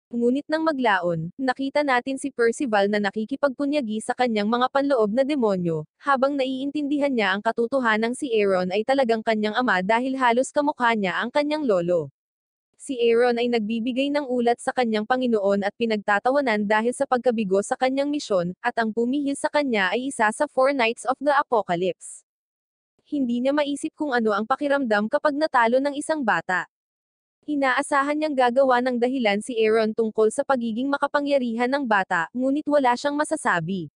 Ngunit nang maglaon, nakita natin si Percival na nakikipagpunyagi sa kanyang mga panloob na demonyo, habang naiintindihan niya ang katotohanang si Aaron ay talagang kanyang ama dahil halos kamukha niya ang kanyang lolo. Si Aaron ay nagbibigay ng ulat sa kanyang Panginoon at pinagtatawanan dahil sa pagkabigo sa kanyang misyon, at ang pumihil sa kanya ay isa sa 4 Knights of the Apocalypse. Hindi niya maisip kung ano ang pakiramdam kapag natalo ng isang bata. Inaasahan niyang gagawa ng dahilan si Aaron tungkol sa pagiging makapangyarihan ng bata, ngunit wala siyang masasabi.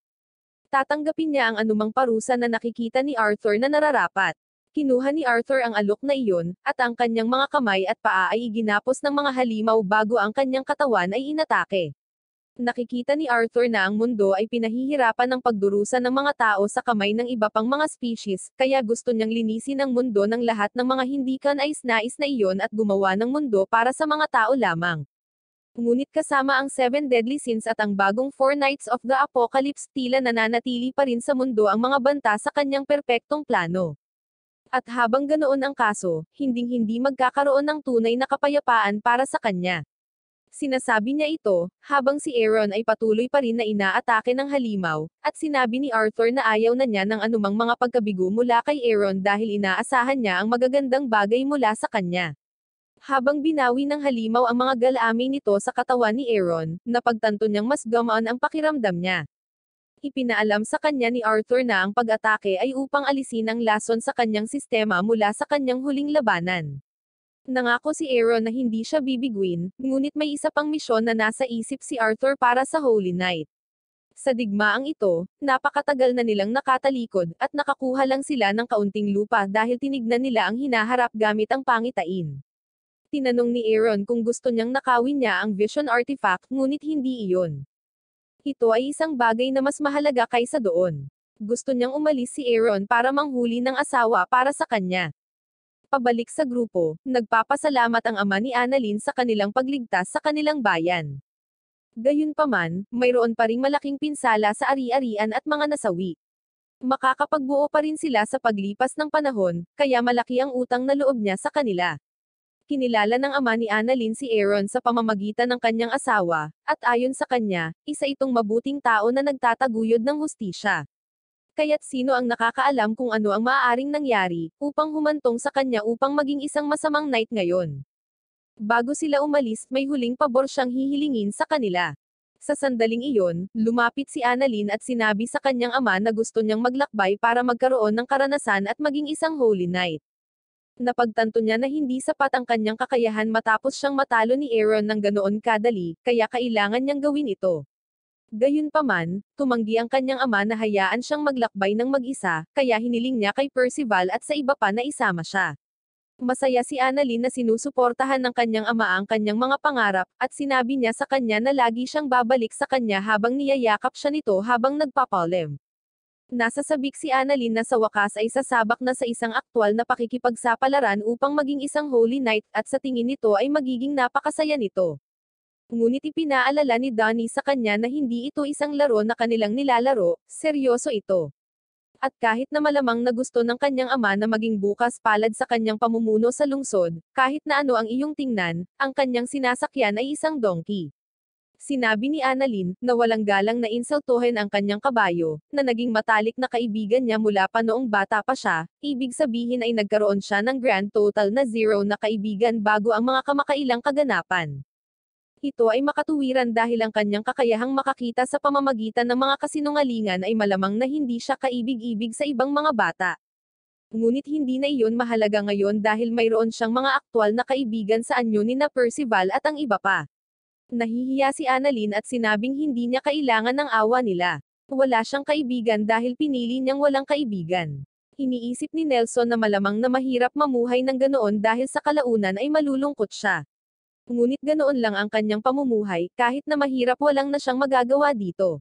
Tatanggapin niya ang anumang parusa na nakikita ni Arthur na nararapat. Kinuha ni Arthur ang alok na iyon, at ang kanyang mga kamay at paa ay iginapos ng mga halimaw bago ang kanyang katawan ay inatake. Nakikita ni Arthur na ang mundo ay pinahihirapan ng pagdurusa ng mga tao sa kamay ng iba pang mga species, kaya gusto niyang linisin ang mundo ng lahat ng mga hindi kanais-nais na iyon at gumawa ng mundo para sa mga tao lamang. Ngunit kasama ang 7 deadly sins at ang bagong 4 Knights of the Apocalypse, tila nananatili pa rin sa mundo ang mga banta sa kanyang perpektong plano. At habang ganoon ang kaso, hinding-hindi magkakaroon ng tunay na kapayapaan para sa kanya. Sinasabi niya ito, habang si Aaron ay patuloy pa rin na inaatake ng halimaw, at sinabi ni Arthur na ayaw na niya ng anumang mga pagkabigo mula kay Aaron dahil inaasahan niya ang magagandang bagay mula sa kanya. Habang binawi ng halimaw ang mga galami nito sa katawan ni Aaron, napagtanto niyang mas gumaan ang pakiramdam niya. Ipinaalam sa kanya ni Arthur na ang pag-atake ay upang alisin ang lason sa kanyang sistema mula sa kanyang huling labanan. Nangako si Aaron na hindi siya bibiguin, ngunit may isa pang misyon na nasa isip si Arthur para sa Holy Knight. Sa digmaang ito, napakatagal na nilang nakatalikod, at nakakuha lang sila ng kaunting lupa dahil tinignan nila ang hinaharap gamit ang pangitain. Tinanong ni Aaron kung gusto niyang nakawin niya ang Vision Artifact, ngunit hindi iyon. Ito ay isang bagay na mas mahalaga kaysa doon. Gusto niyang umalis si Aaron para manghuli ng asawa para sa kanya. Pabalik sa grupo, nagpapasalamat ang ama ni Annalyn sa kanilang pagligtas sa kanilang bayan. Gayunpaman, mayroon pa ring malaking pinsala sa ari-arian at mga nasawi. Makakapagbuo pa rin sila sa paglipas ng panahon, kaya malaki ang utang na loob niya sa kanila. Kinilala ng ama ni Annalyn si Aaron sa pamamagitan ng kanyang asawa, at ayon sa kanya, isa itong mabuting tao na nagtataguyod ng hustisya. Kaya't sino ang nakakaalam kung ano ang maaaring nangyari, upang humantong sa kanya upang maging isang masamang knight ngayon. Bago sila umalis, may huling pabor siyang hihilingin sa kanila. Sa sandaling iyon, lumapit si Annalyn at sinabi sa kanyang ama na gusto niyang maglakbay para magkaroon ng karanasan at maging isang holy knight. Napagtanto niya na hindi sapat ang kanyang kakayahan matapos siyang matalo ni Aaron ng ganoon kadali, kaya kailangan niyang gawin ito. Gayunpaman, tumanggi ang kanyang ama na hayaan siyang maglakbay ng mag-isa, kaya hiniling niya kay Percival at sa iba pa na isama siya. Masaya si Annalyn na sinusuportahan ng kanyang ama ang kanyang mga pangarap, at sinabi niya sa kanya na lagi siyang babalik sa kanya habang niyayakap siya nito habang nagpapalem. Nasasabik si Annalyn na sa wakas ay sasabak na sa isang aktwal na pakikipagsapalaran upang maging isang holy knight, at sa tingin nito ay magiging napakasaya nito. Ngunit ipinaalala ni Donnie sa kanya na hindi ito isang laro na kanilang nilalaro, seryoso ito. At kahit na malamang na gusto ng kanyang ama na maging bukas palad sa kanyang pamumuno sa lungsod, kahit na ano ang iyong tingnan, ang kanyang sinasakyan ay isang donkey. Sinabi ni Annalyn, na walang galang na insultuhin ang kanyang kabayo, na naging matalik na kaibigan niya mula pa noong bata pa siya, ibig sabihin ay nagkaroon siya ng grand total na 0 na kaibigan bago ang mga kamakailang kaganapan. Ito ay makatuwiran dahil ang kanyang kakayahang makakita sa pamamagitan ng mga kasinungalingan ay malamang na hindi siya kaibig-ibig sa ibang mga bata. Ngunit hindi na iyon mahalaga ngayon dahil mayroon siyang mga aktwal na kaibigan sa anyo ni na Percival at ang iba pa. Nahihiya si Annalyn at sinabing hindi niya kailangan ng awa nila. Wala siyang kaibigan dahil pinili niyang walang kaibigan. Iniisip ni Nelson na malamang na mahirap mamuhay ng ganoon dahil sa kalaunan ay malulungkot siya. Ngunit ganoon lang ang kanyang pamumuhay, kahit na mahirap walang na siyang magagawa dito.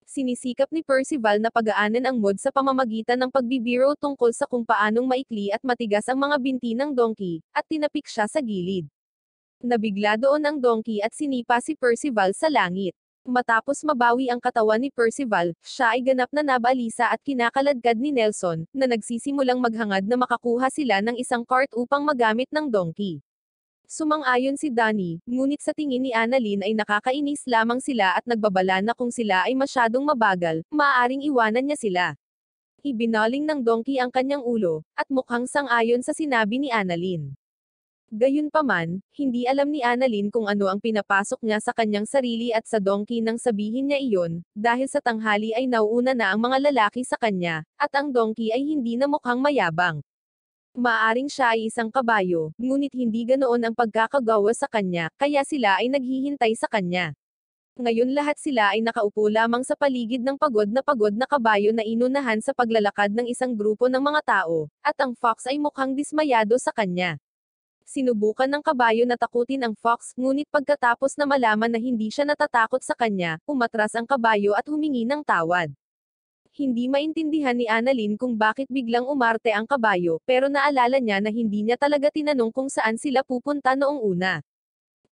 Sinisikap ni Percival na pagaanan ang mood sa pamamagitan ng pagbibiro tungkol sa kung paanong maikli at matigas ang mga binti ng donkey, at tinapik siya sa gilid. Nabigla doon ang donkey at sinipa si Percival sa langit. Matapos mabawi ang katawan ni Percival, siya ay ganap na nabalisa at kinakaladkad ni Nelson, na nagsisimulang maghangad na makakuha sila ng isang cart upang magamit ng donkey. Sumang-ayon si Donnie, ngunit sa tingin ni Annalyn ay nakakainis lamang sila at nagbabala na kung sila ay masyadong mabagal, maaaring iwanan niya sila. Ibinaling ng donkey ang kanyang ulo, at mukhang sang-ayon sa sinabi ni Annalyn. Gayunpaman, hindi alam ni Annalyn kung ano ang pinapasok niya sa kanyang sarili at sa donkey nang sabihin niya iyon, dahil sa tanghali ay nauuna na ang mga lalaki sa kanya, at ang donkey ay hindi na mukhang mayabang. Maaring siya ay isang kabayo, ngunit hindi ganoon ang pagkakagawa sa kanya, kaya sila ay naghihintay sa kanya. Ngayon lahat sila ay nakaupo lamang sa paligid ng pagod na kabayo na inunahan sa paglalakad ng isang grupo ng mga tao, at ang fox ay mukhang dismayado sa kanya. Sinubukan ng kabayo na takutin ang fox, ngunit pagkatapos na malaman na hindi siya natatakot sa kanya, umatras ang kabayo at humingi ng tawad. Hindi maintindihan ni Annalyn kung bakit biglang umarte ang kabayo, pero naalala niya na hindi niya talaga tinanong kung saan sila pupunta noong una.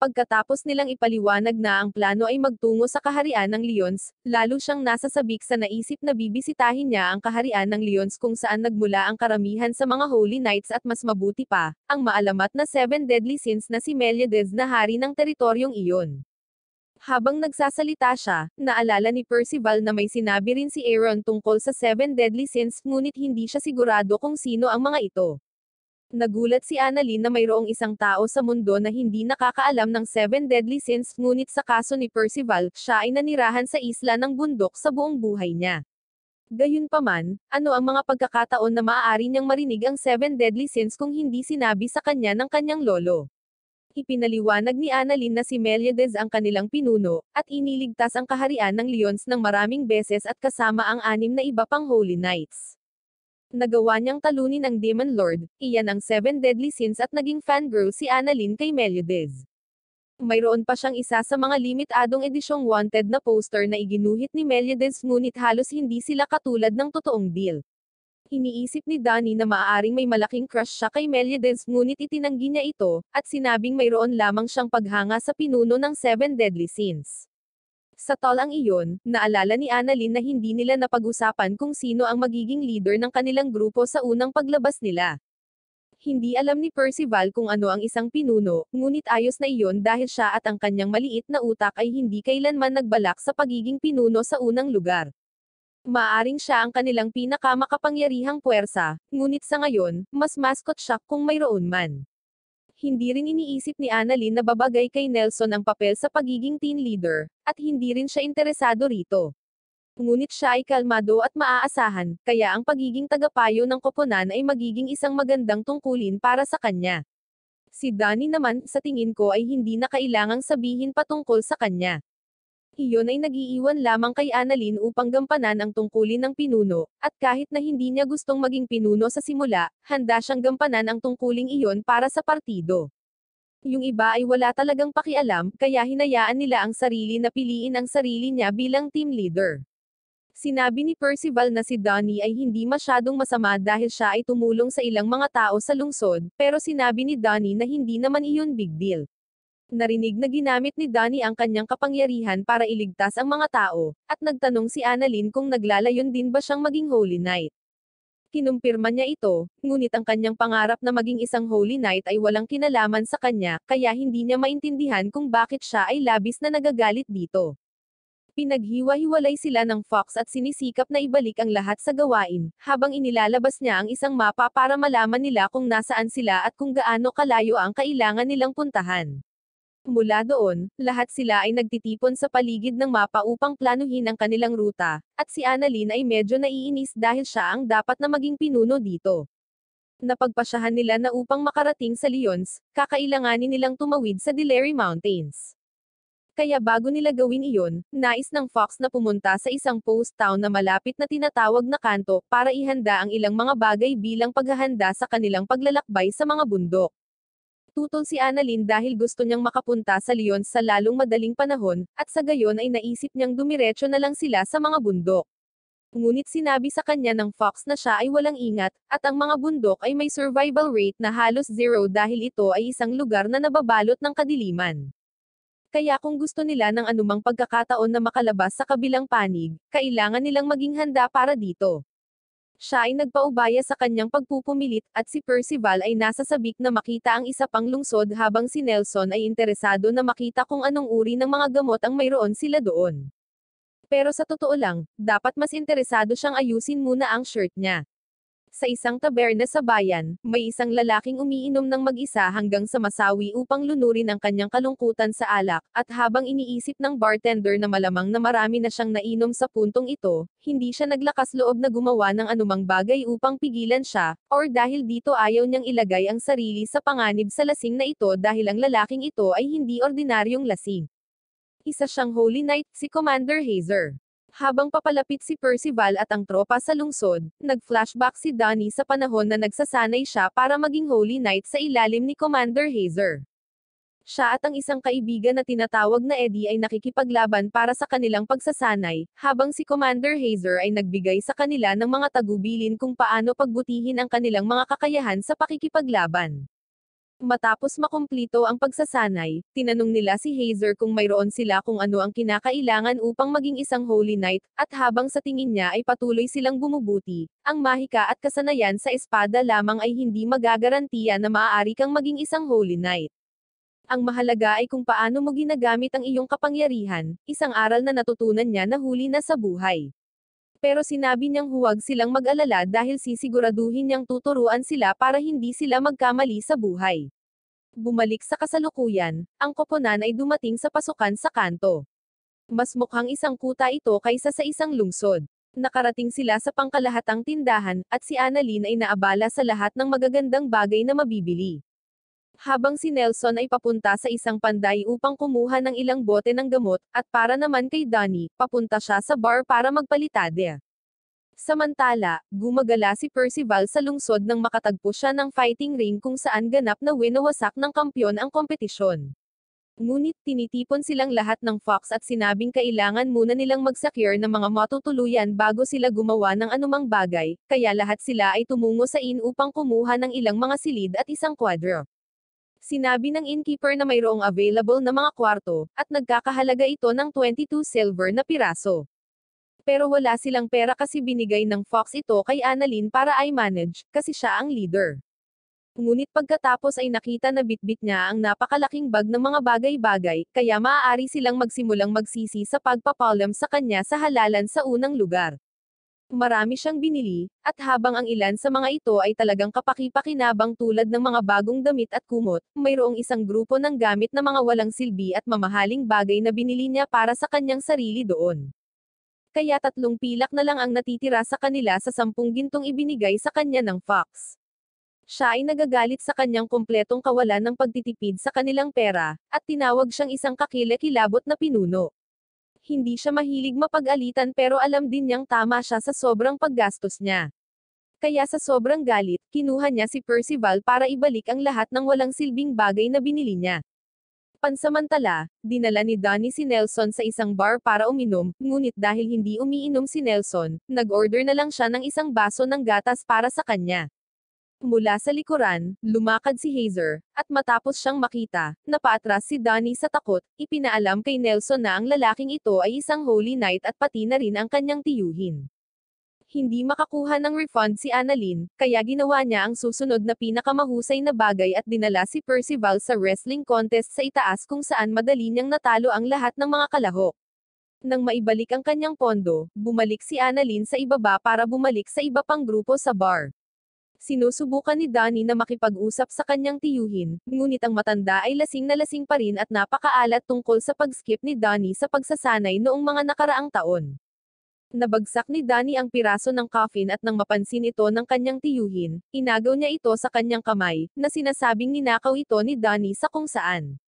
Pagkatapos nilang ipaliwanag na ang plano ay magtungo sa kaharian ng Leons, lalo siyang nasasabik sa naisip na bibisitahin niya ang kaharian ng Leons kung saan nagmula ang karamihan sa mga Holy Knights at mas mabuti pa, ang maalamat na 7 deadly sins na si Meliades na hari ng teritoryong iyon. Habang nagsasalita siya, naalala ni Percival na may sinabi rin si Aaron tungkol sa 7 deadly sins, ngunit hindi siya sigurado kung sino ang mga ito. Nagulat si Annalyn na mayroong isang tao sa mundo na hindi nakakaalam ng 7 deadly sins, ngunit sa kaso ni Percival, siya ay nanirahan sa isla ng bundok sa buong buhay niya. Gayunpaman, ano ang mga pagkakataon na maaari niyang marinig ang 7 deadly sins kung hindi sinabi sa kanya ng kanyang lolo? Ipinaliwanag ni Annalyn na si Meliodas ang kanilang pinuno, at iniligtas ang kaharian ng Leons ng maraming beses at kasama ang 6 na iba pang Holy Knights. Nagawa niyang talunin ang Demon Lord, iyan ang 7 deadly sins at naging fangirl si Annalyn kay Meliodas. Mayroon pa siyang isa sa mga limitadong edisyong wanted na poster na iginuhit ni Meliodas ngunit halos hindi sila katulad ng totoong deal. Iniisip ni Donnie na maaaring may malaking crush siya kay Meliodas ngunit itinanggi niya ito, at sinabing mayroon lamang siyang paghanga sa pinuno ng 7 deadly sins. Sa talang iyon, naalala ni Annalyn na hindi nila napag-usapan kung sino ang magiging leader ng kanilang grupo sa unang paglabas nila. Hindi alam ni Percival kung ano ang isang pinuno, ngunit ayos na iyon dahil siya at ang kanyang maliit na utak ay hindi kailanman nagbalak sa pagiging pinuno sa unang lugar. Maaring siya ang kanilang pinakamakapangyarihang puwersa, ngunit sa ngayon, mas mascot siya kung mayroon man. Hindi rin iniisip ni Annalyn na babagay kay Nelson ang papel sa pagiging team leader, at hindi rin siya interesado rito. Ngunit siya ay kalmado at maaasahan, kaya ang pagiging tagapayo ng koponan ay magiging isang magandang tungkulin para sa kanya. Si Donnie naman, sa tingin ko ay hindi na kailangang sabihin patungkol sa kanya. Iyon ay nag-iiwan lamang kay Annalyn upang gampanan ang tungkulin ng pinuno, at kahit na hindi niya gustong maging pinuno sa simula, handa siyang gampanan ang tungkuling iyon para sa partido. Yung iba ay wala talagang pakialam, kaya hinayaan nila ang sarili na piliin ang sarili niya bilang team leader. Sinabi ni Percival na si Donnie ay hindi masyadong masama dahil siya ay tumulong sa ilang mga tao sa lungsod, pero sinabi ni Donnie na hindi naman iyon big deal. Narinig na ginamit ni Donnie ang kanyang kapangyarihan para iligtas ang mga tao, at nagtanong si Annalyn kung naglalayon din ba siyang maging Holy Knight. Kinumpirma niya ito, ngunit ang kanyang pangarap na maging isang Holy Knight ay walang kinalaman sa kanya, kaya hindi niya maintindihan kung bakit siya ay labis na nagagalit dito. Pinaghiwa-hiwalay sila ng Fox at sinisikap na ibalik ang lahat sa gawain, habang inilalabas niya ang isang mapa para malaman nila kung nasaan sila at kung gaano kalayo ang kailangan nilang puntahan. Mula doon, lahat sila ay nagtitipon sa paligid ng mapa upang planuhin ang kanilang ruta, at si Annalyn ay medyo naiinis dahil siya ang dapat na maging pinuno dito. Napagpasyahan nila na upang makarating sa Leons, kakailanganin nilang tumawid sa Delary Mountains. Kaya bago nila gawin iyon, nais ng Fox na pumunta sa isang post town na malapit na tinatawag na kanto para ihanda ang ilang mga bagay bilang paghahanda sa kanilang paglalakbay sa mga bundok. Tutol si Annalyn dahil gusto niyang makapunta sa Leons sa lalong madaling panahon, at sa gayon ay naisip niyang dumiretso na lang sila sa mga bundok. Ngunit sinabi sa kanya ng Fox na siya ay walang ingat, at ang mga bundok ay may survival rate na halos 0 dahil ito ay isang lugar na nababalot ng kadiliman. Kaya kung gusto nila ng anumang pagkakataon na makalabas sa kabilang panig, kailangan nilang maging handa para dito. Siya ay nagpaubaya sa kanyang pagpupumilit, at si Percival ay nasa sabik na makita ang isa pang lungsod habang si Nelson ay interesado na makita kung anong uri ng mga gamot ang mayroon sila doon. Pero sa totoo lang, dapat mas interesado siyang ayusin muna ang shirt niya. Sa isang taberna sa bayan, may isang lalaking umiinom ng mag-isa hanggang sa masawi upang lunurin ang kanyang kalungkutan sa alak, at habang iniisip ng bartender na malamang na marami na siyang nainom sa puntong ito, hindi siya naglakas loob na gumawa ng anumang bagay upang pigilan siya, or dahil dito ayaw niyang ilagay ang sarili sa panganib sa lasing na ito dahil ang lalaking ito ay hindi ordinaryong lasing. Isa siyang Holy Knight, si Commander Hazer. Habang papalapit si Percival at ang tropa sa lungsod, nag-flashback si Donnie sa panahon na nagsasanay siya para maging Holy Knight sa ilalim ni Commander Hazer. Siya at ang isang kaibigan na tinatawag na Eddie ay nakikipaglaban para sa kanilang pagsasanay, habang si Commander Hazer ay nagbigay sa kanila ng mga tagubilin kung paano pagbutihin ang kanilang mga kakayahan sa pakikipaglaban. Matapos makumplito ang pagsasanay, tinanong nila si Hazer kung mayroon sila kung ano ang kinakailangan upang maging isang Holy Knight, at habang sa tingin niya ay patuloy silang bumubuti, ang mahika at kasanayan sa espada lamang ay hindi magagarantiya na maaari kang maging isang Holy Knight. Ang mahalaga ay kung paano mo ginagamit ang iyong kapangyarihan, isang aral na natutunan niya na huli na sa buhay. Pero sinabi niyang huwag silang mag-alala dahil sisiguraduhin niyang tuturuan sila para hindi sila magkamali sa buhay. Bumalik sa kasalukuyan, ang koponan ay dumating sa pasukan sa kanto. Mas mukhang isang kuta ito kaysa sa isang lungsod. Nakarating sila sa pangkalahatang tindahan, at si Annalyn ay naabala sa lahat ng magagandang bagay na mabibili. Habang si Nelson ay papunta sa isang panday upang kumuha ng ilang bote ng gamot, at para naman kay Donnie, papunta siya sa bar para magpalitade. Samantala, gumagala si Percival sa lungsod nang makatagpo siya ng fighting ring kung saan ganap na winawasak ng kampyon ang kompetisyon. Ngunit tinitipon silang lahat ng Fox at sinabing kailangan muna nilang mag-secure ng mga matutuluyan bago sila gumawa ng anumang bagay, kaya lahat sila ay tumungo sa inn upang kumuha ng ilang mga silid at isang kwadro. Sinabi ng innkeeper na mayroong available na mga kwarto, at nagkakahalaga ito ng 22 silver na piraso. Pero wala silang pera kasi binigay ng Fox ito kay Annalyn para i-manage, kasi siya ang leader. Ngunit pagkatapos ay nakita na bitbit niya ang napakalaking bag ng mga bagay-bagay, kaya maaari silang magsimulang magsisi sa pagpapalam sa kanya sa halalan sa unang lugar. Marami siyang binili, at habang ang ilan sa mga ito ay talagang kapaki-pakinabang tulad ng mga bagong damit at kumot, mayroong isang grupo ng gamit na mga walang silbi at mamahaling bagay na binili niya para sa kanyang sarili doon. Kaya 3 pilak na lang ang natitira sa kanila sa 10 gintong ibinigay sa kanya ng Fox. Siya ay nagagalit sa kanyang kumpletong kawalan ng pagtitipid sa kanilang pera, at tinawag siyang isang kakilakilabot na pinuno. Hindi siya mahilig mapag-alitan pero alam din niyang tama siya sa sobrang paggastos niya. Kaya sa sobrang galit, kinuha niya si Percival para ibalik ang lahat ng walang silbing bagay na binili niya. Pansamantala, dinala ni Donnie si Nelson sa isang bar para uminom, ngunit dahil hindi umiinom si Nelson, nag-order na lang siya ng isang baso ng gatas para sa kanya. Mula sa likuran, lumakad si Hazer, at matapos siyang makita, napaatras si Donnie sa takot, ipinaalam kay Nelson na ang lalaking ito ay isang holy knight at pati na rin ang kanyang tiyuhin. Hindi makakuha ng refund si Annalyn, kaya ginawa niya ang susunod na pinakamahusay na bagay at dinala si Percival sa wrestling contest sa itaas kung saan madali niyang natalo ang lahat ng mga kalahok. Nang maibalik ang kanyang pondo, bumalik si Annalyn sa ibaba para bumalik sa iba pang grupo sa bar. Sinusubukan ni Donnie na makipag-usap sa kanyang tiyuhin, ngunit ang matanda ay lasing na lasing pa rin at napakaalat tungkol sa pag-skip ni Donnie sa pagsasanay noong mga nakaraang taon. Nabagsak ni Donnie ang piraso ng coffin at nang mapansin ito ng kanyang tiyuhin, inagaw niya ito sa kanyang kamay, na sinasabing ninakaw ito ni Donnie sa kung saan.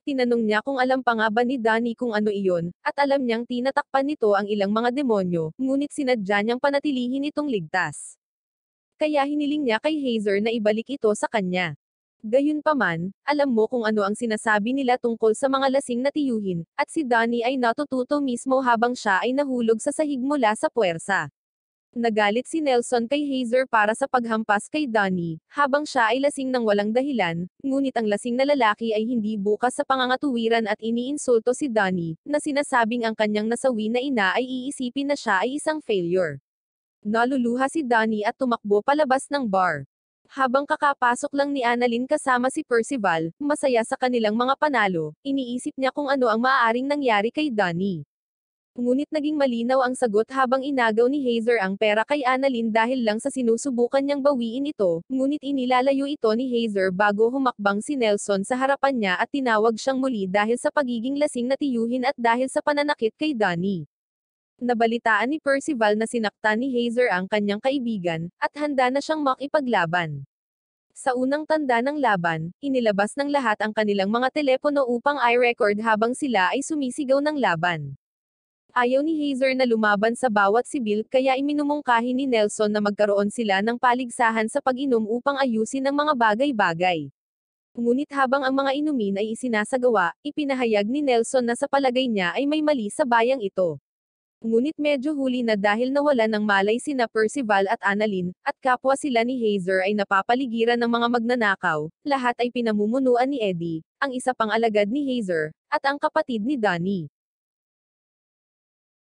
Tinanong niya kung alam pa nga ba ni Donnie kung ano iyon, at alam niyang tinatakpan nito ang ilang mga demonyo, ngunit sinadya niyang panatilihin itong ligtas. Kaya hiniling niya kay Hazer na ibalik ito sa kanya. Gayunpaman, alam mo kung ano ang sinasabi nila tungkol sa mga lasing na tiyuhin, at si Donnie ay natututo mismo habang siya ay nahulog sa sahig mula sa puwersa. Nagalit si Nelson kay Hazer para sa paghampas kay Donnie, habang siya ay lasing ng walang dahilan, ngunit ang lasing na lalaki ay hindi bukas sa pangangatuwiran at iniinsulto si Donnie, na sinasabing ang kanyang nasawi na ina ay iisipin na siya ay isang failure. Naluluha si Donnie at tumakbo palabas ng bar. Habang kakapasok lang ni Annalyn kasama si Percival, masaya sa kanilang mga panalo, iniisip niya kung ano ang maaaring nangyari kay Donnie. Ngunit naging malinaw ang sagot habang inagaw ni Hazer ang pera kay Annalyn dahil lang sa sinusubukan niyang bawiin ito, ngunit inilalayo ito ni Hazer bago humakbang si Nelson sa harapan niya at tinawag siyang muli dahil sa pagiging lasing na tiyuhin at dahil sa pananakit kay Donnie. Nabalitaan ni Percival na sinaktan ni Hazer ang kanyang kaibigan, at handa na siyang makipaglaban. Sa unang tanda ng laban, inilabas ng lahat ang kanilang mga telepono upang i-record habang sila ay sumisigaw ng laban. Ayaw ni Hazer na lumaban sa bawat sibil kaya iminumungkahi ni Nelson na magkaroon sila ng paligsahan sa pag-inom upang ayusin ang mga bagay-bagay. Ngunit habang ang mga inumin ay isinasagawa, ipinahayag ni Nelson na sa palagay niya ay may mali sa bayang ito. Ngunit medyo huli na dahil nawala ng malay sina Percival at Annalyn, at kapwa sila ni Hazer ay napapaligiran ng mga magnanakaw, lahat ay pinamumunuan ni Eddie, ang isa pang alagad ni Hazer, at ang kapatid ni Donnie.